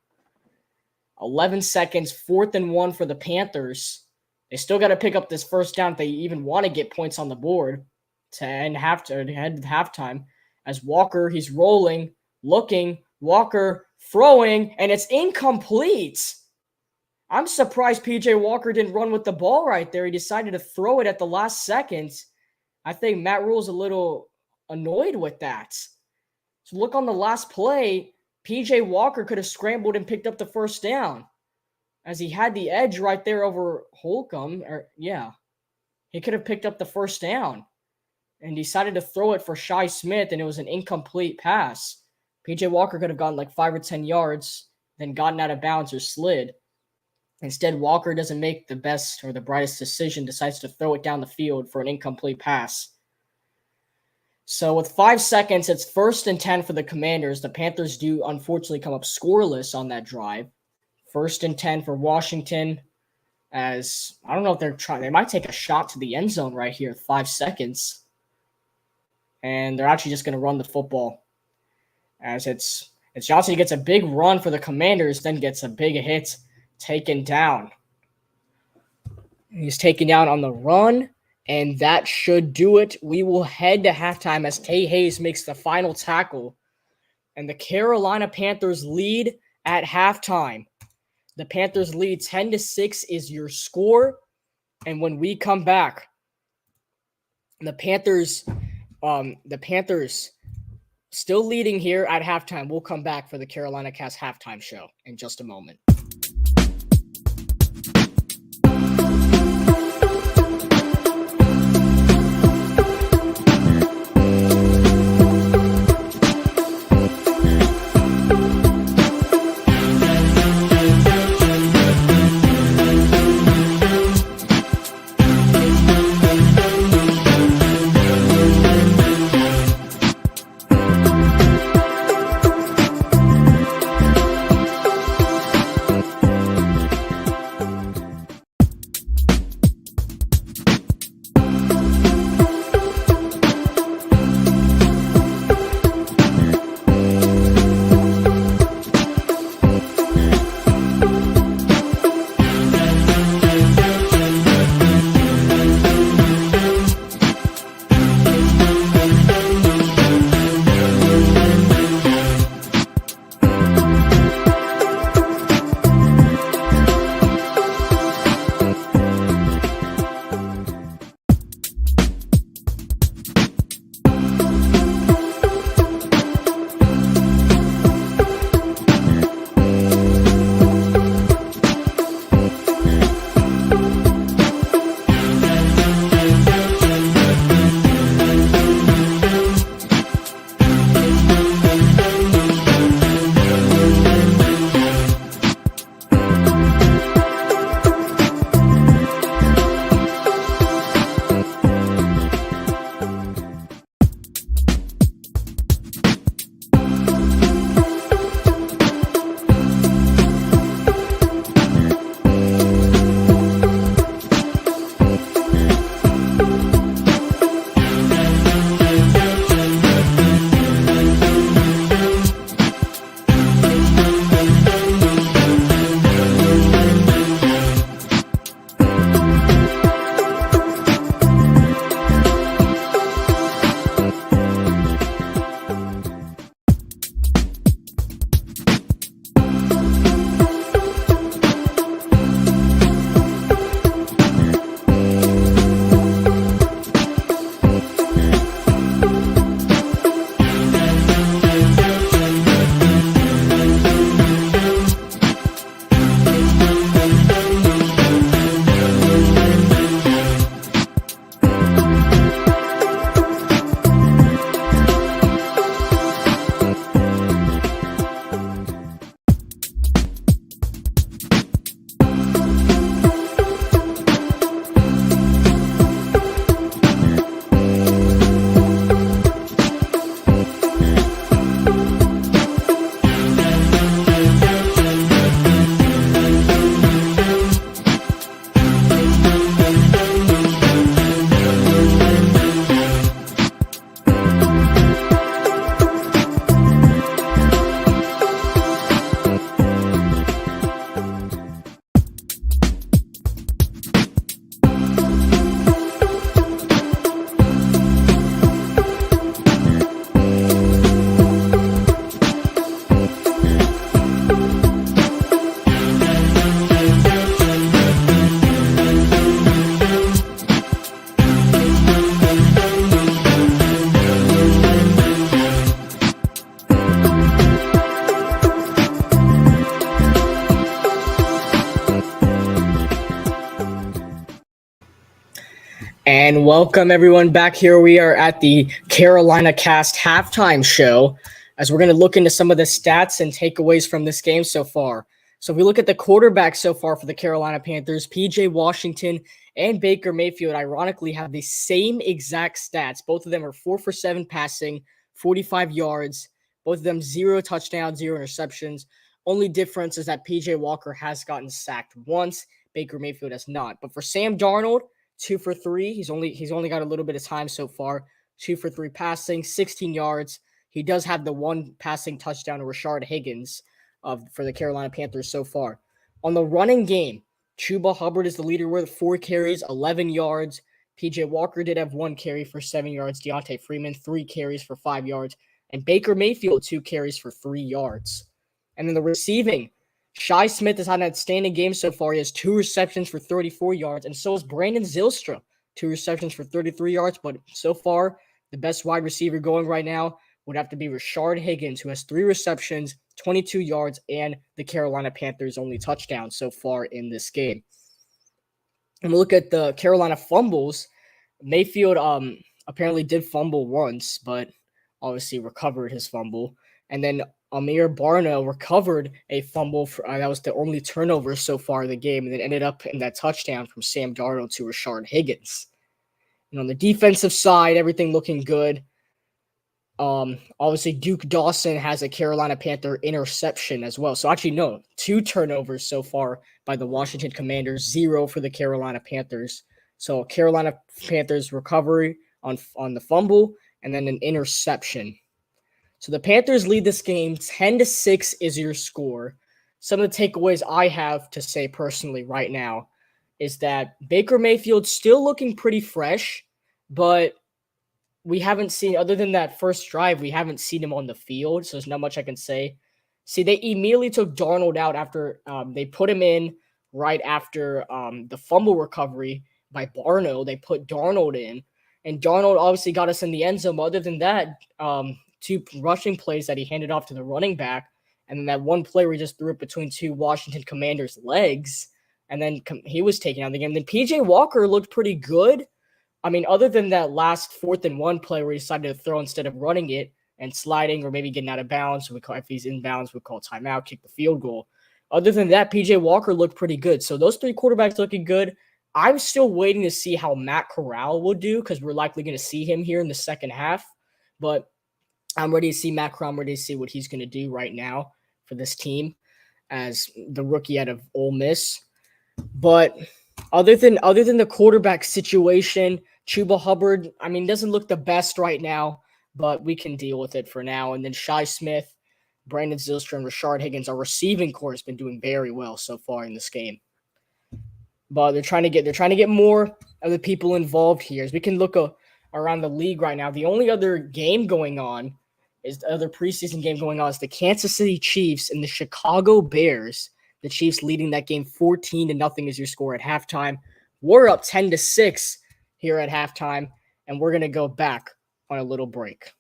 11 seconds, 4th and 1 for the Panthers. They still got to pick up this first down if they even want to get points on the board to end halftime. As Walker, he's rolling, looking, Walker throwing, and it's incomplete. I'm surprised P.J. Walker didn't run with the ball right there. He decided to throw it at the last second. I think Matt Rule's a little annoyed with that. So look on the last play. P.J. Walker could have scrambled and picked up the first down as he had the edge right there over Holcomb. He could have picked up the first down and decided to throw it for Shi Smith, and it was an incomplete pass. P.J. Walker could have gotten like 5 or 10 yards, then gotten out of bounds or slid. Instead, Walker doesn't make the best or the brightest decision, decides to throw it down the field for an incomplete pass. So with 5 seconds, it's 1st and 10 for the Commanders. The Panthers do unfortunately come up scoreless on that drive. 1st and 10 for Washington, as I don't know if they're trying. They might take a shot to the end zone right here with 5 seconds. And they're actually just going to run the football. As it's Johnson, he gets a big run for the Commanders, then gets a big hit, taken down. He's taken down on the run. And that should do it. We will head to halftime as Tay Hayes makes the final tackle. And the Carolina Panthers lead at halftime. The Panthers lead 10-6 is your score. And when we come back, the Panthers still leading here at halftime. We'll come back for the Carolina Cast halftime show in just a moment. And welcome everyone back. Here we are at the Carolina Cast halftime show as we're going to look into some of the stats and takeaways from this game so far. So if we look at the quarterbacks so far for the Carolina Panthers, PJ Washington and Baker Mayfield ironically have the same exact stats. Both of them are 4 for 7 passing, 45 yards. Both of them 0 touchdowns, 0 interceptions. Only difference is that PJ Walker has gotten sacked once. Baker Mayfield has not. But for Sam Darnold, 2 for 3. He's only got a little bit of time so far. 2 for 3 passing, 16 yards. He does have the one passing touchdown to Rashard Higgins for the Carolina Panthers so far. On the running game, Chuba Hubbard is the leader with 4 carries, 11 yards. PJ Walker did have 1 carry for 7 yards. Deontay Freeman, 3 carries for 5 yards. And Baker Mayfield, 2 carries for 3 yards. And then the receiving, Shi Smith has had an outstanding game so far. He has 2 receptions for 34 yards, and so is Brandon Zylstra, 2 receptions for 33 yards. But so far, the best wide receiver going right now would have to be Rashard Higgins, who has 3 receptions, 22 yards, and the Carolina Panthers' only touchdown so far in this game. And we look at the Carolina fumbles. Mayfield apparently did fumble once, but obviously recovered his fumble. And then Amir Barno recovered a fumble. That was the only turnover so far in the game, and then ended up in that touchdown from Sam Darnold to Rashard Higgins. And on the defensive side, everything looking good. Obviously, Duke Dawson has a Carolina Panther interception as well. So actually, no, 2 turnovers so far by the Washington Commanders, 0 for the Carolina Panthers. So Carolina Panthers recovery on the fumble, and then an interception. So the Panthers lead this game 10-6 is your score. Some of the takeaways I have to say personally right now is that Baker Mayfield still looking pretty fresh, but we haven't seen, other than that first drive, we haven't seen him on the field, so there's not much I can say. See, they immediately took Darnold out after they put him in right after the fumble recovery by Barno. They put Darnold in, and Darnold obviously got us in the end zone. But other than that, 2 rushing plays that he handed off to the running back, and then that one play where he just threw it between 2 Washington Commanders' legs, and then he was taken out of the game. Then PJ Walker looked pretty good. I mean, other than that last 4th and 1 play where he decided to throw instead of running it and sliding or maybe getting out of bounds. So if he's in bounds, we call timeout, kick the field goal. Other than that, PJ Walker looked pretty good. So those 3 quarterbacks looking good. I'm still waiting to see how Matt Corral will do because we're likely going to see him here in the second half. But I'm ready to see Matt Corral. I'm ready to see what he's going to do right now for this team as the rookie out of Ole Miss. But other than the quarterback situation, Chuba Hubbard, I mean, doesn't look the best right now, but we can deal with it for now. And then Shi Smith, Brandon Zylstra, and Rashard Higgins, our receiving core has been doing very well so far in this game. But they're trying to get more of the people involved here. As we can look around the league right now, the only other game going on is the other preseason game going on is the Kansas City Chiefs and the Chicago Bears. The Chiefs leading that game 14-0 is your score at halftime. We're up 10-6 here at halftime, and we're going to go back on a little break.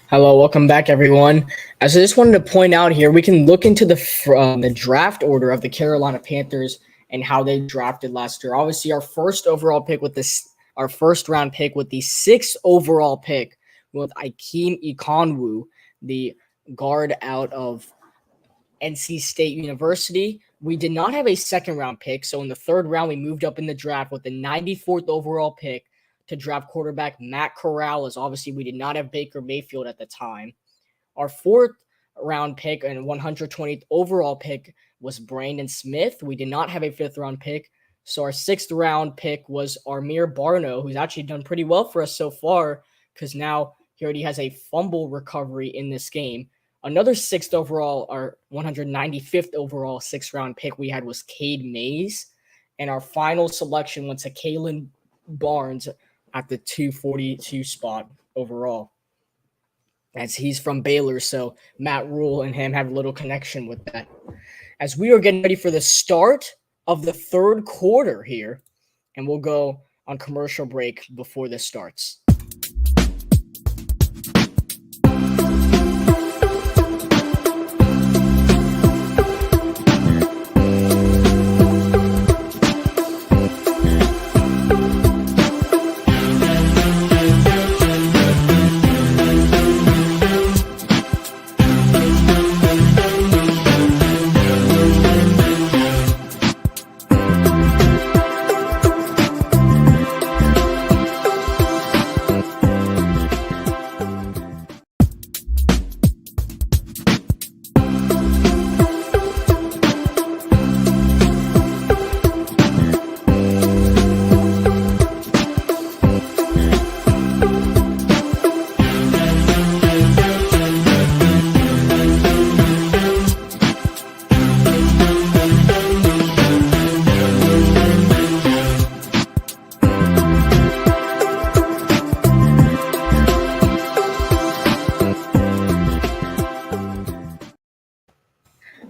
Hello, welcome back, everyone. As I just wanted to point out here, we can look into the draft order of the Carolina Panthers and how they drafted last year. Obviously, our first round pick with the sixth overall pick with Ikem Ekwonu, the guard out of NC State University. We did not have a second round pick, so in the third round, we moved up in the draft with the 94th overall pick to draft quarterback Matt Corral, as obviously we did not have Baker Mayfield at the time. Our fourth round pick and 120th overall pick was Brandon Smith. We did not have a fifth round pick. So our sixth round pick was Armir Barno, who's actually done pretty well for us so far because now he already has a fumble recovery in this game. Another sixth overall, our 195th overall sixth round pick we had was Cade Mays. And our final selection went to Kalen Barnes at the 242 spot overall, as he's from Baylor, so Matt Rule and him have a little connection with that. As we are getting ready for the start of the third quarter here, and we'll go on commercial break before this starts.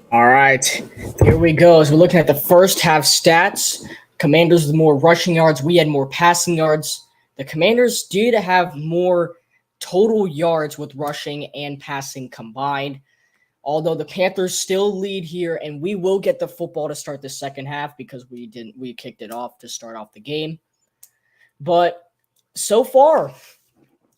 All right, here we go. As we're looking at the first half stats, Commanders with more rushing yards. We had more passing yards. The Commanders did have more total yards with rushing and passing combined. Although the Panthers still lead here, and we will get the football to start the second half because we kicked it off to start off the game. But so far,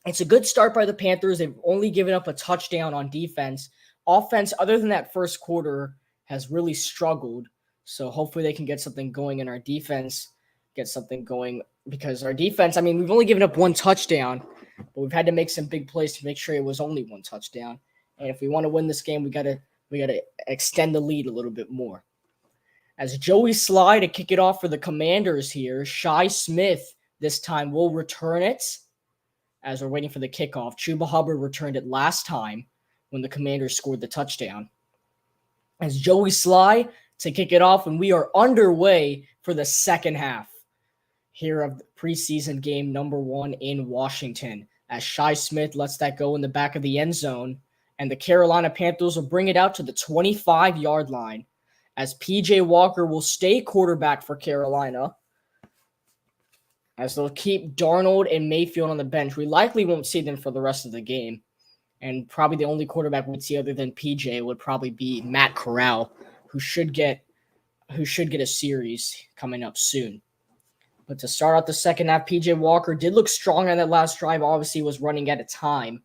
it's a good start by the Panthers. They've only given up a touchdown on defense. Offense, other than that first quarter, has really struggled. So hopefully they can get something going in our defense, because our defense, we've only given up one touchdown, but we've had to make some big plays to make sure it was only one touchdown. And if we want to win this game, we gotta extend the lead a little bit more. As Joey Sly to kick it off for the Commanders here, Shi Smith this time will return it as we're waiting for the kickoff. Chuba Hubbard returned it last time when the Commanders scored the touchdown. As Joey Sly to kick it off, and we are underway for the second half here of the preseason game number 1 in Washington. As Shi Smith lets that go in the back of the end zone, and the Carolina Panthers will bring it out to the 25-yard line, as P.J. Walker will stay quarterback for Carolina, as they'll keep Darnold and Mayfield on the bench. We likely won't see them for the rest of the game. And probably the only quarterback we'd see other than PJ would probably be Matt Corral, who should get a series coming up soon. But to start out the second half, PJ Walker did look strong on that last drive. Obviously, was running at a time,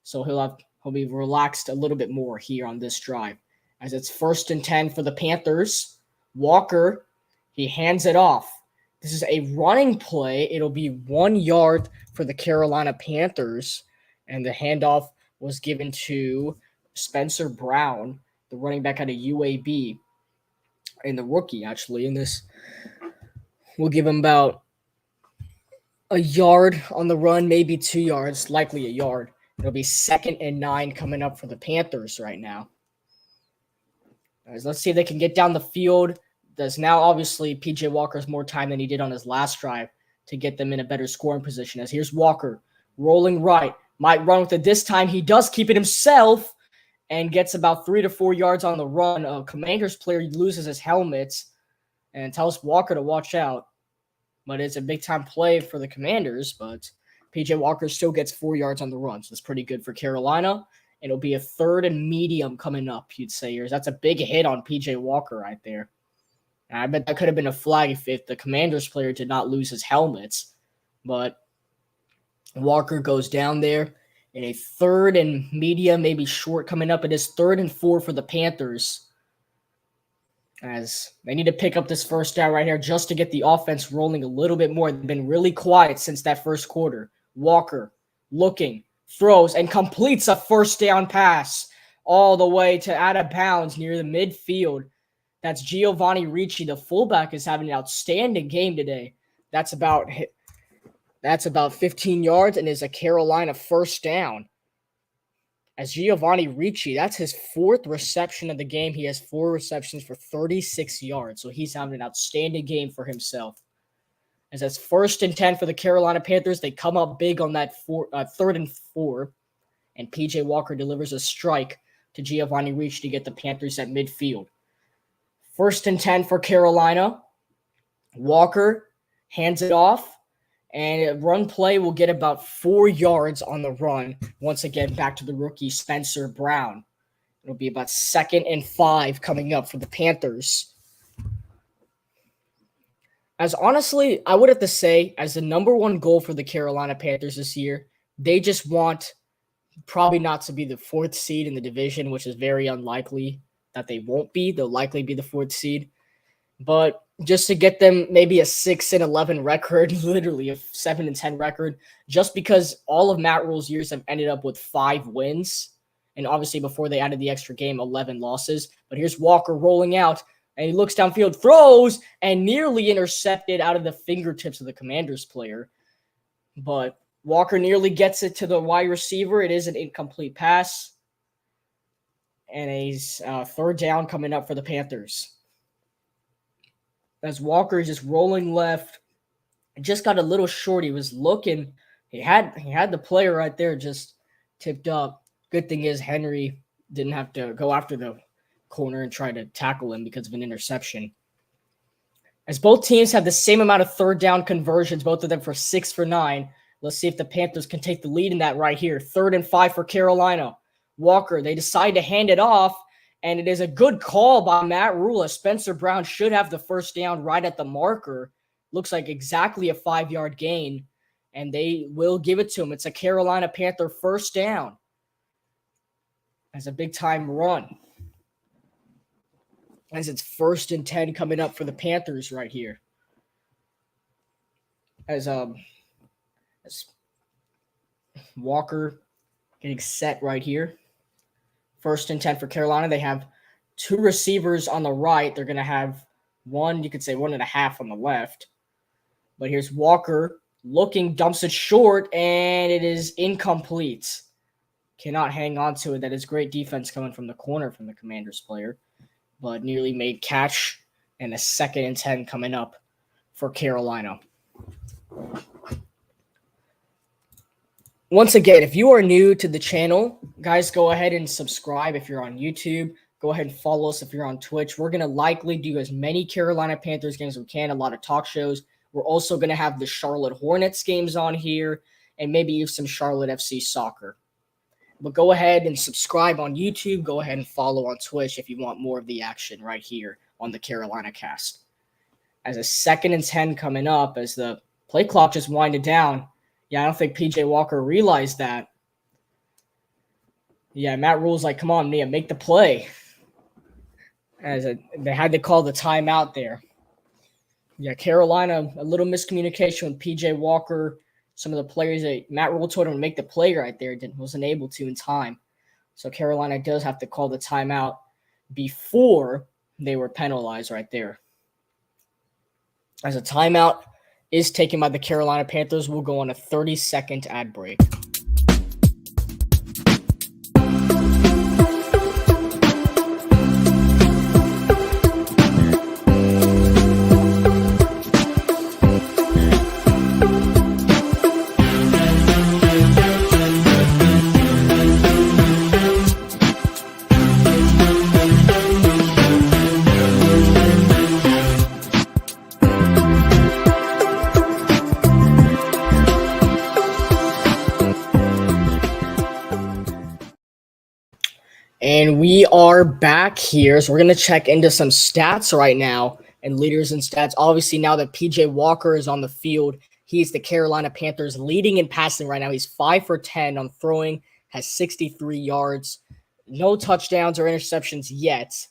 so he'll be relaxed a little bit more here on this drive, as it's 1st and 10 for the Panthers Walker, he hands it off. This is a running play. It'll be 1 yard for the Carolina Panthers. And the handoff was given to Spencer Brown, the running back out of UAB. And the rookie, actually, in this. We'll give him about a yard on the run, maybe 2 yards, likely a yard. It'll be 2nd and 9 coming up for the Panthers right now. Let's see if they can get down the field. There's now obviously PJ Walker's more time than he did on his last drive to get them in a better scoring position. As here's Walker rolling right, might run with it this time. He does keep it himself and gets about 3 to 4 yards on the run. A Commanders player loses his helmet and tells Walker to watch out. But it's a big-time play for the Commanders, but P.J. Walker still gets 4 yards on the run, so that's pretty good for Carolina. And it'll be a 3rd and medium coming up, you'd say. That's a big hit on P.J. Walker right there. And I bet that could have been a flag if the Commanders player did not lose his helmets. But Walker goes down there in a 3rd and medium, maybe short coming up. It is 3rd and 4 for the Panthers, as they need to pick up this first down right here just to get the offense rolling a little bit more. They've been really quiet since that first quarter. Walker looking, throws, and completes a first down pass all the way to out of bounds near the midfield. That's Giovanni Ricci. The fullback is having an outstanding game today. That's about 15 yards and is a Carolina first down. As Giovanni Ricci, that's his 4th reception of the game. He has 4 receptions for 36 yards, so he's having an outstanding game for himself. As that's 1st and 10 for the Carolina Panthers. They come up big on that 3rd and 4, and P.J. Walker delivers a strike to Giovanni Ricci to get the Panthers at midfield. 1st and 10 for Carolina. Walker hands it off. And a run play will get about 4 yards on the run. Once again, back to the rookie, Spencer Brown. It'll be about 2nd and 5 coming up for the Panthers. As honestly, I would have to say, as the number 1 goal for the Carolina Panthers this year, they just want probably not to be the 4th seed in the division, which is very unlikely that they won't be. They'll likely be the 4th seed. But just to get them maybe a 6-11 record, literally a 7-10 record, just because all of Matt Rule's years have ended up with 5 wins. And obviously before they added the extra game, 11 losses. But here's Walker rolling out, and he looks downfield, throws, and nearly intercepted out of the fingertips of the Commanders player. But Walker nearly gets it to the wide receiver. It is an incomplete pass. And a 3rd down coming up for the Panthers. As Walker is just rolling left, just got a little short. He was looking. He had the player right there just tipped up. Good thing is Henry didn't have to go after the corner and try to tackle him because of an interception. As both teams have the same amount of 3rd down conversions, both of them for 6 for 9. Let's see if the Panthers can take the lead in that right here. 3rd and 5 for Carolina. Walker, they decide to hand it off. And it is a good call by Matt Rule. Spencer Brown should have the first down right at the marker. Looks like exactly a 5-yard gain. And they will give it to him. It's a Carolina Panther first down. As a big-time run. As it's 1st and 10 coming up for the Panthers right here. As Walker getting set right here. 1st and 10 for Carolina. They have 2 receivers on the right. They're going to have 1, you could say 1.5 on the left. But here's Walker looking, dumps it short, and it is incomplete. Cannot hang on to it. That is great defense coming from the corner from the Commanders player. But nearly made catch, and a 2nd and 10 coming up for Carolina. Once again, if you are new to the channel, guys, go ahead and subscribe if you're on YouTube. Go ahead and follow us if you're on Twitch. We're going to likely do as many Carolina Panthers games as we can, a lot of talk shows. We're also going to have the Charlotte Hornets games on here and maybe some Charlotte FC soccer. But go ahead and subscribe on YouTube. Go ahead and follow on Twitch if you want more of the action right here on the Carolina Cast. As a 2nd and 10 coming up, as the play clock just winded down. Yeah, I don't think P.J. Walker realized that. Yeah, Matt Rule's like, come on, Nia, make the play. They had to call the timeout there. Yeah, Carolina, a little miscommunication with PJ Walker. Some of the players that Matt Rule told him to make the play right there wasn't able to in time. So Carolina does have to call the timeout before they were penalized right there. As a timeout is taken by the Carolina Panthers, we'll go on a 30-second ad break. And we are back here. So we're going to check into some stats right now and leaders in stats. Obviously, now that PJ Walker is on the field, he's the Carolina Panthers leading in passing right now. He's 5 for 10 on throwing, has 63 yards. No touchdowns or interceptions yet.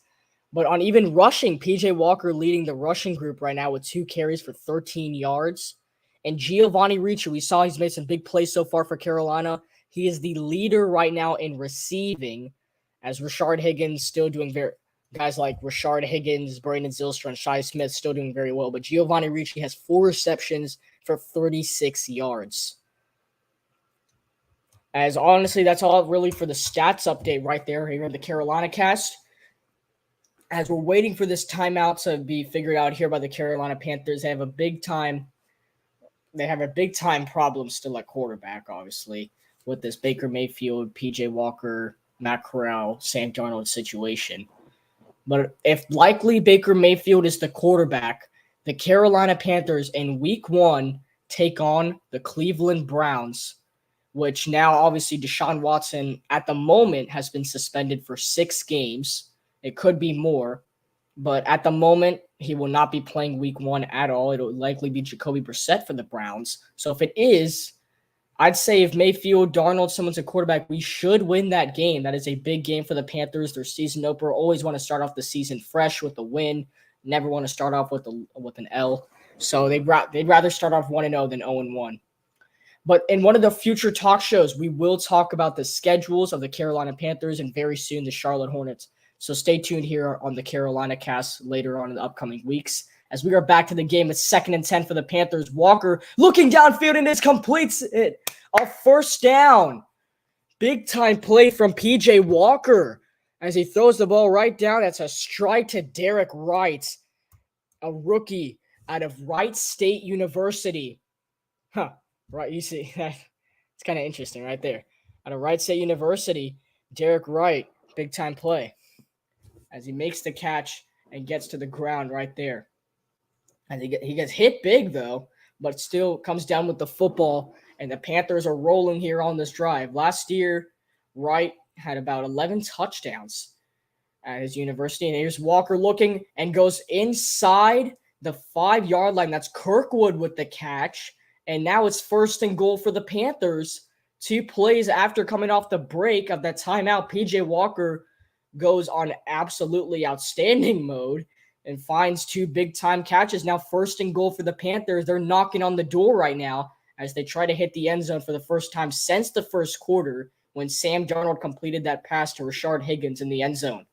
But on even rushing, PJ Walker leading the rushing group right now with 2 carries for 13 yards. And Giovanni Ricci, we saw he's made some big plays so far for Carolina. He is the leader right now in receiving, as Rashard Higgins still doing guys like Rashard Higgins, Brandon Zylstra, and Shi Smith still doing very well. But Giovanni Ricci has 4 receptions for 36 yards. As honestly, that's all really for the stats update right there here in the Carolina cast. As we're waiting for this timeout to be figured out here by the Carolina Panthers, they have a big time problem still at quarterback, obviously, with this Baker Mayfield, PJ Walker, Matt Corral, Sam Darnold situation. But if likely Baker Mayfield is the quarterback, the Carolina Panthers in week 1 take on the Cleveland Browns, which now obviously Deshaun Watson at the moment has been suspended for 6 games. It could be more, but at the moment he will not be playing week 1 at all. It'll likely be Jacoby Brissett for the Browns. So if it is, I'd say if Mayfield, Darnold, someone's a quarterback, we should win that game. That is a big game for the Panthers. Their season opener. Always want to start off the season fresh with a win. Never want to start off with an L. So they'd rather start off 1-0 than 0-1. But in one of the future talk shows, we will talk about the schedules of the Carolina Panthers and very soon the Charlotte Hornets. So stay tuned here on the Carolina cast later on in the upcoming weeks. As we are back to the game, it's 2nd and 10 for the Panthers. Walker looking downfield and this completes it. A first down. Big time play from PJ Walker as he throws the ball right down. That's a strike to Derek Wright, a rookie out of Wright State University. Right, you see that? It's kind of interesting right there. Out of Wright State University, Derek Wright, big time play as he makes the catch and gets to the ground right there. And he gets hit big, though, but still comes down with the football, and the Panthers are rolling here on this drive. Last year, Wright had about 11 touchdowns at his university, and here's Walker looking and goes inside the 5-yard line. That's Kirkwood with the catch, and now it's 1st and goal for the Panthers. 2 plays after coming off the break of that timeout, PJ Walker goes on absolutely outstanding mode and finds 2 big-time catches. Now 1st and goal for the Panthers. They're knocking on the door right now as they try to hit the end zone for the first time since the first quarter when Sam Darnold completed that pass to Rashard Higgins in the end zone.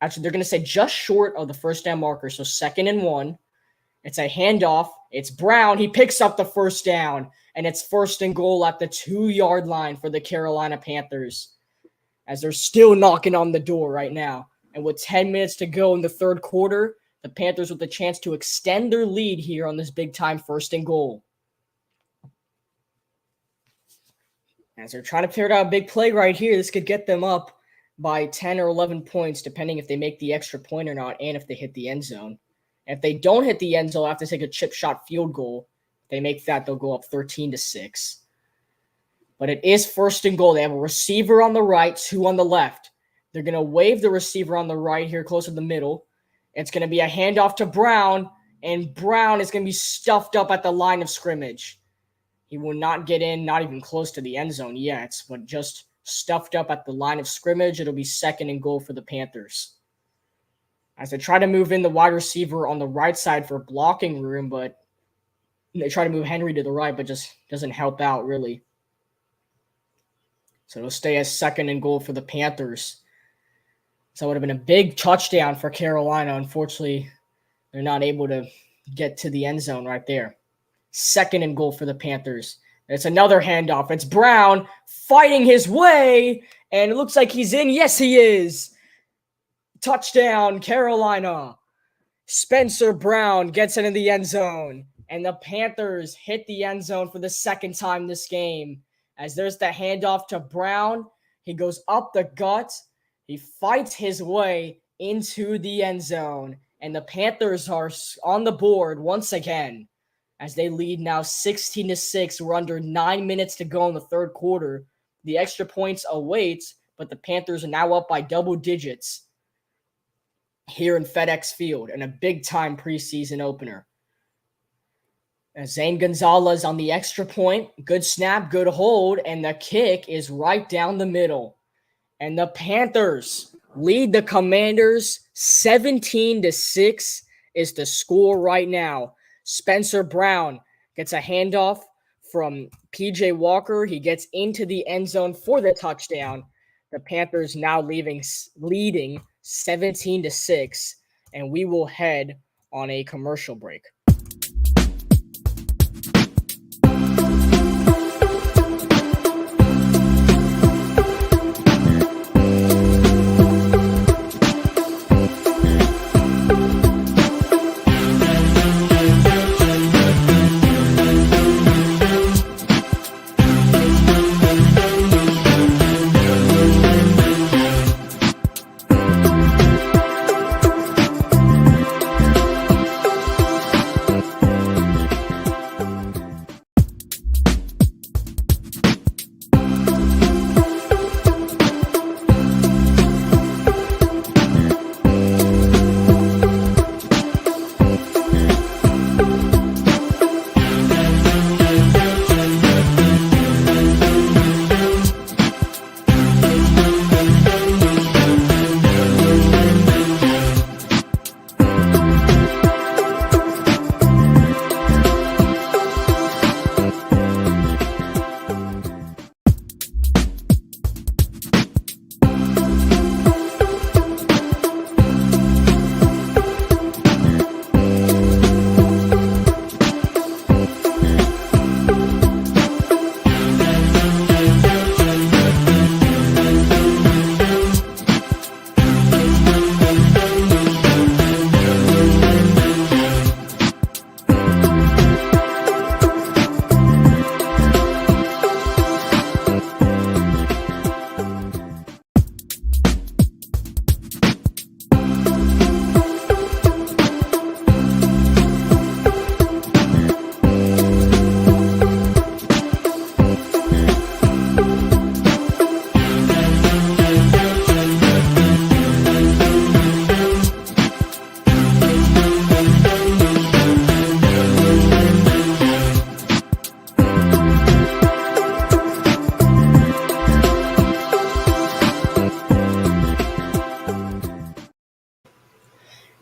Actually, they're going to say just short of the first down marker, so 2nd and 1. It's a handoff. It's Brown. He picks up the first down, and it's 1st and goal at the 2-yard line for the Carolina Panthers as they're still knocking on the door right now. And with 10 minutes to go in the 3rd quarter, the Panthers with the chance to extend their lead here on this big-time 1st and goal. As they're trying to figure out a big play right here, this could get them up by 10 or 11 points, depending if they make the extra point or not, and if they hit the end zone. And if they don't hit the end zone, they'll have to take a chip shot field goal. If they make that, they'll go up 13-6. But it is 1st and goal. They have a receiver on the right, 2 on the left. They're going to wave the receiver on the right here, close to the middle. It's going to be a handoff to Brown, and Brown is going to be stuffed up at the line of scrimmage. He will not get in, not even close to the end zone yet, but just stuffed up at the line of scrimmage. It'll be 2nd and goal for the Panthers. as they try to move in the wide receiver on the right side for blocking room, but they try to move Henry to the right, but just doesn't help out really. So it'll stay as 2nd and goal for the Panthers. So it would have been a big touchdown for Carolina. Unfortunately, they're not able to get to the end zone right there. 2nd and goal for the Panthers. It's another handoff. It's Brown fighting his way, and it looks like he's in. Yes, he is. Touchdown, Carolina. Spencer Brown gets into the end zone, and the Panthers hit the end zone for the 2nd time this game. As there's the handoff to Brown. He goes up the gut. He fights his way into the end zone, and the Panthers are on the board once again as they lead now 16-6. We're under 9 minutes to go in the 3rd quarter. The extra points await, but the Panthers are now up by double digits here in FedEx Field in a big-time preseason opener. Zane Gonzalez on the extra point. Good snap, good hold, and the kick is right down the middle. And the Panthers lead the Commanders 17-6 is the score right now. Spencer Brown gets a handoff from PJ Walker. He gets into the end zone for the touchdown. The Panthers now leading 17-6, and we will head on a commercial break.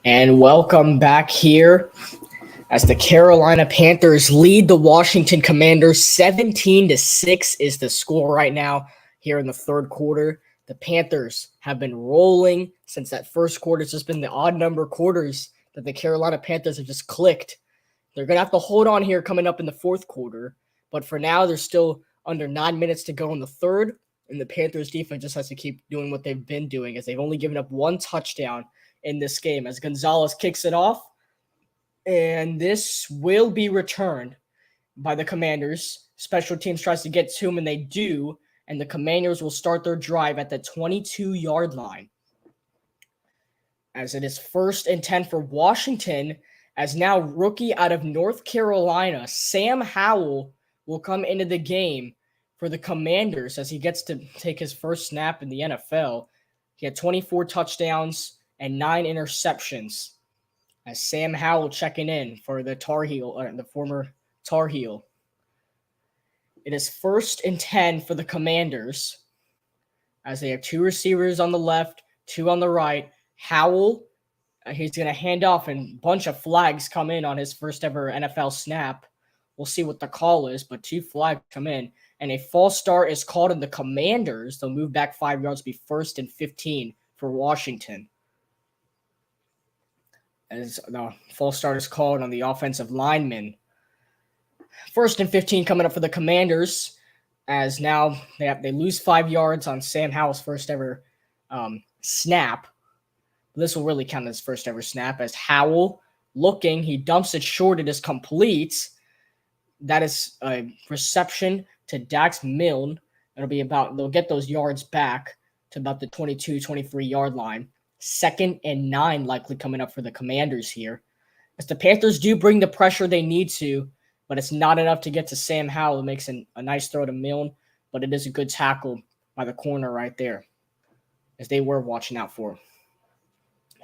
And welcome back here as the Carolina Panthers lead the Washington Commanders. 17-6 is the score right now here in the 3rd quarter. The Panthers have been rolling since that 1st quarter. It's just been the odd number quarters that the Carolina Panthers have just clicked. They're going to have to hold on here coming up in the 4th quarter. But for now, there's still under 9 minutes to go in the 3rd. And the Panthers defense just has to keep doing what they've been doing, as they've only given up 1 touchdown in this game, as Gonzalez kicks it off. And this will be returned by the Commanders. Special teams tries to get to him, and they do. And the Commanders will start their drive at the 22-yard line. As it is 1st and 10 for Washington, as now rookie out of North Carolina, Sam Howell will come into the game for the Commanders as he gets to take his first snap in the NFL. He had 24 touchdowns and 9 interceptions. As Sam Howell checking in for the the former Tar Heel. It is 1st and 10 for the Commanders, as they have 2 receivers on the left, 2 on the right. Howell He's going to hand off, and a bunch of flags come in on his first ever NFL snap. We'll see what the call is, but 2 flags come in, and a false start is called on the Commanders. They'll move back 5 yards, be 1st and 15 for Washington. As the false start is called on the offensive lineman. 1st and 15 coming up for the Commanders, as now they lose 5 yards on Sam Howell's first ever snap. This will really count as first ever snap, as Howell looking, he dumps it short, it is complete. That is a reception to Dax Milne. They'll get those yards back to about the 22, 23 yard line. 2nd and 9 likely coming up for the Commanders here, as the Panthers do bring the pressure they need to, but it's not enough to get to Sam Howell, who makes a nice throw to Milne, but it is a good tackle by the corner right there, as they were watching out for him.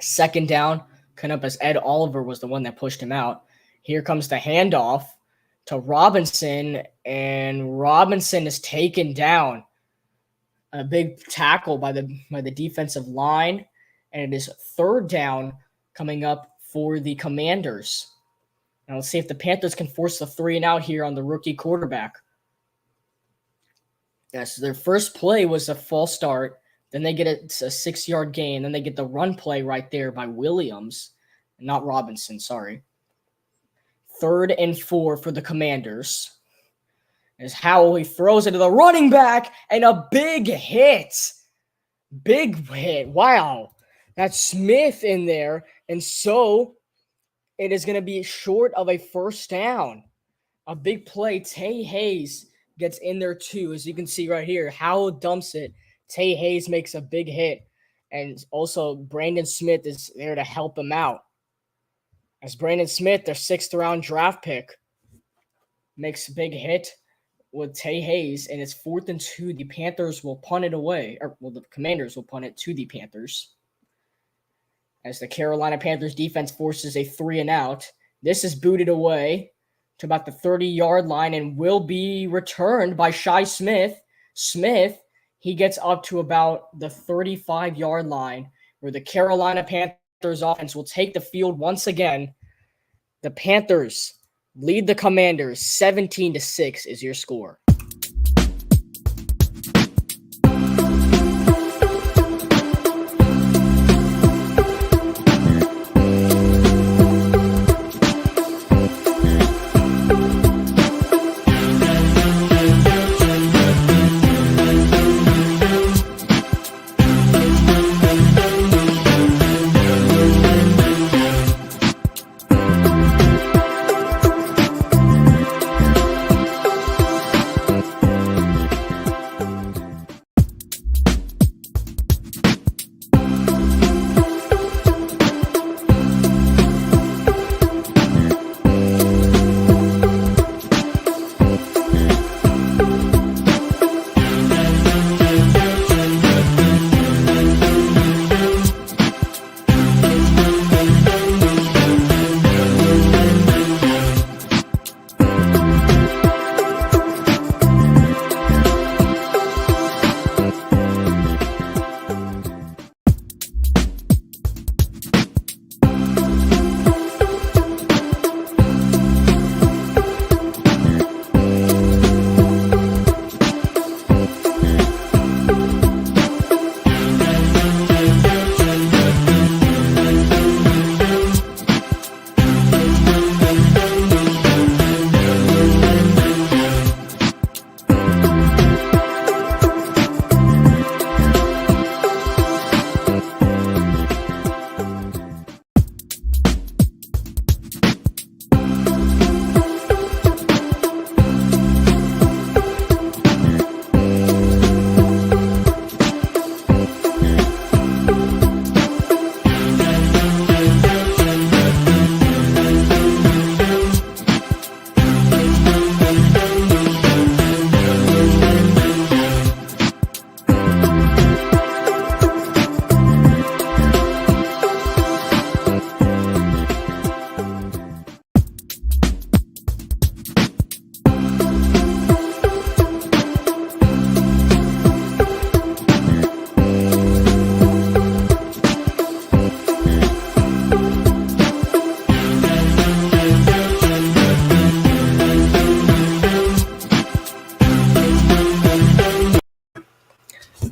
2nd down, coming up as Ed Oliver was the one that pushed him out. Here comes the handoff to Robinson, and Robinson is taken down. A big tackle by the defensive line, and it is 3rd down coming up for the Commanders. Now let's see if the Panthers can force the 3 and out here on the rookie quarterback. Yes, their first play was a false start. Then they get a 6-yard gain. Then they get the run play right there by Williams. Not Robinson, sorry. 3rd and 4 for the Commanders. As Howell, he throws it to the running back, and a big hit. Big hit. Wow. That's Smith in there. And so it is going to be short of a 1st down. A big play. Tay Hayes gets in there too. As you can see right here, Howell dumps it. Tay Hayes makes a big hit. And also Brandon Smith is there to help him out. As Brandon Smith, their 6th round draft pick, makes a big hit with Tay Hayes, and it's 4th and 2. The Panthers will punt it away. The Commanders will punt it to the Panthers. As the Carolina Panthers defense forces a 3 and out. This is booted away to about the 30-yard line and will be returned by Shi Smith. Smith, he gets up to about the 35-yard line, where the Carolina Panthers offense will take the field once again. The Panthers lead the Commanders 17-6 is your score.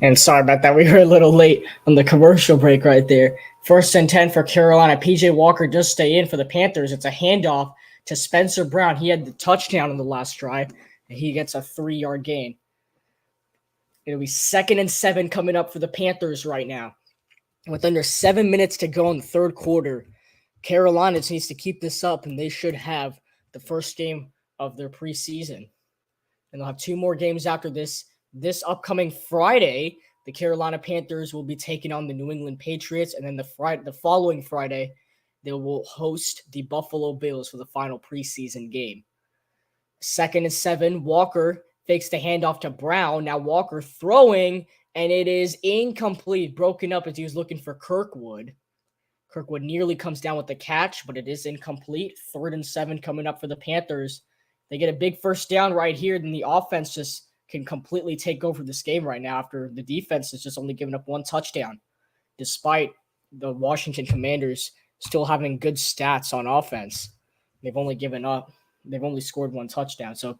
And sorry about that. We were a little late on the commercial break right there. 1st and 10 for Carolina. PJ Walker does stay in for the Panthers. It's a handoff to Spencer Brown. He had the touchdown in the last drive, and he gets a 3-yard gain. It'll be 2nd and 7 coming up for the Panthers right now. With under 7 minutes to go in the third quarter, Carolina needs to keep this up, and they should have the first game of their preseason. And they'll have 2 more games after this. This upcoming Friday, the Carolina Panthers will be taking on the New England Patriots, and then the following Friday, they will host the Buffalo Bills for the final preseason game. 2nd and 7, Walker fakes the handoff to Brown. Now Walker throwing, and it is incomplete, broken up as he was looking for Kirkwood. Kirkwood nearly comes down with the catch, but it is incomplete. 3rd and 7 coming up for the Panthers. They get a big first down right here, then the offense just can completely take over this game right now after the defense has just only given up 1 touchdown, despite the Washington Commanders still having good stats on offense. They've only scored 1 touchdown, so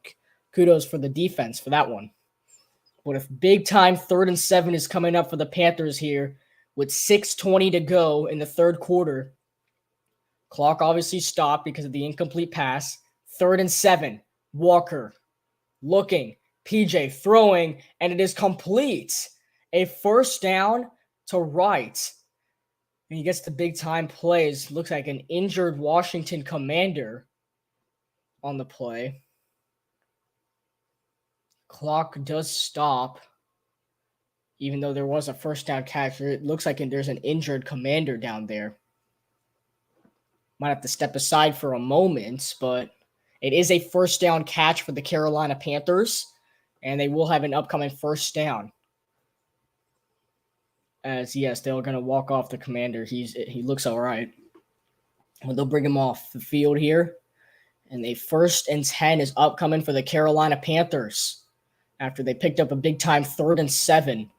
kudos for the defense for that one. But if big-time 3rd and 7 is coming up for the Panthers here with 6:20 to go in the third quarter, clock obviously stopped because of the incomplete pass. 3rd and 7, Walker looking, PJ throwing, and it is complete. A first down to right. And he gets the big-time plays. Looks like an injured Washington Commander on the play. Clock does stop, even though there was a first down catch. It looks like there's an injured Commander down there. Might have to step aside for a moment, but it is a first down catch for the Carolina Panthers, and they will have an upcoming first down. As yes, they're going to walk off the Commander. He looks all right. Well, they'll bring him off the field here, and a 1st and 10 is upcoming for the Carolina Panthers after they picked up a big-time 3rd and 7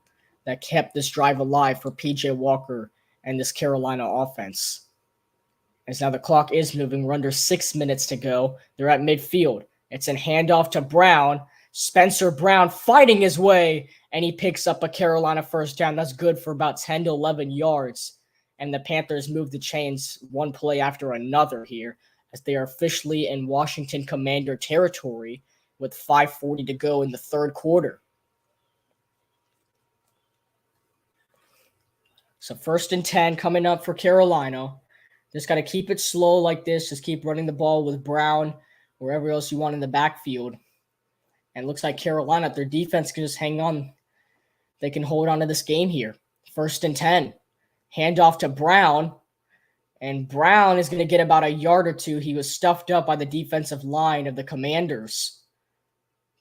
that kept this drive alive for PJ Walker and this Carolina offense. As now the clock is moving, we're under 6 minutes to go. They're at midfield. It's a handoff to Brown. Spencer Brown fighting his way, and he picks up a Carolina first down. That's good for about 10 to 11 yards. And the Panthers move the chains one play after another here as they are officially in Washington Commander territory with 5:40 to go in the third quarter. So 1st and 10 coming up for Carolina. Just got to keep it slow like this. Just keep running the ball with Brown, wherever else you want in the backfield. And it looks like Carolina, their defense can just hang on. They can hold on to this game here. 1st and 10. Handoff to Brown. And Brown is going to get about a yard or 2. He was stuffed up by the defensive line of the Commanders.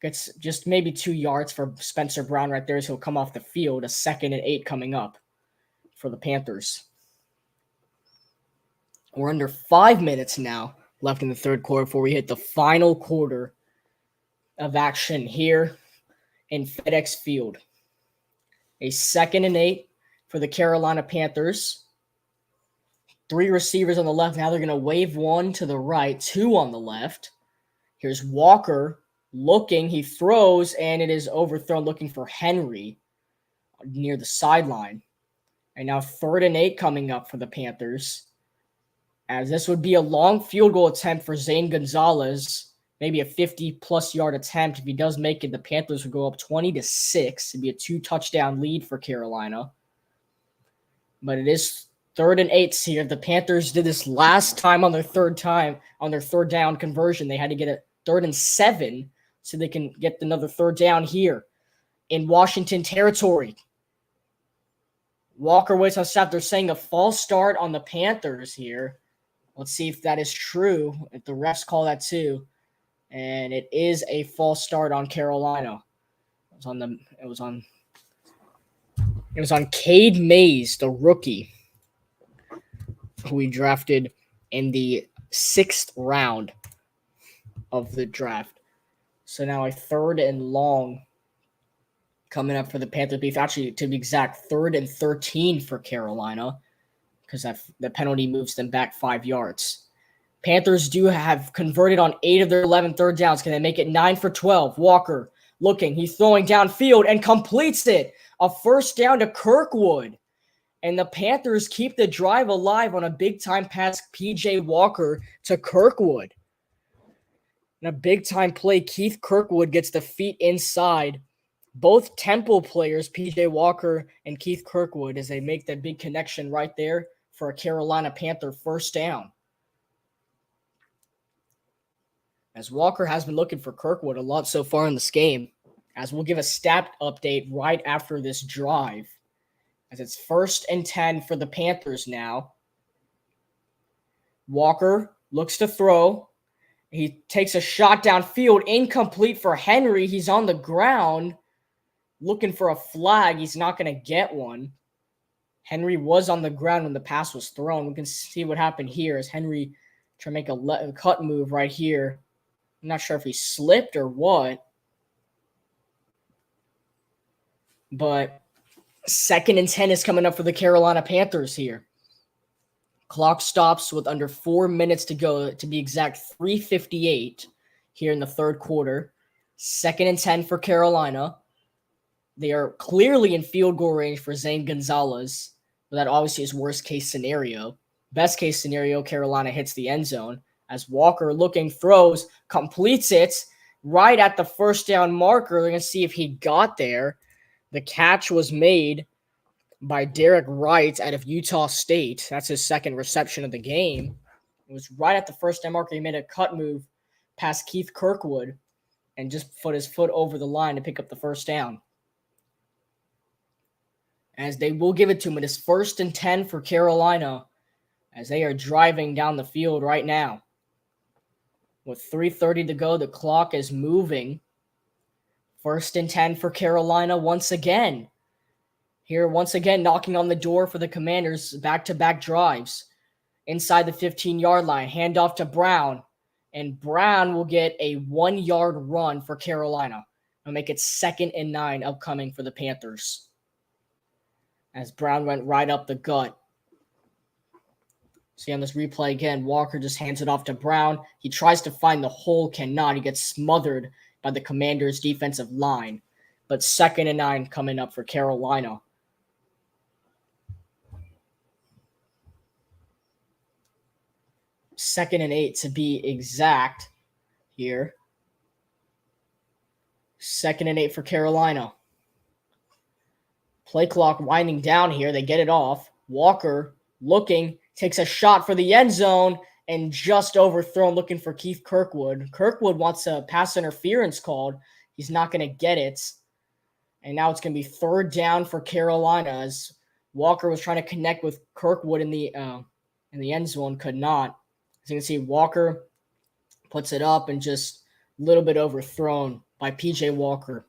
Gets just maybe 2 yards for Spencer Brown right there as he'll come off the field. A 2nd and 8 coming up for the Panthers. We're under 5 minutes now left in the third quarter before we hit the final quarter of action here in FedEx Field. A 2nd and 8 for the Carolina Panthers. 3 receivers on the left. Now they're going to wave 1 to the right, 2 on the left. Here's Walker looking. He throws, and it is overthrown, looking for Henry near the sideline. And now 3rd and 8 coming up for the Panthers, as this would be a long field goal attempt for Zane Gonzalez, maybe a 50-plus yard attempt. If he does make it, the Panthers would go up 20-6. It'd be a 2-touchdown lead for Carolina. But it is 3rd and 8 here. The Panthers did this last time on their third down conversion. They had to get a 3rd and 7 so they can get another 3rd down here in Washington territory. Walker waits on staff. They're saying a false start on the Panthers here. Let's see if that is true, if the refs call that too. And it is a false start on Carolina. It was on Cade Mays, the rookie, who we drafted in the 6th round of the draft. So now a 3rd and long coming up for the Panthers. Actually, to be exact, 3rd and 13 for Carolina, because the penalty moves them back 5 yards. Panthers do have converted on 8 of their 11 third downs. Can they make it 9 for 12? Walker looking. He's throwing downfield and completes it. A first down to Kirkwood. And the Panthers keep the drive alive on a big-time pass, P.J. Walker to Kirkwood. And a big-time play, Keith Kirkwood gets the feet inside. Both Temple players, P.J. Walker and Keith Kirkwood, as they make that big connection right there for a Carolina Panther first down. As Walker has been looking for Kirkwood a lot so far in this game, as we'll give a stat update right after this drive. As it's 1st and 10 for the Panthers now. Walker looks to throw. He takes a shot downfield, incomplete for Henry. He's on the ground looking for a flag. He's not going to get one. Henry was on the ground when the pass was thrown. We can see what happened here as Henry trying to make a cut move right here. I'm not sure if he slipped or what. But 2nd and 10 is coming up for the Carolina Panthers here. Clock stops with under 4 minutes to go, to be exact, 3:58 here in the third quarter. 2nd and 10 for Carolina. They are clearly in field goal range for Zane Gonzalez, but that obviously is worst case scenario. Best case scenario, Carolina hits the end zone as Walker looking throws, completes it right at the first down marker. They're going to see if he got there. The catch was made by Derek Wright out of Utah State. That's his second reception of the game. It was right at the first down marker. He made a cut move past Keith Kirkwood and just put his foot over the line to pick up the first down. As they will give it to him, it is 1st and 10 for Carolina as they are driving down the field right now. With 3:30 to go, the clock is moving. 1st and 10 for Carolina once again. Here, once again, knocking on the door for the Commanders, back-to-back drives. Inside the 15-yard line, handoff to Brown. And Brown will get a 1-yard run for Carolina. It'll make it 2nd and 9 upcoming for the Panthers. As Brown went right up the gut. See on this replay again, Walker just hands it off to Brown. He tries to find the hole, cannot. He gets smothered by the Commanders' defensive line. But 2nd and 9 coming up for Carolina. Second and 8 to be exact here. 2nd and 8 for Carolina. Play clock winding down here. They get it off. Walker looking, takes a shot for the end zone, and just overthrown looking for Keith Kirkwood. Kirkwood wants a pass interference called. He's not going to get it. And now it's going to be 3rd down for Carolina as Walker was trying to connect with Kirkwood in the end zone, could not. As you can see, Walker puts it up and just a little bit overthrown by P.J. Walker.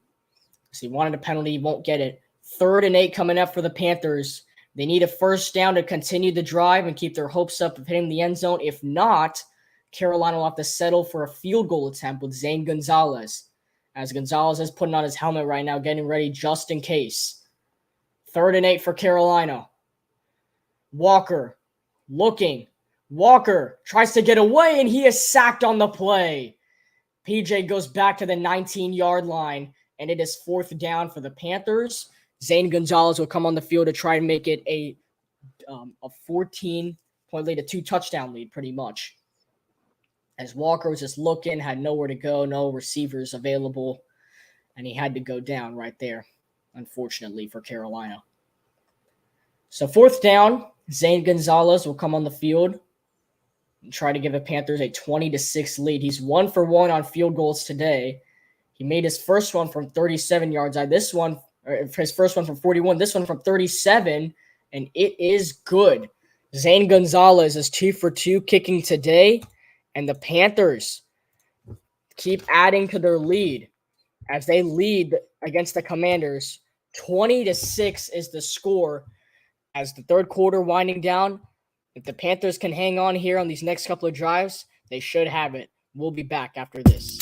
So he wanted a penalty, won't get it. 3rd and 8 coming up for the Panthers. They need a first down to continue the drive and keep their hopes up of hitting the end zone. If not, Carolina will have to settle for a field goal attempt with Zane Gonzalez. As Gonzalez is putting on his helmet right now, getting ready just in case. 3rd and 8 for Carolina. Walker looking. Walker tries to get away, and he is sacked on the play. PJ goes back to the 19-yard line, and it is 4th down for the Panthers. Zane Gonzalez will come on the field to try and make it a 14-point lead, a 2-touchdown lead pretty much. As Walker was just looking, had nowhere to go, no receivers available, and he had to go down right there, unfortunately, for Carolina. So 4th down, Zane Gonzalez will come on the field and try to give the Panthers a 20-6 lead. He's 1 for 1 on field goals today. He made his first one from 37 yards out. His first one from 41, this one from 37, and it is good. Zane Gonzalez is 2 for 2 kicking today, and the Panthers keep adding to their lead as they lead against the Commanders. 20-6 is the score as the third quarter winding down. If the Panthers can hang on here on these next couple of drives, they should have it. We'll be back after this.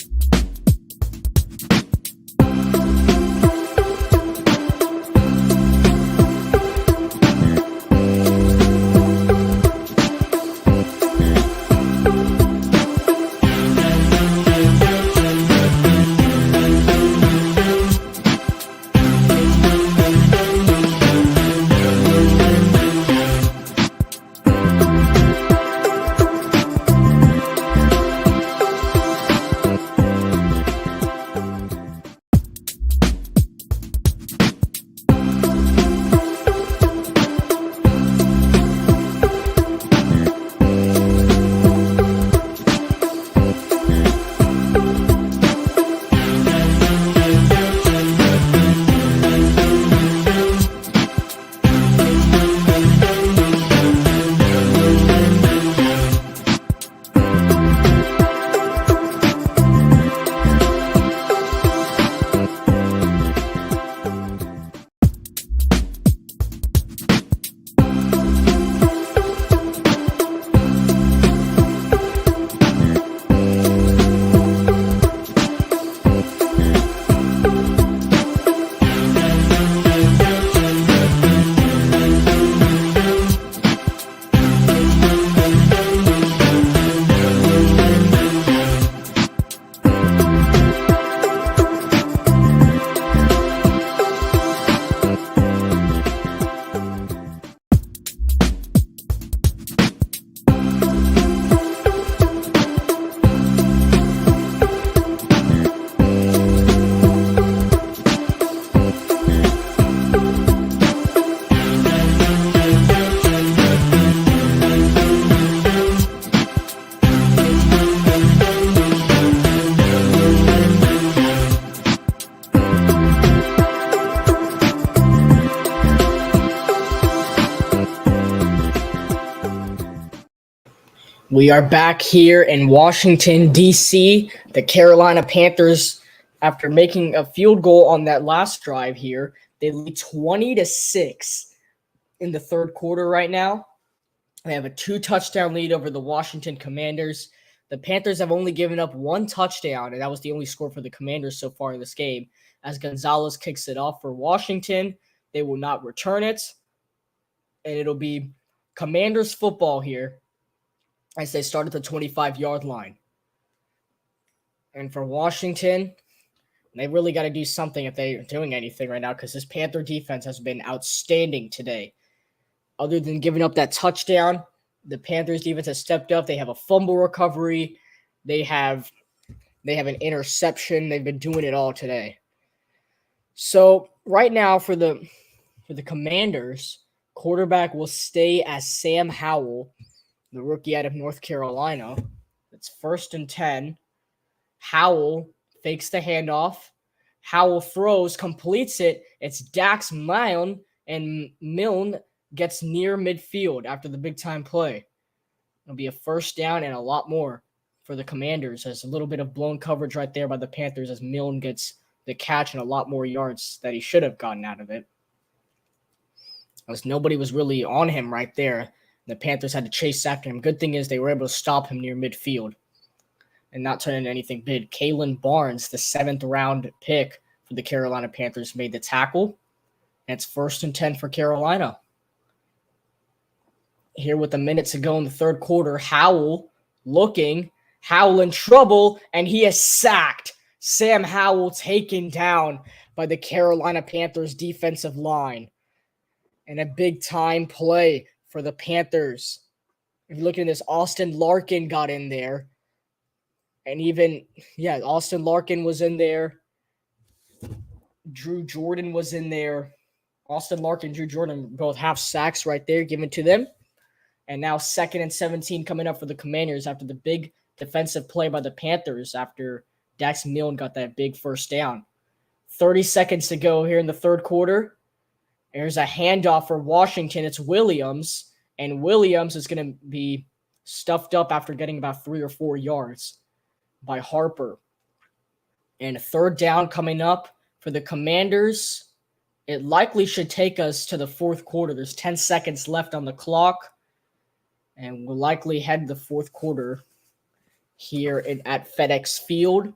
We are back here in Washington, D.C. The Carolina Panthers, after making a field goal on that last drive here, they lead 20-6 in the third quarter right now. They have a 2-touchdown lead over the Washington Commanders. The Panthers have only given up 1 touchdown, and that was the only score for the Commanders so far in this game. As Gonzalez kicks it off for Washington, they will not return it, and it'll be Commanders football here as they start at the 25-yard line. And for Washington, they really got to do something if they're doing anything right now, because this Panther defense has been outstanding today. Other than giving up that touchdown, the Panthers defense has stepped up. They have a fumble recovery. They have an interception. They've been doing it all today. So right now for the Commanders, quarterback will stay as Sam Howell, the rookie out of North Carolina. It's 1st and 10. Howell fakes the handoff. Howell throws, completes it. It's Dax Milne, and Milne gets near midfield after the big-time play. It'll be a first down and a lot more for the Commanders. There's a little bit of blown coverage right there by the Panthers as Milne gets the catch and a lot more yards that he should have gotten out of it. As nobody was really on him right there. The Panthers had to chase after him. Good thing is they were able to stop him near midfield and not turn into anything big. Kalen Barnes, the 7th-round pick for the Carolina Panthers, made the tackle. And it's 1st and 10 for Carolina. Here with a minute to go in the third quarter, Howell in trouble, and he is sacked. Sam Howell taken down by the Carolina Panthers defensive line. And a big-time play for the Panthers. If you look at this, Austin Larkin got in there. And Austin Larkin was in there. Drew Jordan was in there. Austin Larkin, Drew Jordan, both half sacks right there given to them. And now 2nd and 17 coming up for the Commanders after the big defensive play by the Panthers after Dax Milne got that big first down. 30 seconds to go here in the third quarter. There's a handoff for Washington. It's Williams, and Williams is going to be stuffed up after getting about 3 or 4 yards by Harper. And a third down coming up for the Commanders. It likely should take us to the fourth quarter. There's 10 seconds left on the clock, and we'll likely head the fourth quarter here at FedEx Field.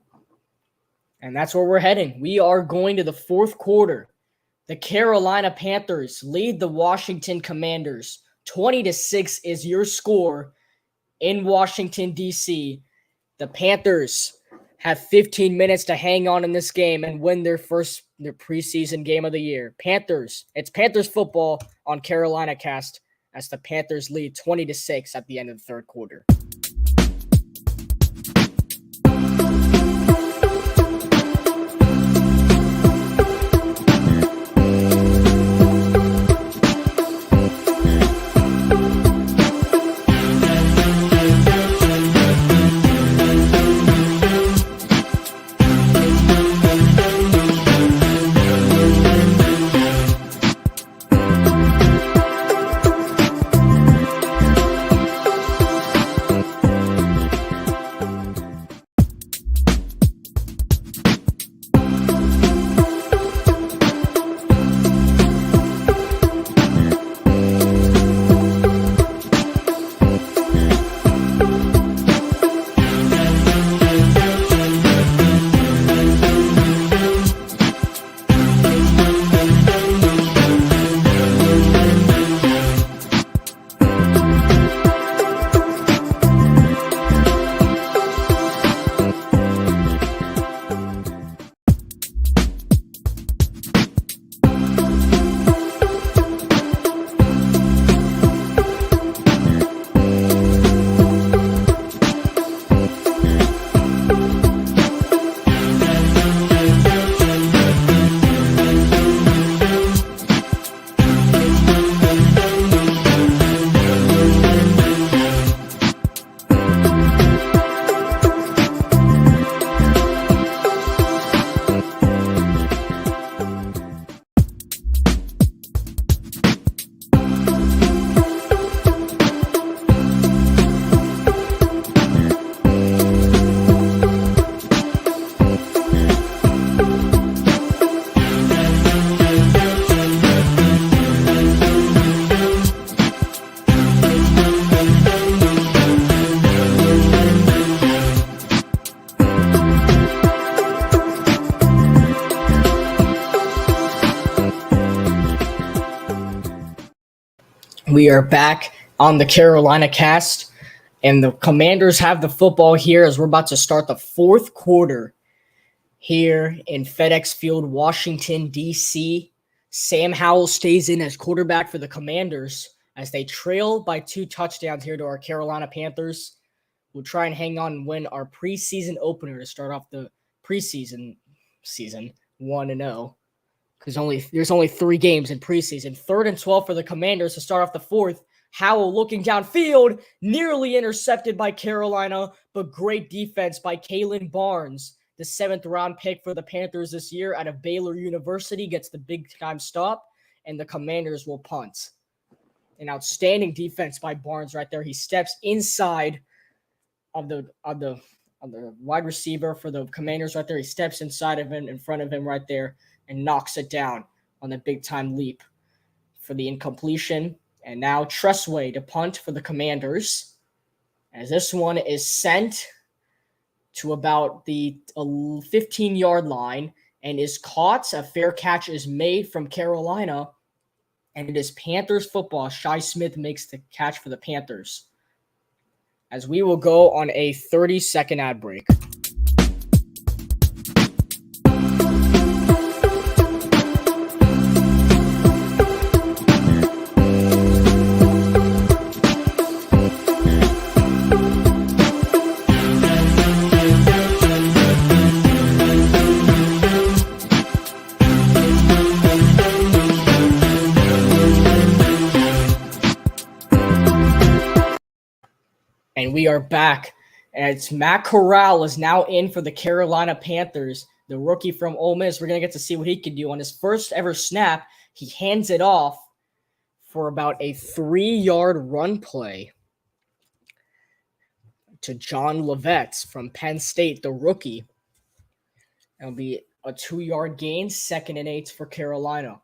And that's where we're heading. We are going to the fourth quarter. The Carolina Panthers lead the Washington Commanders. 20-6 is your score in Washington, D.C. The Panthers have 15 minutes to hang on in this game and win their preseason game of the year. It's Panthers football on Carolina Cast as the Panthers lead 20-6 at the end of the third quarter. We are back on the Carolina cast, and the Commanders have the football here as we're about to start the fourth quarter here in FedEx Field, Washington, D.C. Sam Howell stays in as quarterback for the Commanders as they trail by 2 touchdowns here to our Carolina Panthers. We'll try and hang on and win our preseason opener to start off the preseason season 1-0. Because there's only 3 games in preseason. 3rd and 12 for the Commanders to start off the fourth. Howell looking downfield, nearly intercepted by Carolina, but great defense by Kalen Barnes. The 7th-round pick for the Panthers this year out of Baylor University gets the big-time stop, and the Commanders will punt. An outstanding defense by Barnes right there. He steps inside of the wide receiver for the Commanders right there. He steps inside of him, in front of him right there, and knocks it down on the big-time leap for the incompletion. And now Tressway to punt for the Commanders, as this one is sent to about the 15-yard line and is caught. A fair catch is made from Carolina, and it is Panthers football. Shi Smith makes the catch for the Panthers, as we will go on a 30-second ad break. And we are back. And it's Matt Corral is now in for the Carolina Panthers, the rookie from Ole Miss. We're going to get to see what he can do. On his first ever snap, he hands it off for about a 3-yard run play to John Levetz from Penn State, the rookie. It'll be a 2-yard gain, 2nd and 8 for Carolina.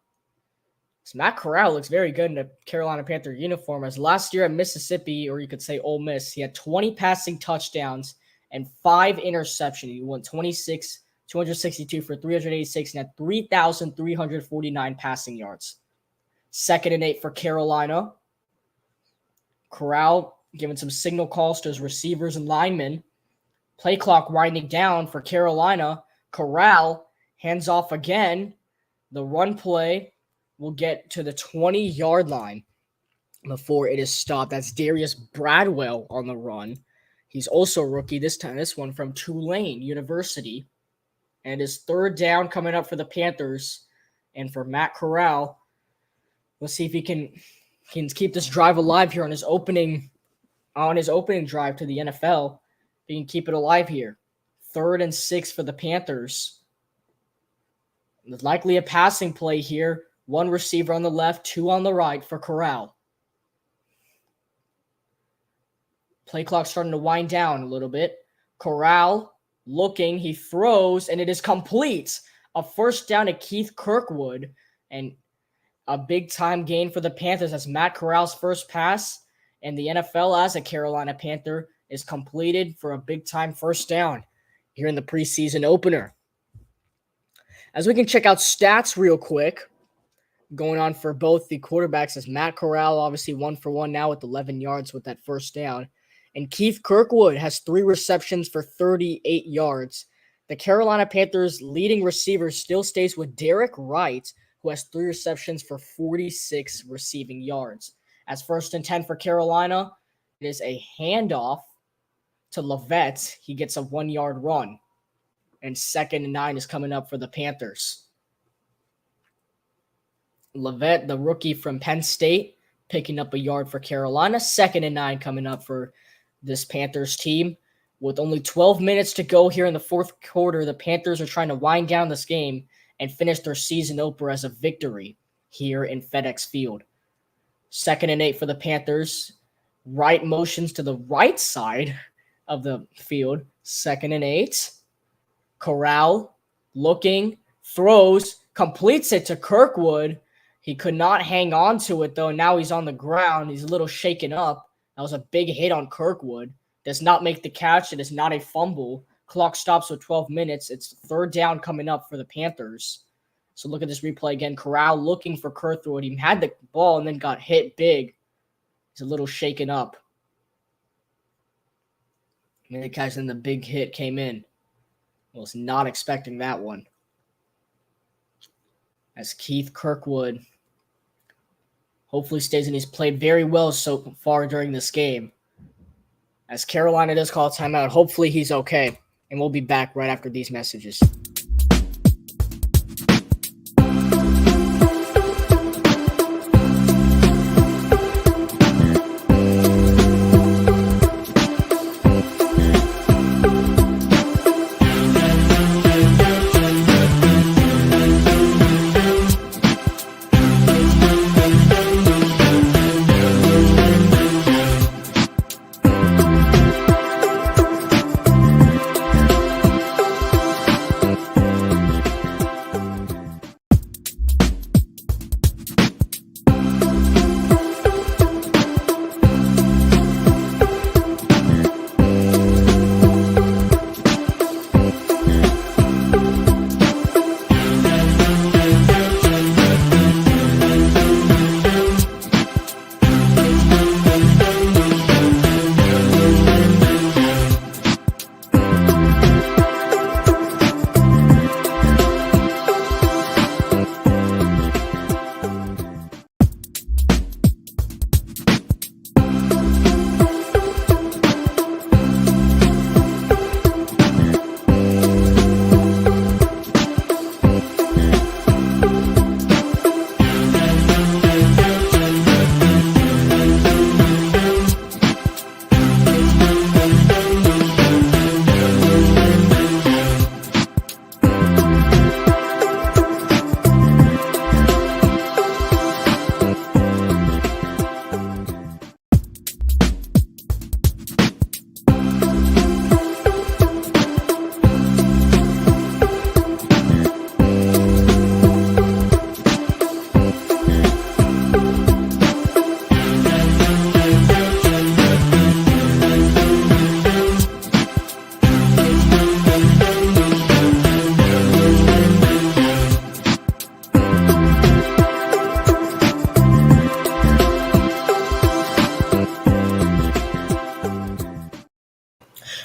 So Matt Corral looks very good in a Carolina Panther uniform, as last year at Mississippi, or you could say Ole Miss, he had 20 passing touchdowns and 5 interceptions. He went 262 for 386 and had 3,349 passing yards. 2nd and 8 for Carolina. Corral giving some signal calls to his receivers and linemen. Play clock winding down for Carolina. Corral hands off again. The run play will get to the 20-yard line before it is stopped. That's Darius Bradwell on the run. He's also a rookie this time, this one from Tulane University. And it is 3rd down coming up for the Panthers. And for Matt Corral, let's see if he can keep this drive alive here on his opening drive to the NFL. If he can keep it alive here. 3rd and 6 for the Panthers. There's likely a passing play here. 1 receiver on the left, 2 on the right for Corral. Play clock starting to wind down a little bit. Corral looking, he throws, and it is complete. A 1st down to Keith Kirkwood, and a big-time gain for the Panthers as Matt Corral's first pass in the NFL as a Carolina Panther is completed for a big-time 1st down here in the preseason opener. As we can check out stats real quick, going on for both the quarterbacks, as Matt Corral obviously 1 for 1 now with 11 yards with that 1st down. And Keith Kirkwood has 3 receptions for 38 yards. The Carolina Panthers' leading receiver still stays with Derek Wright, who has 3 receptions for 46 receiving yards. As 1st and 10 for Carolina, it is a handoff to Levetz. He gets a 1-yard run. And 2nd and 9 is coming up for the Panthers. Levetz, the rookie from Penn State, picking up a yard for Carolina. 2nd and 9 coming up for this Panthers team. With only 12 minutes to go here in the 4th quarter, the Panthers are trying to wind down this game and finish their season opener as a victory here in FedEx Field. 2nd and 8 for the Panthers. Right motions to the right side of the field. 2nd and 8. Corral looking, throws, completes it to Kirkwood. He could not hang on to it, though. Now he's on the ground. He's a little shaken up. That was a big hit on Kirkwood. Does not make the catch. It is not a fumble. Clock stops with 12 minutes. It's 3rd down coming up for the Panthers. So look at this replay again. Corral looking for Kirkwood. He had the ball and then got hit big He's a little shaken up. And then the big hit came in. Was not expecting that one. As Keith Kirkwood hopefully stays in. He's played very well so far during this game. As Carolina does call a timeout, hopefully he's okay. And we'll be back right after these messages.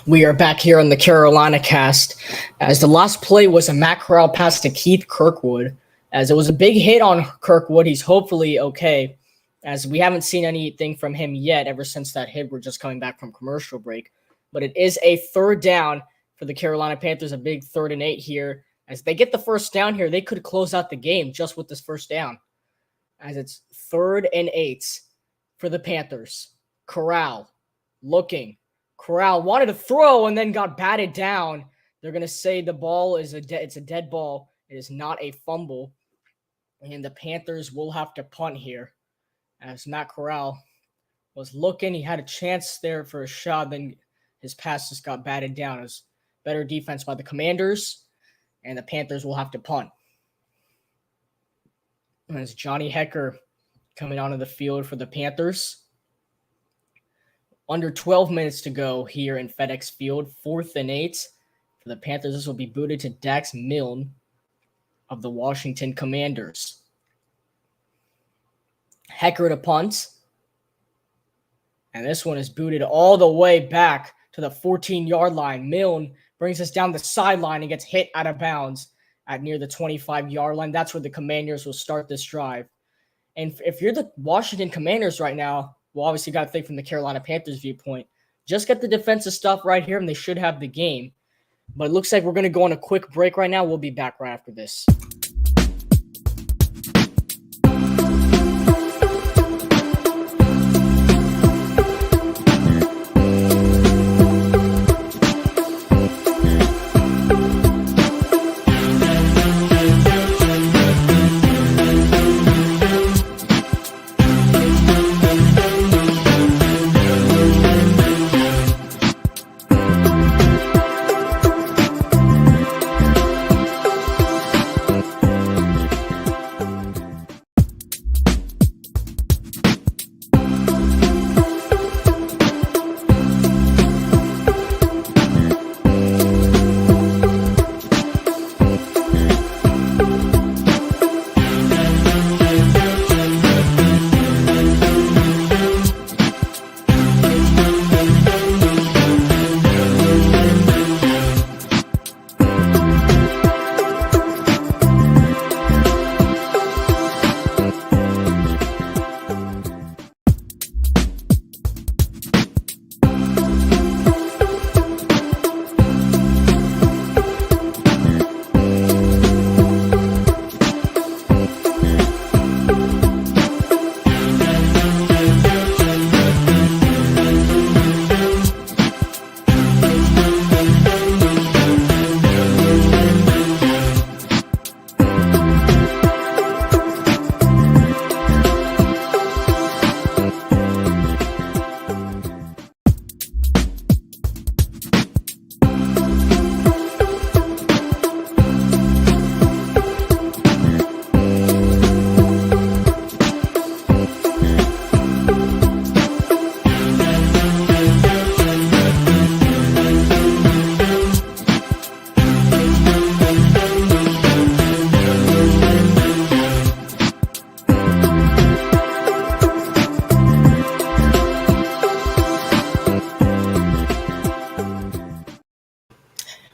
We are back here on the Carolina cast, as the last play was a Matt Corral pass to Keith Kirkwood, as it was a big hit on Kirkwood. He's hopefully okay, as we haven't seen anything from him yet ever since that hit. We're just coming back from commercial break. But it is a third down for the Carolina Panthers, a big 3rd and 8 here. As they get the first down here, they could close out the game just with this first down, as it's 3rd and 8 for the Panthers. Corral looking. Corral wanted to throw and then got batted down. They're going to say the ball is it's a dead ball. It is not a fumble. And the Panthers will have to punt here, as Matt Corral was looking. He had a chance there for a shot. Then his pass just got batted down. It was better defense by the Commanders. And the Panthers will have to punt. And it's Johnny Hecker coming onto the field for the Panthers. Under 12 minutes to go here in FedEx Field. 4th and 8 for the Panthers. This will be booted to Dax Milne of the Washington Commanders. Hecker to punt. And this one is booted all the way back to the 14-yard line. Milne brings us down the sideline and gets hit out of bounds at near the 25-yard line. That's where the Commanders will start this drive. And if you're the Washington Commanders right now, well, obviously you got to think from the Carolina Panthers viewpoint. Just get the defensive stuff right here, and they should have the game. But it looks like we're going to go on a quick break right now. We'll be back right after this.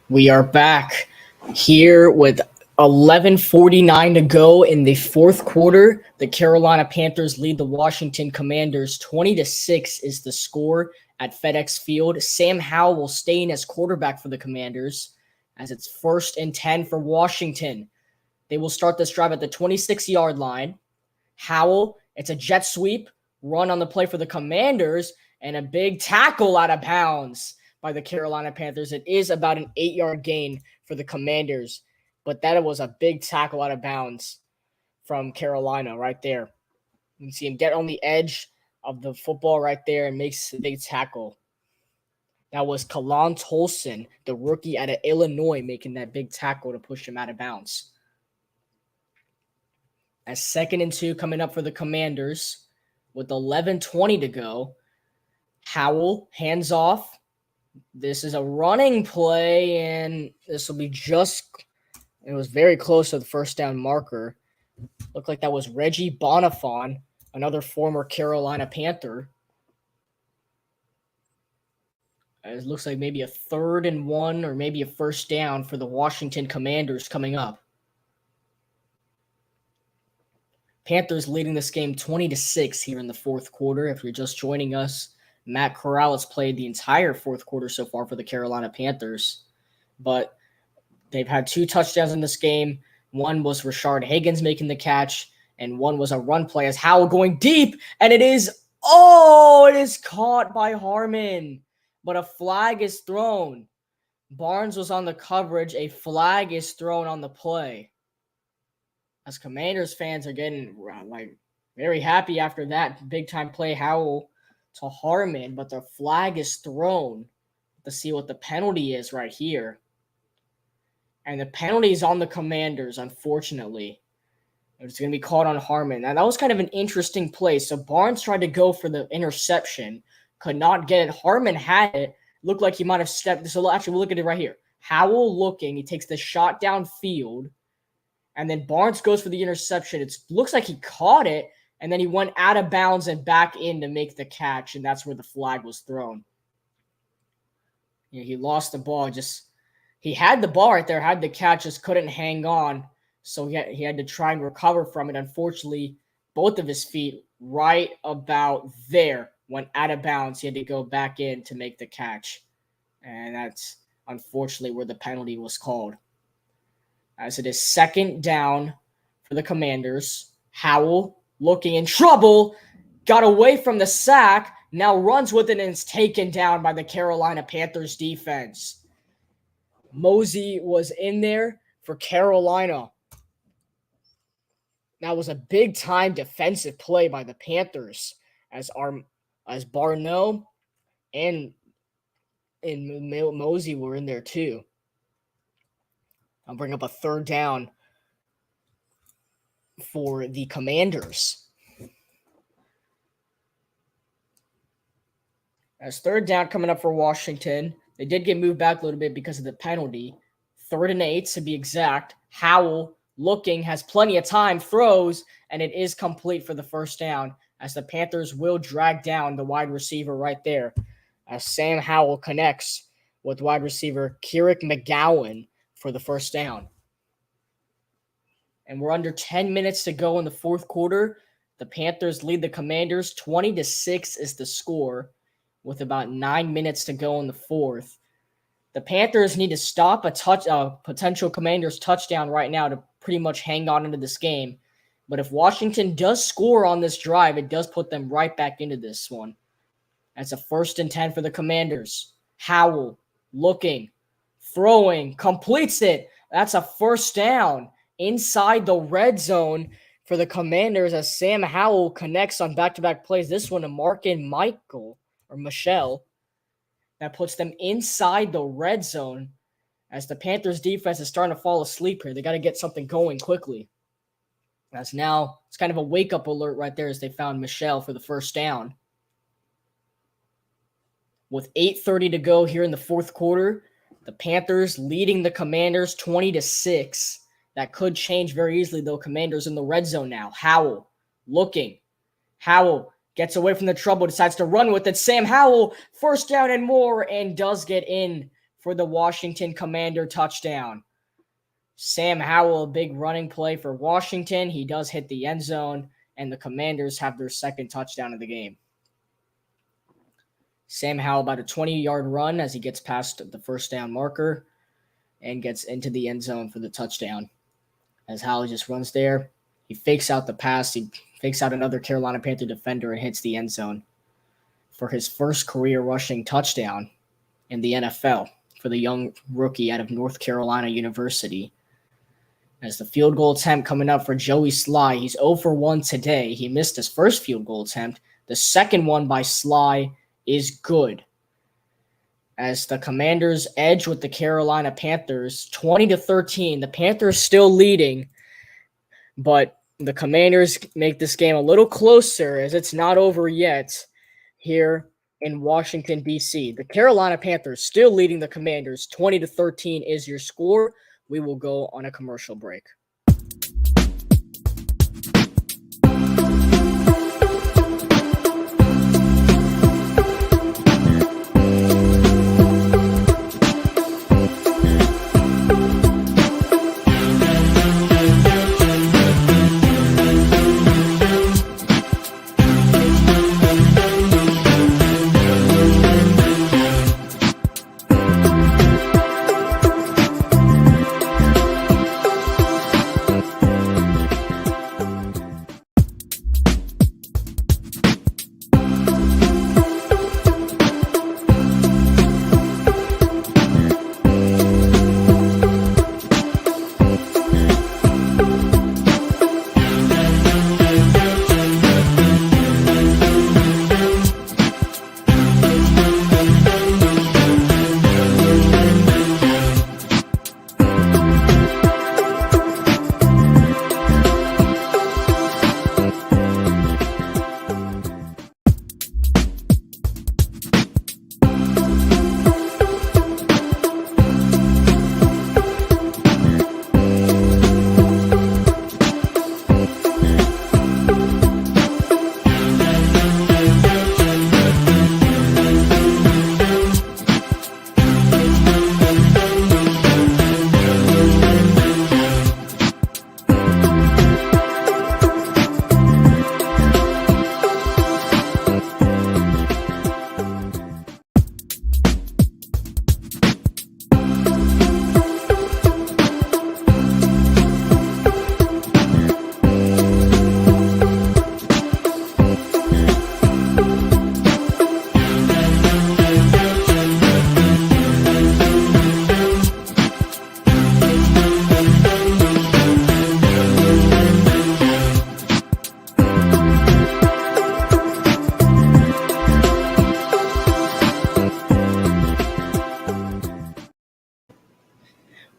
We are back here with 11:49 to go in the fourth quarter. The Carolina Panthers lead the Washington Commanders 20-6 is the score at FedEx Field. Sam Howell will stay in as quarterback for the Commanders as it's 1st and 10 for Washington. They will start this drive at the 26-yard line. Howell, it's a jet sweep, run on the play for the Commanders, and a big tackle out of bounds by the Carolina Panthers. It is about an 8-yard gain for the Commanders, but that was a big tackle out of bounds from Carolina right there. You can see him get on the edge of the football right there and makes a big tackle. That was Kalan Tolson, the rookie out of Illinois, making that big tackle to push him out of bounds. As 2nd and 2 coming up for the Commanders with 11:20 to go. Howell, hands off. This is a running play, and this will be it was very close to the first down marker. Looked like that was Reggie Bonifon, another former Carolina Panther. It looks like maybe a 3rd and 1 or maybe a first down for the Washington Commanders coming up. Panthers leading this game 20-6 here in the fourth quarter. If you're just joining us, Matt Corral has played the entire fourth quarter so far for the Carolina Panthers, but they've had 2 touchdowns in this game. One was Rashard Higgins making the catch, and one was a run play as Howell going deep, and it is caught by Harmon, but a flag is thrown. Barnes was on the coverage. A flag is thrown on the play. As Commanders fans are getting very happy after that big-time play, Howell to Harmon, but the flag is thrown to see what the penalty is right here. And the penalty is on the Commanders, unfortunately. It's going to be called on Harmon. Now, that was kind of an interesting play. So Barnes tried to go for the interception, could not get it. Harmon had it. Looked like he might have stepped. So actually, we'll look at it right here. Howell looking. He takes the shot downfield. And then Barnes goes for the interception. It looks like he caught it, and then he went out of bounds and back in to make the catch, and that's where the flag was thrown. He lost the ball. He had the ball right there, had the catch, just couldn't hang on, so he had to try and recover from it. Unfortunately, both of his feet right about there went out of bounds. He had to go back in to make the catch, and that's unfortunately where the penalty was called. As it is 2nd down for the Commanders. Howell looking in trouble, got away from the sack, now runs with it and is taken down by the Carolina Panthers defense. Mosey was in there for Carolina. That was a big-time defensive play by the Panthers as Barneau and Mosey were in there too. I'll bring up a 3rd down for the Commanders. As 3rd down coming up for Washington, they did get moved back a little bit because of the penalty. 3rd and 8 to be exact. Howell looking, has plenty of time, throws, and it is complete for the first down as the Panthers will drag down the wide receiver right there as Sam Howell connects with wide receiver Keurig McGowan for the first down. And we're under 10 minutes to go in the fourth quarter. The Panthers lead the Commanders. 20-6 is the score with about 9 minutes to go in the fourth. The Panthers need to stop a potential Commanders touchdown right now to pretty much hang on into this game. But if Washington does score on this drive, it does put them right back into this one. That's a 1st and 10 for the Commanders. Howell looking, throwing, completes it. That's a first down inside the red zone for the Commanders as Sam Howell connects on back-to-back plays. This one to Michelle. That puts them inside the red zone as the Panthers defense is starting to fall asleep here. They got to get something going quickly. As now it's kind of a wake-up alert right there as they found Michelle for the first down. With 8:30 to go here in the fourth quarter, the Panthers leading the Commanders 20-6. That could change very easily, though. Commanders in the red zone now. Howell looking. Howell gets away from the trouble, decides to run with it. Sam Howell, first down and more, and does get in for the Washington Commander touchdown. Sam Howell, a big running play for Washington. He does hit the end zone, and the Commanders have their second touchdown of the game. Sam Howell about a 20-yard run as he gets past the first down marker and gets into the end zone for the touchdown. As Howell just runs there, he fakes out the pass. He fakes out another Carolina Panther defender and hits the end zone for his first career rushing touchdown in the NFL for the young rookie out of North Carolina University. As the field goal attempt coming up for Joey Sly. He's 0 for 1 today. He missed his first field goal attempt. The second one by Sly is good. As the Commanders edge with the Carolina Panthers, 20-13. The Panthers still leading, but the Commanders make this game a little closer as it's not over yet here in Washington, D.C. The Carolina Panthers still leading the Commanders. 20-13 is your score. We will go on a commercial break.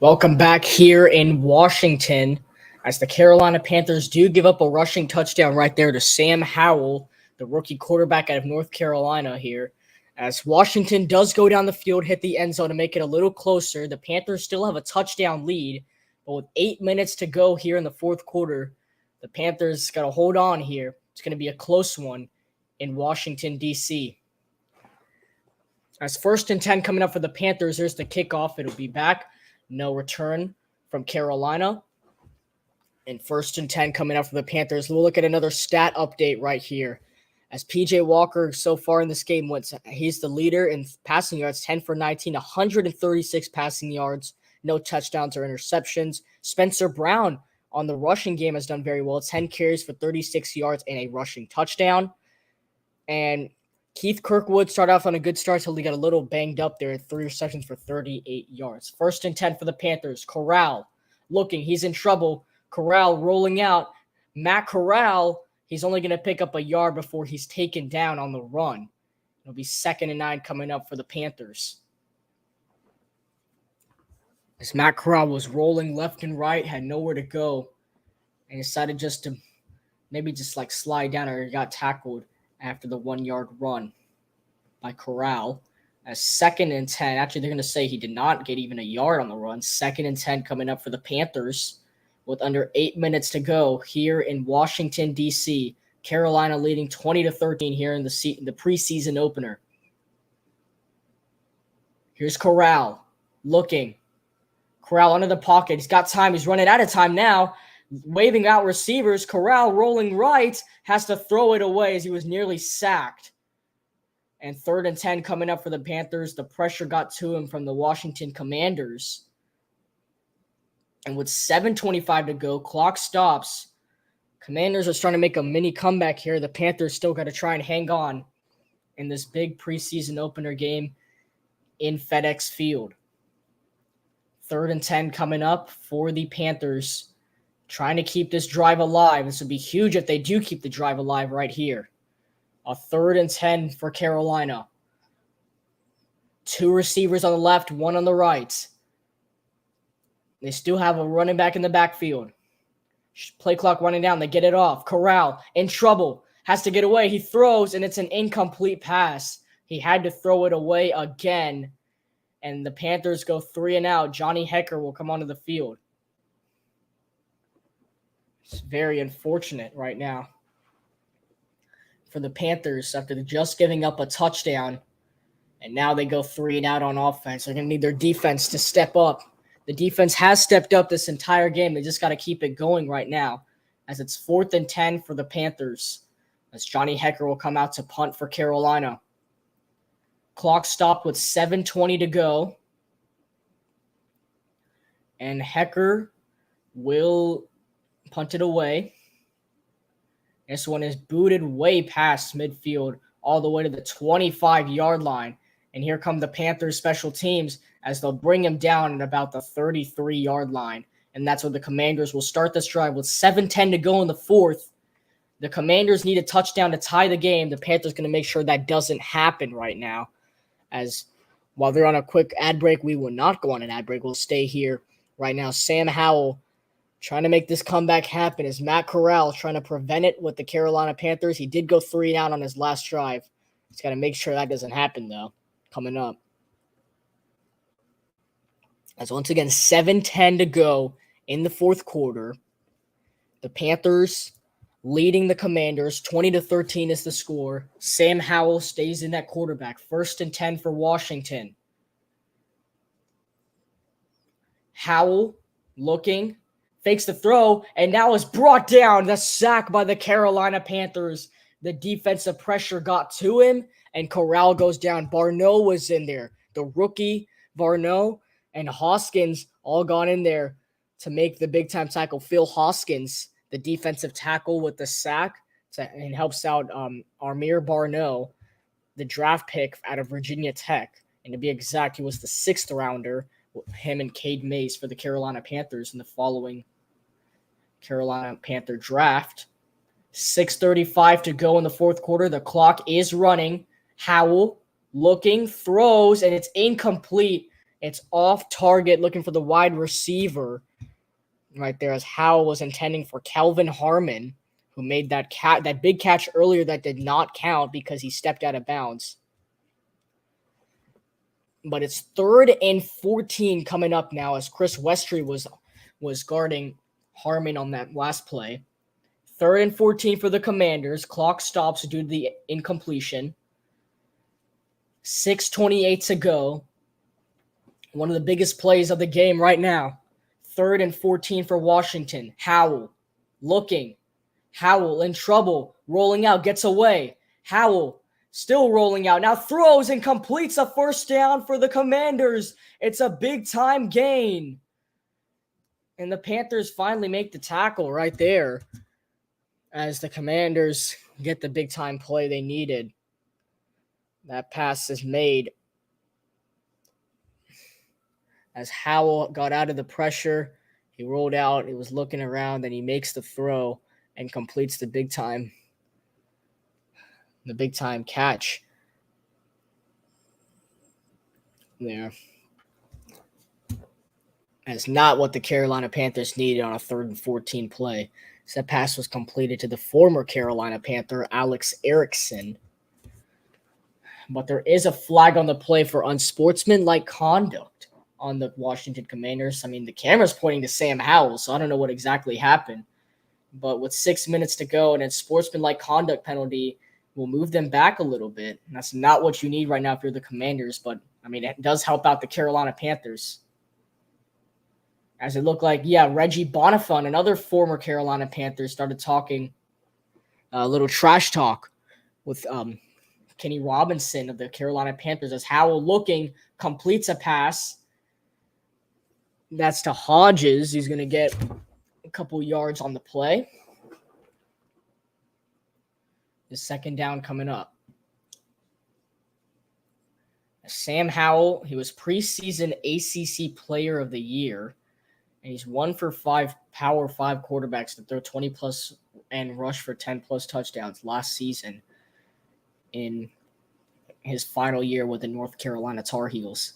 Welcome back here in Washington as the Carolina Panthers do give up a rushing touchdown right there to Sam Howell, the rookie quarterback out of North Carolina here. As Washington does go down the field, hit the end zone to make it a little closer. The Panthers still have a touchdown lead, but with 8 minutes to go here in the fourth quarter, the Panthers got to hold on here. It's going to be a close one in Washington, D.C. As 1st and 10 coming up for the Panthers, here's the kickoff. It'll be back. No return from Carolina. And 1st and 10 coming up for the Panthers. We'll look at another stat update right here. As P.J. Walker so far in this game, he's the leader in passing yards, 10 for 19, 136 passing yards, no touchdowns or interceptions. Spencer Brown on the rushing game has done very well. 10 carries for 36 yards and a rushing touchdown. And Keith Kirkwood started off on a good start until he got a little banged up there at 3 receptions for 38 yards. 1st and 10 for the Panthers. Corral looking. He's in trouble. Corral rolling out. Matt Corral, he's only going to pick up a yard before he's taken down on the run. It'll be 2nd and 9 coming up for the Panthers. As Matt Corral was rolling left and right, had nowhere to go, and decided just to maybe just like slide down, or he got tackled after the 1-yard run by Corral. As 2nd and 10, actually they're going to say he did not get even a yard on the run. 2nd and 10 coming up for the Panthers with under 8 minutes to go here in Washington, D.C. Carolina leading 20-13 here in the preseason opener. Here's Corral looking. Corral under the pocket. He's got time. He's running out of time now. Waving out receivers. Corral rolling right. Has to throw it away as he was nearly sacked. And 3rd and 10 coming up for the Panthers. The pressure got to him from the Washington Commanders. And with 7:25 to go, clock stops. Commanders are trying to make a mini comeback here. The Panthers still got to try and hang on in this big preseason opener game in FedEx Field. 3rd and 10 coming up for the Panthers, trying to keep this drive alive. This would be huge if they do keep the drive alive right here. A 3rd and 10 for Carolina. 2 receivers on the left, 1 on the right. They still have a running back in the backfield. Play clock running down. They get it off. Corral in trouble. Has to get away. He throws, and it's an incomplete pass. He had to throw it away again. And the Panthers go 3 and out. Johnny Hekker will come onto the field. It's very unfortunate right now for the Panthers after just giving up a touchdown. And now they go 3 and out on offense. They're going to need their defense to step up. The defense has stepped up this entire game. They just got to keep it going right now as it's 4th and 10 for the Panthers as Johnny Hekker will come out to punt for Carolina. Clock stopped with 7:20 to go. And Hekker will punt it away. This one is booted way past midfield all the way to the 25-yard line. And here come the Panthers special teams as they'll bring him down at about the 33-yard line. And that's where the Commanders will start this drive with 7:10 to go in the 4th. The Commanders need a touchdown to tie the game. The Panthers going to make sure that doesn't happen right now. As while they're on a quick ad break, we will not go on an ad break. We'll stay here right now. Sam Howell trying to make this comeback happen is Matt Corral trying to prevent it with the Carolina Panthers. He did go 3 and out on his last drive. He's got to make sure that doesn't happen, though, coming up. As once again, 7:10 to go in the 4th quarter. The Panthers leading the Commanders. 20-13 is the score. Sam Howell stays in that quarterback. 1st and 10 for Washington. Howell looking, fakes the throw, and now is brought down. The sack by the Carolina Panthers. The defensive pressure got to him, and Corral goes down. Barneau was in there. The rookie, Barneau, and Hoskins all gone in there to make the big-time tackle. Phil Hoskins, the defensive tackle with the sack, and helps out Armir Barneau, the draft pick out of Virginia Tech. And to be exact, he was the 6th rounder, him and Cade Mays for the Carolina Panthers in the following Carolina Panther draft. 6:35 to go in the 4th quarter. The clock is running. Howell looking, throws, and it's incomplete. It's off target, looking for the wide receiver right there as Howell was intending for Kelvin Harmon, who made that big catch earlier that did not count because he stepped out of bounds. But it's 3rd and 14 coming up now as Chris Westry was guarding Harmon on that last play. 3rd and 14 for the Commanders. Clock stops due to the incompletion. 6:28 to go. One of the biggest plays of the game right now. 3rd and 14 for Washington. Howell looking. Howell in trouble. Rolling out. Gets away. Howell still rolling out. Now throws and completes a 1st down for the Commanders. It's a big-time gain. And the Panthers finally make the tackle right there as the Commanders get the big-time play they needed. That pass is made as Howell got out of the pressure. He rolled out. He was looking around, and he makes the throw and completes the big-time catch there. That's not what the Carolina Panthers needed on a 3rd and 14 play. So that pass was completed to the former Carolina Panther, Alex Erickson. But there is a flag on the play for unsportsmanlike conduct on the Washington Commanders. I mean, the camera's pointing to Sam Howell, so I don't know what exactly happened. But with 6 minutes to go and a sportsmanlike conduct penalty will move them back a little bit. And that's not what you need right now if you're the Commanders, but I mean, it does help out the Carolina Panthers. As it looked like, Reggie Bonifant, another former Carolina Panther, started talking a little trash talk with Kenny Robinson of the Carolina Panthers as Howell looking completes a pass. That's to Hodges. He's going to get a couple yards on the play. The second down coming up. Sam Howell, he was preseason ACC Player of the Year, and he's 1 for 5 Power 5 quarterbacks to throw 20-plus and rush for 10-plus touchdowns last season in his final year with the North Carolina Tar Heels.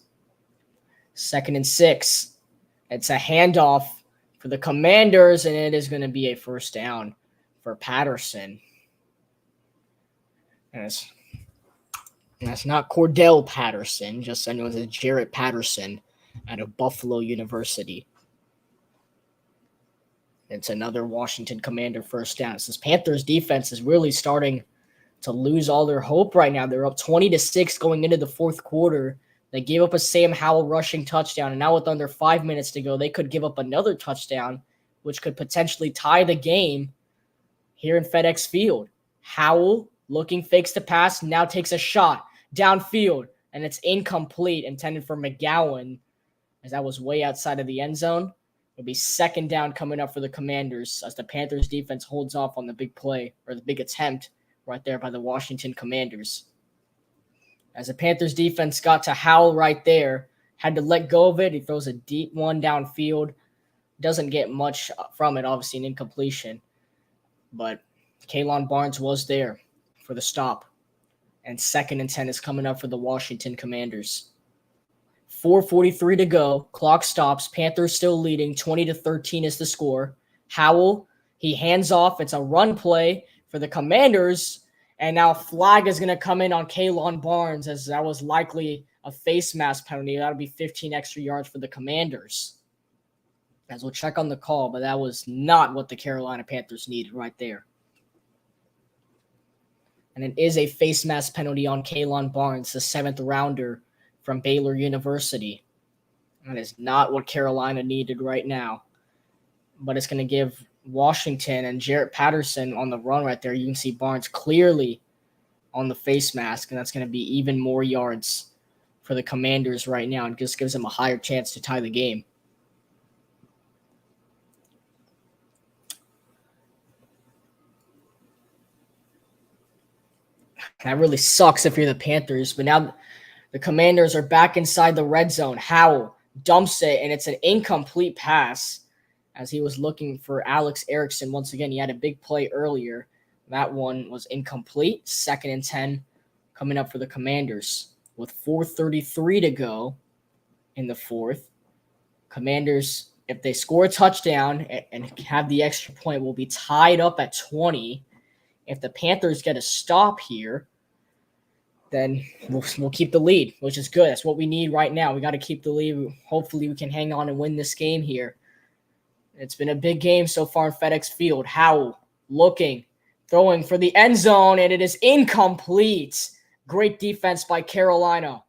2nd and 6. It's a handoff for the Commanders, and it is going to be a first down for Patterson. And that's not Cordell Patterson, just so anyone knows, Jarrett Patterson out of Buffalo University. It's another Washington Commander first down. So this Panthers defense is really starting to lose all their hope right now. They're up 20-6 going into the fourth quarter. They gave up a Sam Howell rushing touchdown, and now with under 5 minutes to go, they could give up another touchdown, which could potentially tie the game here in FedEx Field. Howell looking, fakes the pass, now takes a shot downfield, and it's incomplete, intended for McGowan, as that was way outside of the end zone. It'll be second down coming up for the Commanders as the Panthers defense holds off on the big play, or the big attempt right there by the Washington Commanders. As the Panthers defense got to Howell right there, had to let go of it. He throws a deep one downfield. Doesn't get much from it, obviously an incompletion. But Kalon Barnes was there for the stop. And 2nd and 10 is coming up for the Washington Commanders. 4:43 to go. Clock stops. Panthers still leading. 20-13 is the score. Howell, he hands off. It's a run play for the Commanders. And now flag is going to come in on Kalon Barnes, as that was likely a face mask penalty. That'll be 15 extra yards for the Commanders. As we'll check on the call, but that was not what the Carolina Panthers needed right there. And it is a face mask penalty on Kalon Barnes, the 7th rounder from Baylor University. That is not what Carolina needed right now. But it's going to give Washington and Jarrett Patterson on the run right there. You can see Barnes clearly on the face mask, and that's going to be even more yards for the Commanders right now, and just gives them a higher chance to tie the game. That really sucks if you're the Panthers, but now the Commanders are back inside the red zone. Howell dumps it, and it's an incomplete pass as he was looking for Alex Erickson. Once again, he had a big play earlier. That one was incomplete. 2nd and 10 coming up for the Commanders with 4:33 to go in the fourth. Commanders, if they score a touchdown and have the extra point, will be tied up at 20. If the Panthers get a stop here, then we'll keep the lead, which is good. That's what we need right now. We got to keep the lead. Hopefully we can hang on and win this game here. It's been a big game so far in FedEx Field. Howell looking, throwing for the end zone, and it is incomplete. Great defense by Carolina.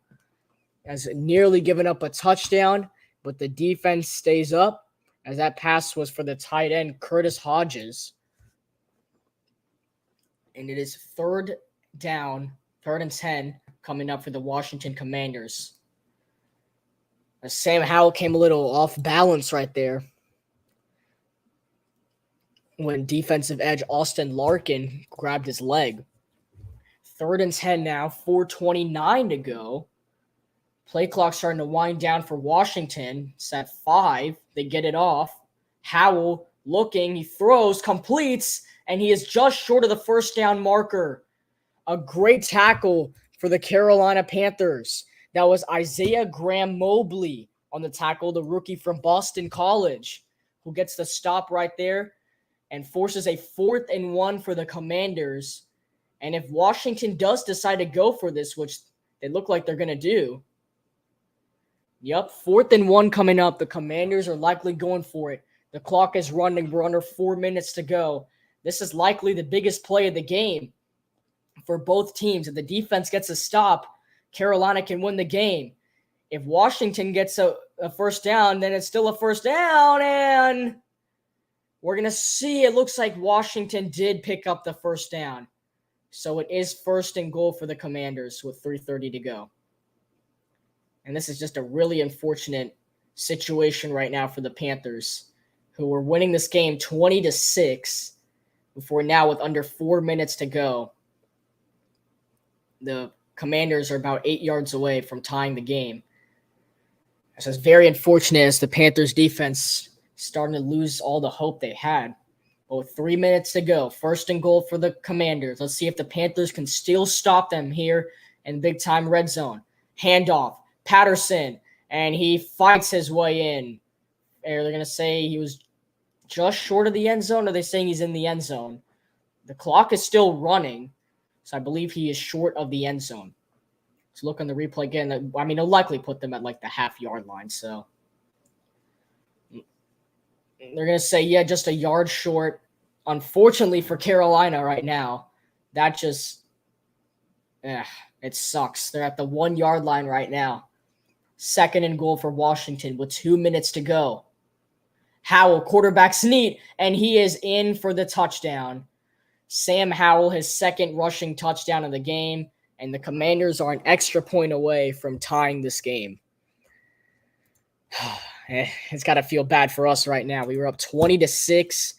Has nearly given up a touchdown, but the defense stays up as that pass was for the tight end, Curtis Hodges. And it is 3rd and 10 coming up for the Washington Commanders. Sam Howell came a little off balance right there when defensive edge Austin Larkin grabbed his leg. 3rd and 10 now, 4:29 to go. Play clock starting to wind down for Washington. It's at 5. They get it off. Howell looking, he throws, completes, and he is just short of the first down marker. A great tackle for the Carolina Panthers. That was Isaiah Graham Mobley on the tackle, the rookie from Boston College, who gets the stop right there and forces a 4th and 1 for the Commanders. And if Washington does decide to go for this, which they look like they're going to do, 4th and 1 coming up. The Commanders are likely going for it. The clock is running. We're under 4 minutes to go. This is likely the biggest play of the game for both teams. If the defense gets a stop, Carolina can win the game. If Washington gets a first down, then it's still a first down, and we're going to see. It looks like Washington did pick up the first down. So it is 1st and goal for the Commanders with 3:30 to go. And this is just a really unfortunate situation right now for the Panthers, who were winning this game 20-6 before now with under 4 minutes to go. The Commanders are about 8 yards away from tying the game. This is very unfortunate as the Panthers defense starting to lose all the hope they had. But with 3 minutes to go, 1st and goal for the Commanders. Let's see if the Panthers can still stop them here in big-time red zone. Handoff, Patterson, and he fights his way in. Are they going to say he was just short of the end zone, or are they saying he's in the end zone? The clock is still running, so I believe he is short of the end zone. Let's look on the replay again. I mean, it'll likely put them at like the half-yard line, so they're going to say, yeah, just a yard short. Unfortunately for Carolina right now, that just, it sucks. They're at the 1 yard line right now. 2nd and goal for Washington with 2 minutes to go. Howell, quarterback sneak, and he is in for the touchdown. Sam Howell, his 2nd rushing touchdown of the game, and the Commanders are an extra point away from tying this game. It's got to feel bad for us right now. We were up 20-6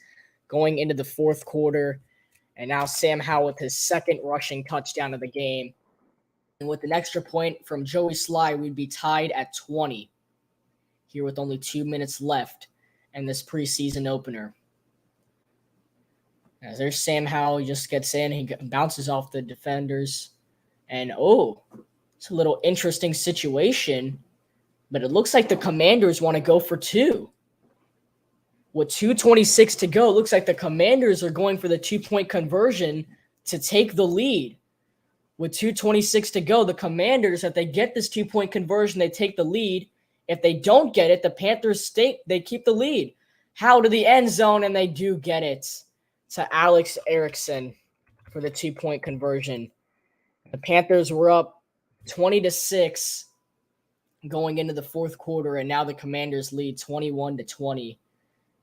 going into the 4th quarter, and now Sam Howell with his 2nd rushing touchdown of the game. And with an extra point from Joey Sly, we'd be tied at 20 here with only 2 minutes left in this preseason opener. As there's Sam Howell, he just gets in, he bounces off the defenders, and it's a little interesting situation. But it looks like the Commanders want to go for 2. With 2:26 to go, it looks like the Commanders are going for the 2-point conversion to take the lead. With 2:26 to go, the Commanders, if they get this 2-point conversion, they take the lead. If they don't get it, the Panthers they keep the lead. How to the end zone, and they do get it to Alex Erickson for the 2-point conversion. The Panthers were up 20-6 going into the 4th quarter, and now the Commanders lead 21-20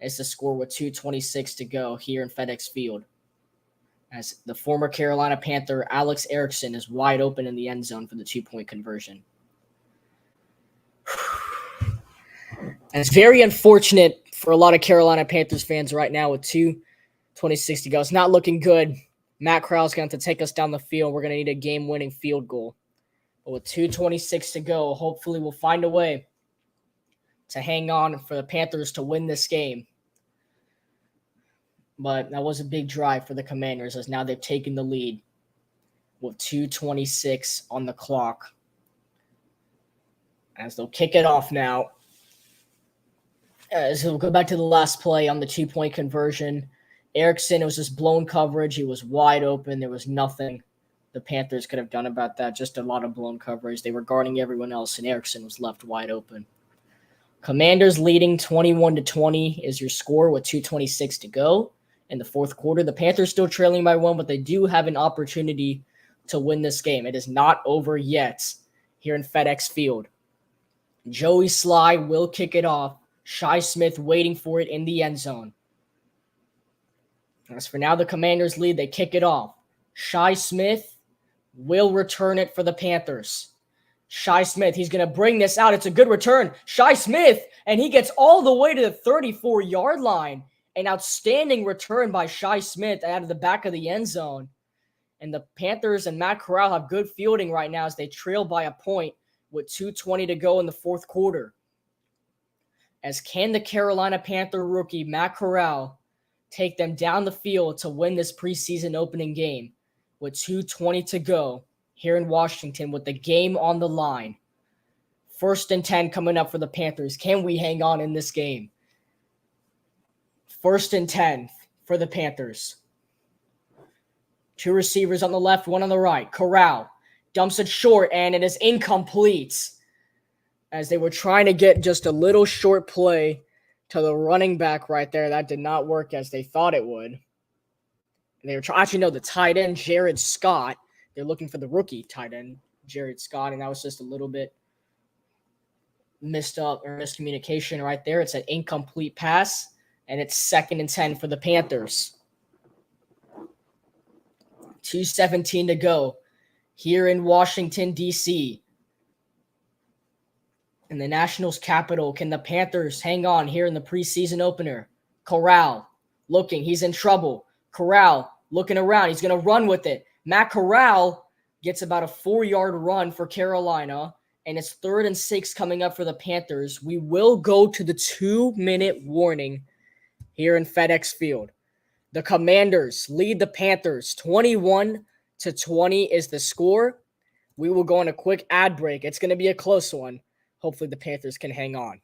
as the score with 2:26 to go here in FedEx Field. As the former Carolina Panther Alex Erickson is wide open in the end zone for the 2-point conversion. And it's very unfortunate for a lot of Carolina Panthers fans right now with 2:26 to go. It's not looking good. Matt Corral's going to have to take us down the field. We're going to need a game-winning field goal. But with 2:26 to go, hopefully we'll find a way to hang on for the Panthers to win this game. But that was a big drive for the Commanders, as now they've taken the lead with 2:26 on the clock. As they'll kick it off now. As we'll go back to the last play on the 2-point conversion. Erickson, it was just blown coverage. He was wide open. There was nothing the Panthers could have done about that. Just a lot of blown coverage. They were guarding everyone else, and Erickson was left wide open. Commanders leading 21-20 is your score with 2:26 to go in the 4th quarter. The Panthers still trailing by 1, but they do have an opportunity to win this game. It is not over yet here in FedEx Field. Joey Sly will kick it off. Shi Smith waiting for it in the end zone. As for now, the Commanders lead. They kick it off. Shi Smith will return it for the Panthers. Shi Smith, he's going to bring this out. It's a good return. Shi Smith, and he gets all the way to the 34-yard line. An outstanding return by Shi Smith out of the back of the end zone. And the Panthers and Matt Corral have good fielding right now as they trail by a point with 2:20 to go in the 4th quarter. As can the Carolina Panther rookie Matt Corral take them down the field to win this preseason opening game with 2:20 to go here in Washington with the game on the line. 1st and 10 coming up for the Panthers. Can we hang on in this game? 1st and 10 for the Panthers. 2 receivers on the left, 1 on the right. Corral dumps it short, and it is incomplete. As they were trying to get just a little short play to the running back right there. That did not work as they thought it would. And they were the tight end, Jared Scott. They're looking for the rookie tight end, Jared Scott, and that was just a little bit missed up or miscommunication right there. It's an incomplete pass, and it's 2nd and 10 for the Panthers. 2:17 to go here in Washington, D.C. In the Nationals' capital. Can the Panthers hang on here in the preseason opener? Corral looking. He's in trouble. Corral looking around. He's going to run with it. Matt Corral gets about a 4-yard run for Carolina, and it's 3rd and 6 coming up for the Panthers. We will go to the 2-minute warning here in FedEx Field. The Commanders lead the Panthers 21-20 is the score. We will go on a quick ad break. It's going to be a close one. Hopefully the Panthers can hang on.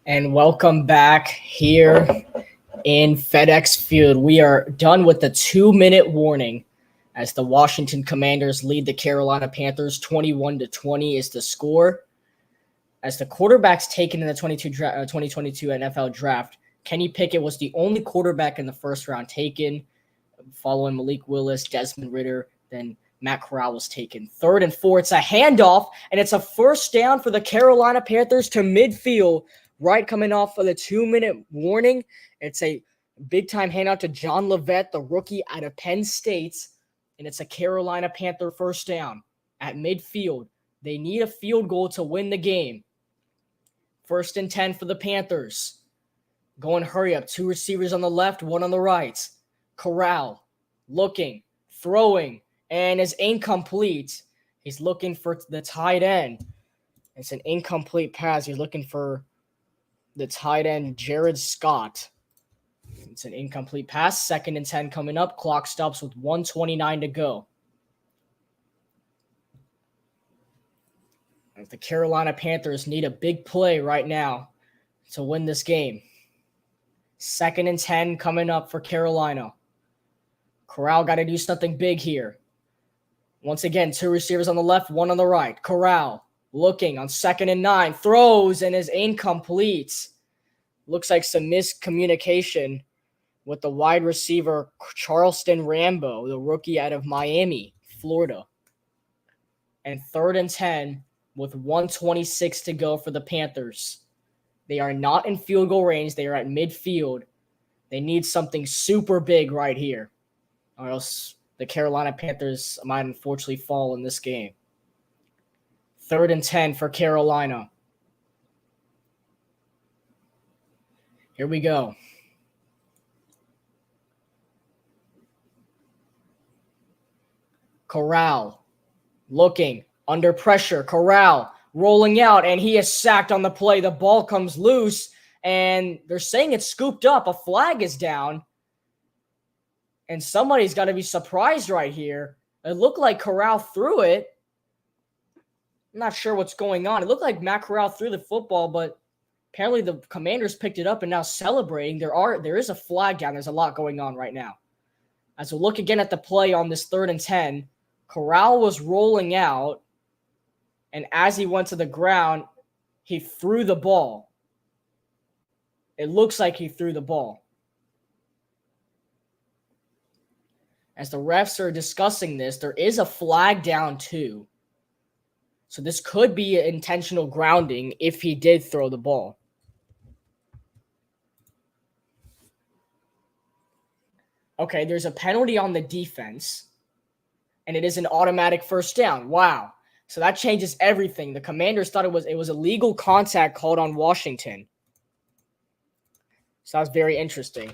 And welcome back here in FedEx Field. We are done with the 2-minute warning as the Washington Commanders lead the Carolina Panthers 21-20 is the score. As the quarterbacks taken in the 2022 NFL draft, Kenny Pickett was the only quarterback in the first round taken, following Malik Willis, Desmond Ridder, then Matt Corral was taken. 3rd and 4, it's a handoff, and it's a first down for the Carolina Panthers to midfield, right coming off of the 2-minute warning. It's a big-time handout to John Levet, the rookie out of Penn State, and it's a Carolina Panther first down at midfield. They need a field goal to win the game. 1st and 10 for the Panthers. Going hurry up. 2 receivers on the left, 1 on the right. Corral looking, throwing, and is incomplete. He's looking for the tight end. It's an incomplete pass. He's looking for the tight end, Jared Scott. It's an incomplete pass. 2nd and 10 coming up. Clock stops with 1:29 to go. The Carolina Panthers need a big play right now to win this game. 2nd and 10 coming up for Carolina. Corral got to do something big here. Once again, 2 receivers on the left, 1 on the right. Corral looking on 2nd and 9, throws and is incomplete. Looks like some miscommunication with the wide receiver Charleston Rambo, the rookie out of Miami, Florida. And 3rd and 10 with 1:26 to go for the Panthers. They are not in field goal range. They are at midfield. They need something super big right here, or else the Carolina Panthers might unfortunately fall in this game. 3rd and 10 for Carolina. Here we go. Corral looking under pressure. Corral rolling out, and he is sacked on the play. The ball comes loose, and they're saying it's scooped up. A flag is down, and somebody's got to be surprised right here. It looked like Corral threw it. I'm not sure what's going on. It looked like Matt Corral threw the football, but apparently the Commanders picked it up and now celebrating. There is a flag down. There's a lot going on right now. As we look again at the play on this 3rd and 10, Corral was rolling out, and as he went to the ground, he threw the ball. It looks like he threw the ball. As the refs are discussing this, there is a flag down too. So this could be intentional grounding if he did throw the ball. Okay, there's a penalty on the defense, and it is an automatic first down. Wow. So that changes everything. The Commanders thought it was illegal contact called on Washington. So that was very interesting.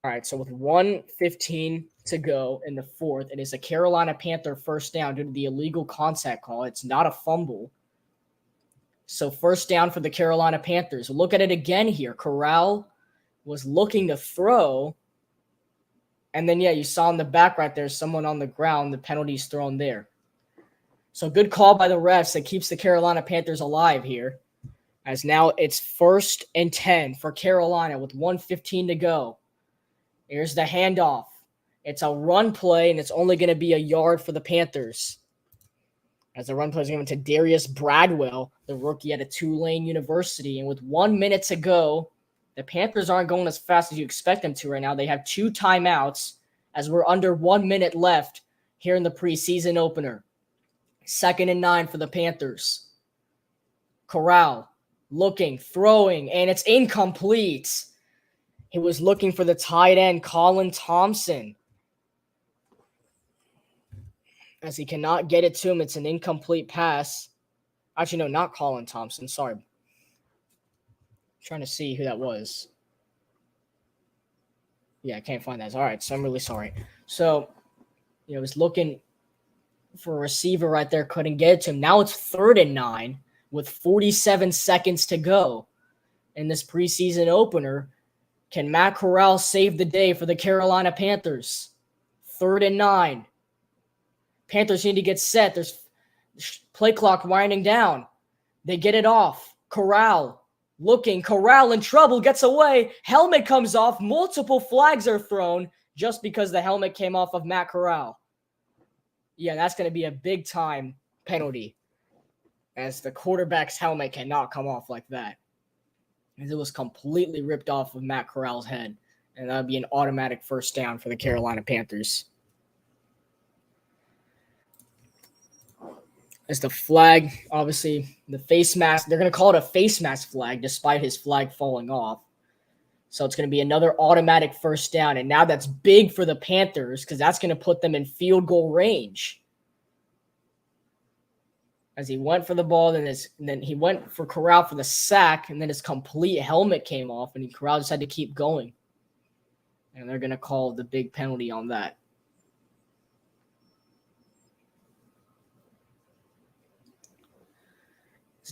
All right, so with 1:15 to go in the 4th, it is a Carolina Panther first down due to the illegal contact call. It's not a fumble. So first down for the Carolina Panthers. Look at it again here. Corral was looking to throw, and then, you saw in the back right there, someone on the ground. The penalty's thrown there. So good call by the refs that keeps the Carolina Panthers alive here, as now it's 1st and 10 for Carolina with 1:15 to go. Here's the handoff. It's a run play, and it's only going to be a yard for the Panthers. As the run play is given to Darius Bradwell, the rookie at a Tulane University. And with 1 minute to go, the Panthers aren't going as fast as you expect them to right now. They have 2 timeouts as we're under 1 minute left here in the preseason opener. 2nd and 9 for the Panthers. Corral looking, throwing, and it's incomplete. He was looking for the tight end, Colin Thompson. As he cannot get it to him, it's an incomplete pass. Actually, no, not Colin Thompson. Sorry. I'm trying to see who that was. Yeah, I can't find that. All right, so I'm really sorry. So, was looking for a receiver right there, couldn't get it to him. Now it's 3rd and 9 with 47 seconds to go in this preseason opener. Can Matt Corral save the day for the Carolina Panthers? 3rd and 9. Panthers need to get set. There's play clock winding down. They get it off. Corral looking. Corral in trouble. Gets away. Helmet comes off. Multiple flags are thrown just because the helmet came off of Matt Corral. Yeah, that's going to be a big-time penalty, as the quarterback's helmet cannot come off like that. It was completely ripped off of Matt Corral's head, and that would be an automatic first down for the Carolina Panthers. As the flag, obviously, the face mask, they're going to call it a face mask flag despite his flag falling off. So it's going to be another automatic first down, and now that's big for the Panthers because that's going to put them in field goal range. As he went for the ball, then he went for Corral for the sack, and then his complete helmet came off, and Corral just had to keep going. And they're going to call the big penalty on that.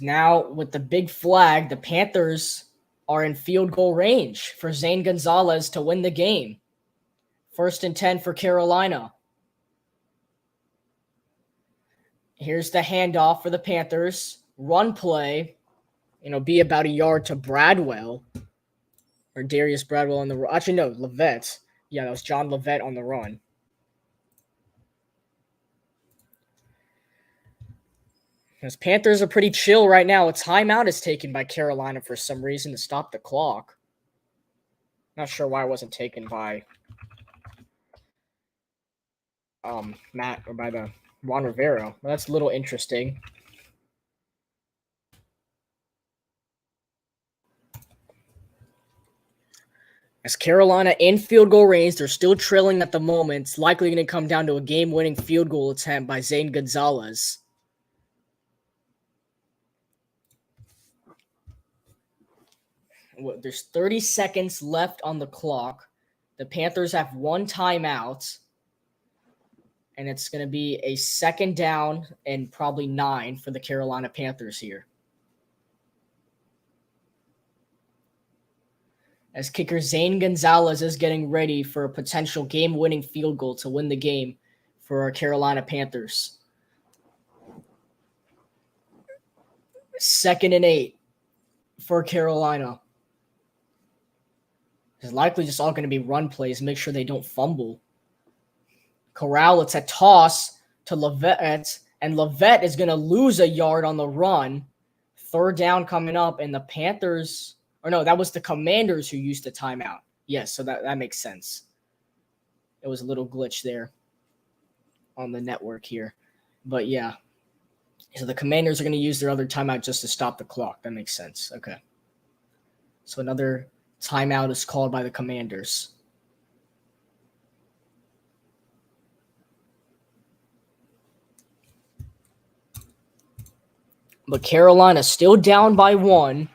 Now, with the big flag, the Panthers are in field goal range for Zane Gonzalez to win the game. 1st and 10 for Carolina. Here's the handoff for the Panthers. Run play. Be about a yard to Bradwell. Or Darius Bradwell on the – actually, no, Levet. Yeah, that was John Lovett on the run. Because Panthers are pretty chill right now. A timeout is taken by Carolina for some reason to stop the clock. Not sure why it wasn't taken by Matt or by the Juan Rivera. Well, that's a little interesting. As Carolina in field goal range, they're still trailing at the moment. It's likely going to come down to a game-winning field goal attempt by Zane Gonzalez. There's 30 seconds left on the clock. The Panthers have one timeout, and it's going to be a second down and probably 9 for the Carolina Panthers here. As kicker Zane Gonzalez is getting ready for a potential game-winning field goal to win the game for our Carolina Panthers. 2nd and 8 for Carolina. It's likely just all going to be run plays. Make sure they don't fumble. Corral, it's a toss to Lovett, and Lovett is going to lose a yard on the run. 3rd down coming up, and the Panthers, or no, that was the Commanders who used the timeout. Yes, so that makes sense. It was a little glitch there on the network here. But yeah, so the Commanders are going to use their other timeout just to stop the clock. That makes sense. Okay. So another timeout is called by the Commanders. But Carolina still down by 1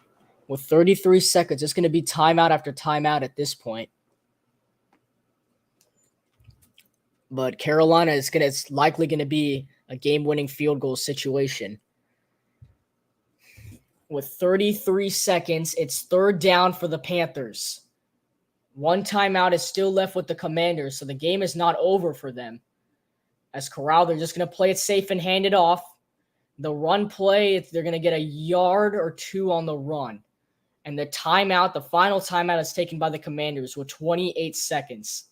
with 33 seconds. It's going to be timeout after timeout at this point. But Carolina it's likely going to be a game-winning field goal situation. With 33 seconds, it's 3rd down for the Panthers. One timeout is still left with the Commanders, so the game is not over for them. As Corral, they're just going to play it safe and hand it off. The run play, they're going to get a yard or 2 on the run. And the final timeout is taken by the Commanders with 28 seconds.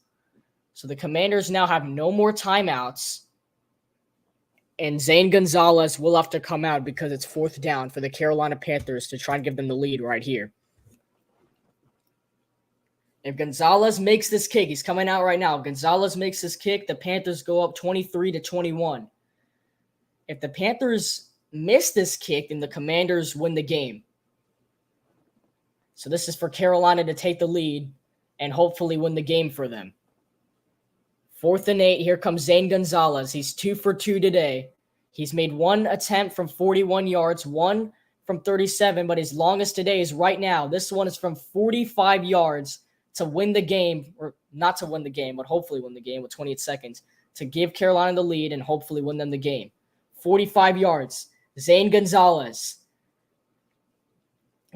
So the Commanders now have no more timeouts. And Zane Gonzalez will have to come out because it's 4th down for the Carolina Panthers to try and give them the lead right here. If Gonzalez makes this kick, he's coming out right now. If Gonzalez makes this kick, the Panthers go up 23-21. If the Panthers miss this kick, then the Commanders win the game. So this is for Carolina to take the lead and hopefully win the game for them. 4th and 8. Here comes Zane Gonzalez. He's 2 for 2 today. He's made 1 attempt from 41 yards, 1 from 37, but his longest today is right now. This one is from 45 yards to win the game, or not to win the game, but hopefully win the game with 28 seconds to give Carolina the lead and hopefully win them the game. 45 yards. Zane Gonzalez.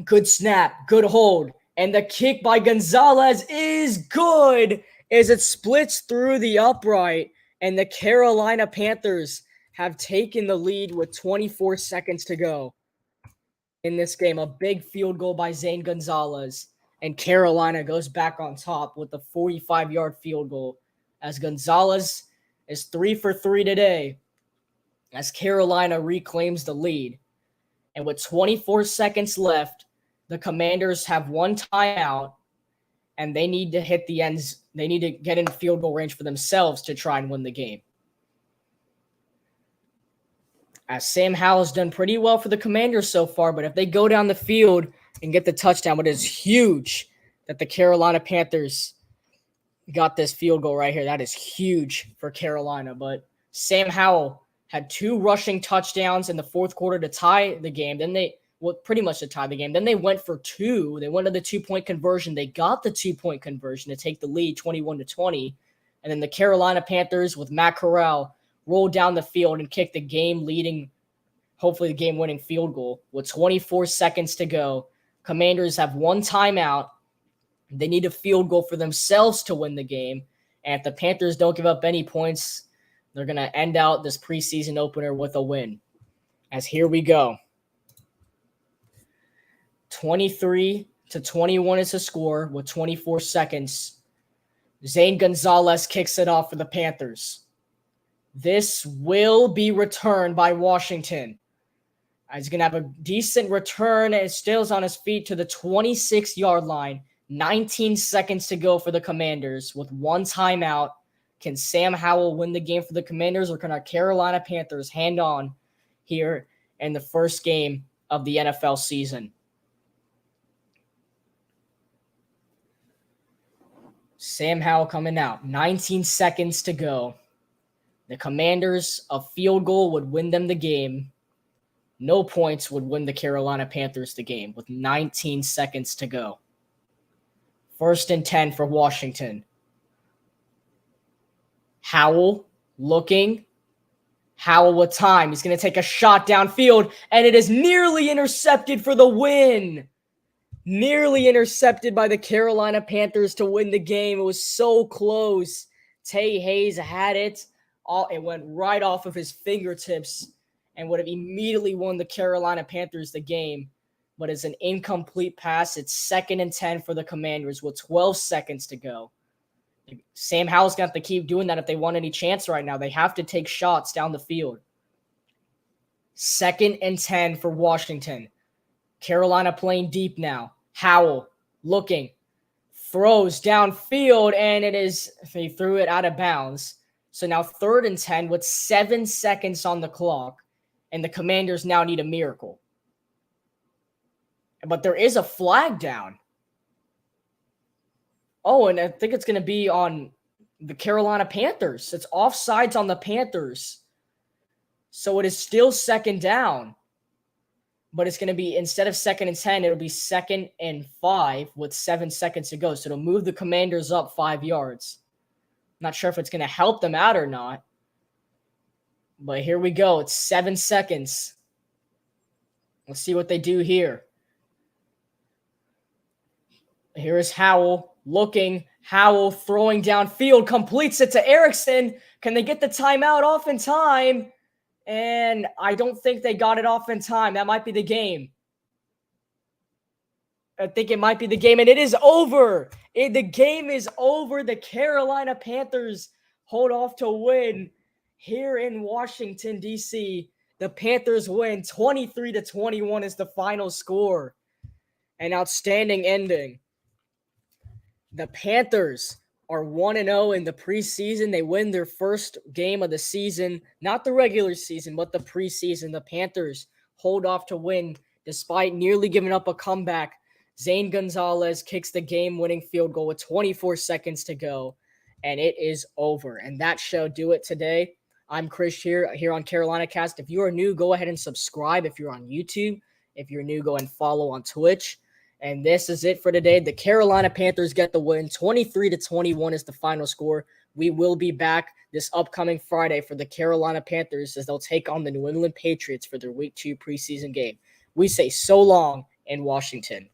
Good snap. Good hold. And the kick by Gonzalez is good as it splits through the upright. And the Carolina Panthers have taken the lead with 24 seconds to go in this game. A big field goal by Zane Gonzalez. And Carolina goes back on top with the 45-yard field goal as Gonzalez is 3 for 3 today, as Carolina reclaims the lead. And with 24 seconds left, the Commanders have one timeout, and they need to hit the ends. They need to get in field goal range for themselves to try and win the game. As Sam Howell has done pretty well for the Commanders so far, but if they go down the field and get the touchdown, it is huge that the Carolina Panthers got this field goal right here. That is huge for Carolina. But Sam Howell had 2 rushing touchdowns in the fourth quarter to tie the game. Then pretty much to tie the game. Then they went for 2. They went to the 2-point conversion. They got the 2-point conversion to take the lead 21-20. And then the Carolina Panthers with Matt Corral rolled down the field and kicked the game-leading, hopefully the game-winning field goal with 24 seconds to go. Commanders have one timeout. They need a field goal for themselves to win the game. And if the Panthers don't give up any points, they're going to end out this preseason opener with a win. As here we go. 23-21 is the score with 24 seconds. Zane Gonzalez kicks it off for the Panthers. This will be returned by Washington. He's going to have a decent return and still on his feet to the 26-yard line. 19 seconds to go for the Commanders with one timeout. Can Sam Howell win the game for the Commanders, or can our Carolina Panthers hand on here in the first game of the NFL season? Sam Howell coming out. 19 seconds to go. The Commanders, a field goal would win them the game. No points would win the Carolina Panthers the game with 19 seconds to go. 1st and 10 for Washington. Howell looking. Howell with time. He's going to take a shot downfield, and it is nearly intercepted for the win. Nearly intercepted by the Carolina Panthers to win the game. It was so close. Tay Hayes had it. It went right off of his fingertips and would have immediately won the Carolina Panthers the game. But it's an incomplete pass. It's 2nd and 10 for the Commanders with 12 seconds to go. Sam Howell's got to keep doing that if they want any chance right now. They have to take shots down the field. 2nd and 10 for Washington. Carolina playing deep now. Howell looking. Throws downfield, and they threw it out of bounds. So now 3rd and 10 with 7 seconds on the clock. And the Commanders now need a miracle. But there is a flag down. Oh, and I think it's going to be on the Carolina Panthers. It's offsides on the Panthers. So it is still 2nd down. But it's going to be, instead of 2nd and 10, it'll be 2nd and 5 with 7 seconds to go. So it'll move the Commanders up 5 yards. Not sure if it's going to help them out or not. But here we go. It's 7 seconds. Let's see what they do here. Here is Howell looking. Howell throwing downfield. Completes it to Erickson. Can they get the timeout off in time? And I don't think they got it off in time. That might be the game. I think it might be the game. And it is over. The game is over. The Carolina Panthers hold off to win here in Washington, D.C. The Panthers win 23-21 is the final score. An outstanding ending. The Panthers are 1-0 in the preseason. They win their first game of the season, not the regular season, but the preseason. The Panthers hold off to win despite nearly giving up a comeback. Zane Gonzalez kicks the game-winning field goal with 24 seconds to go, and it is over. And that shall do it today. I'm Chris here on Carolina Cast. If you are new, go ahead and subscribe. If you're on YouTube, if you're new, go and follow on Twitch. And this is it for today. The Carolina Panthers get the win. 23-21 is the final score. We will be back this upcoming Friday for the Carolina Panthers as they'll take on the New England Patriots for their Week 2 preseason game. We say so long in Washington.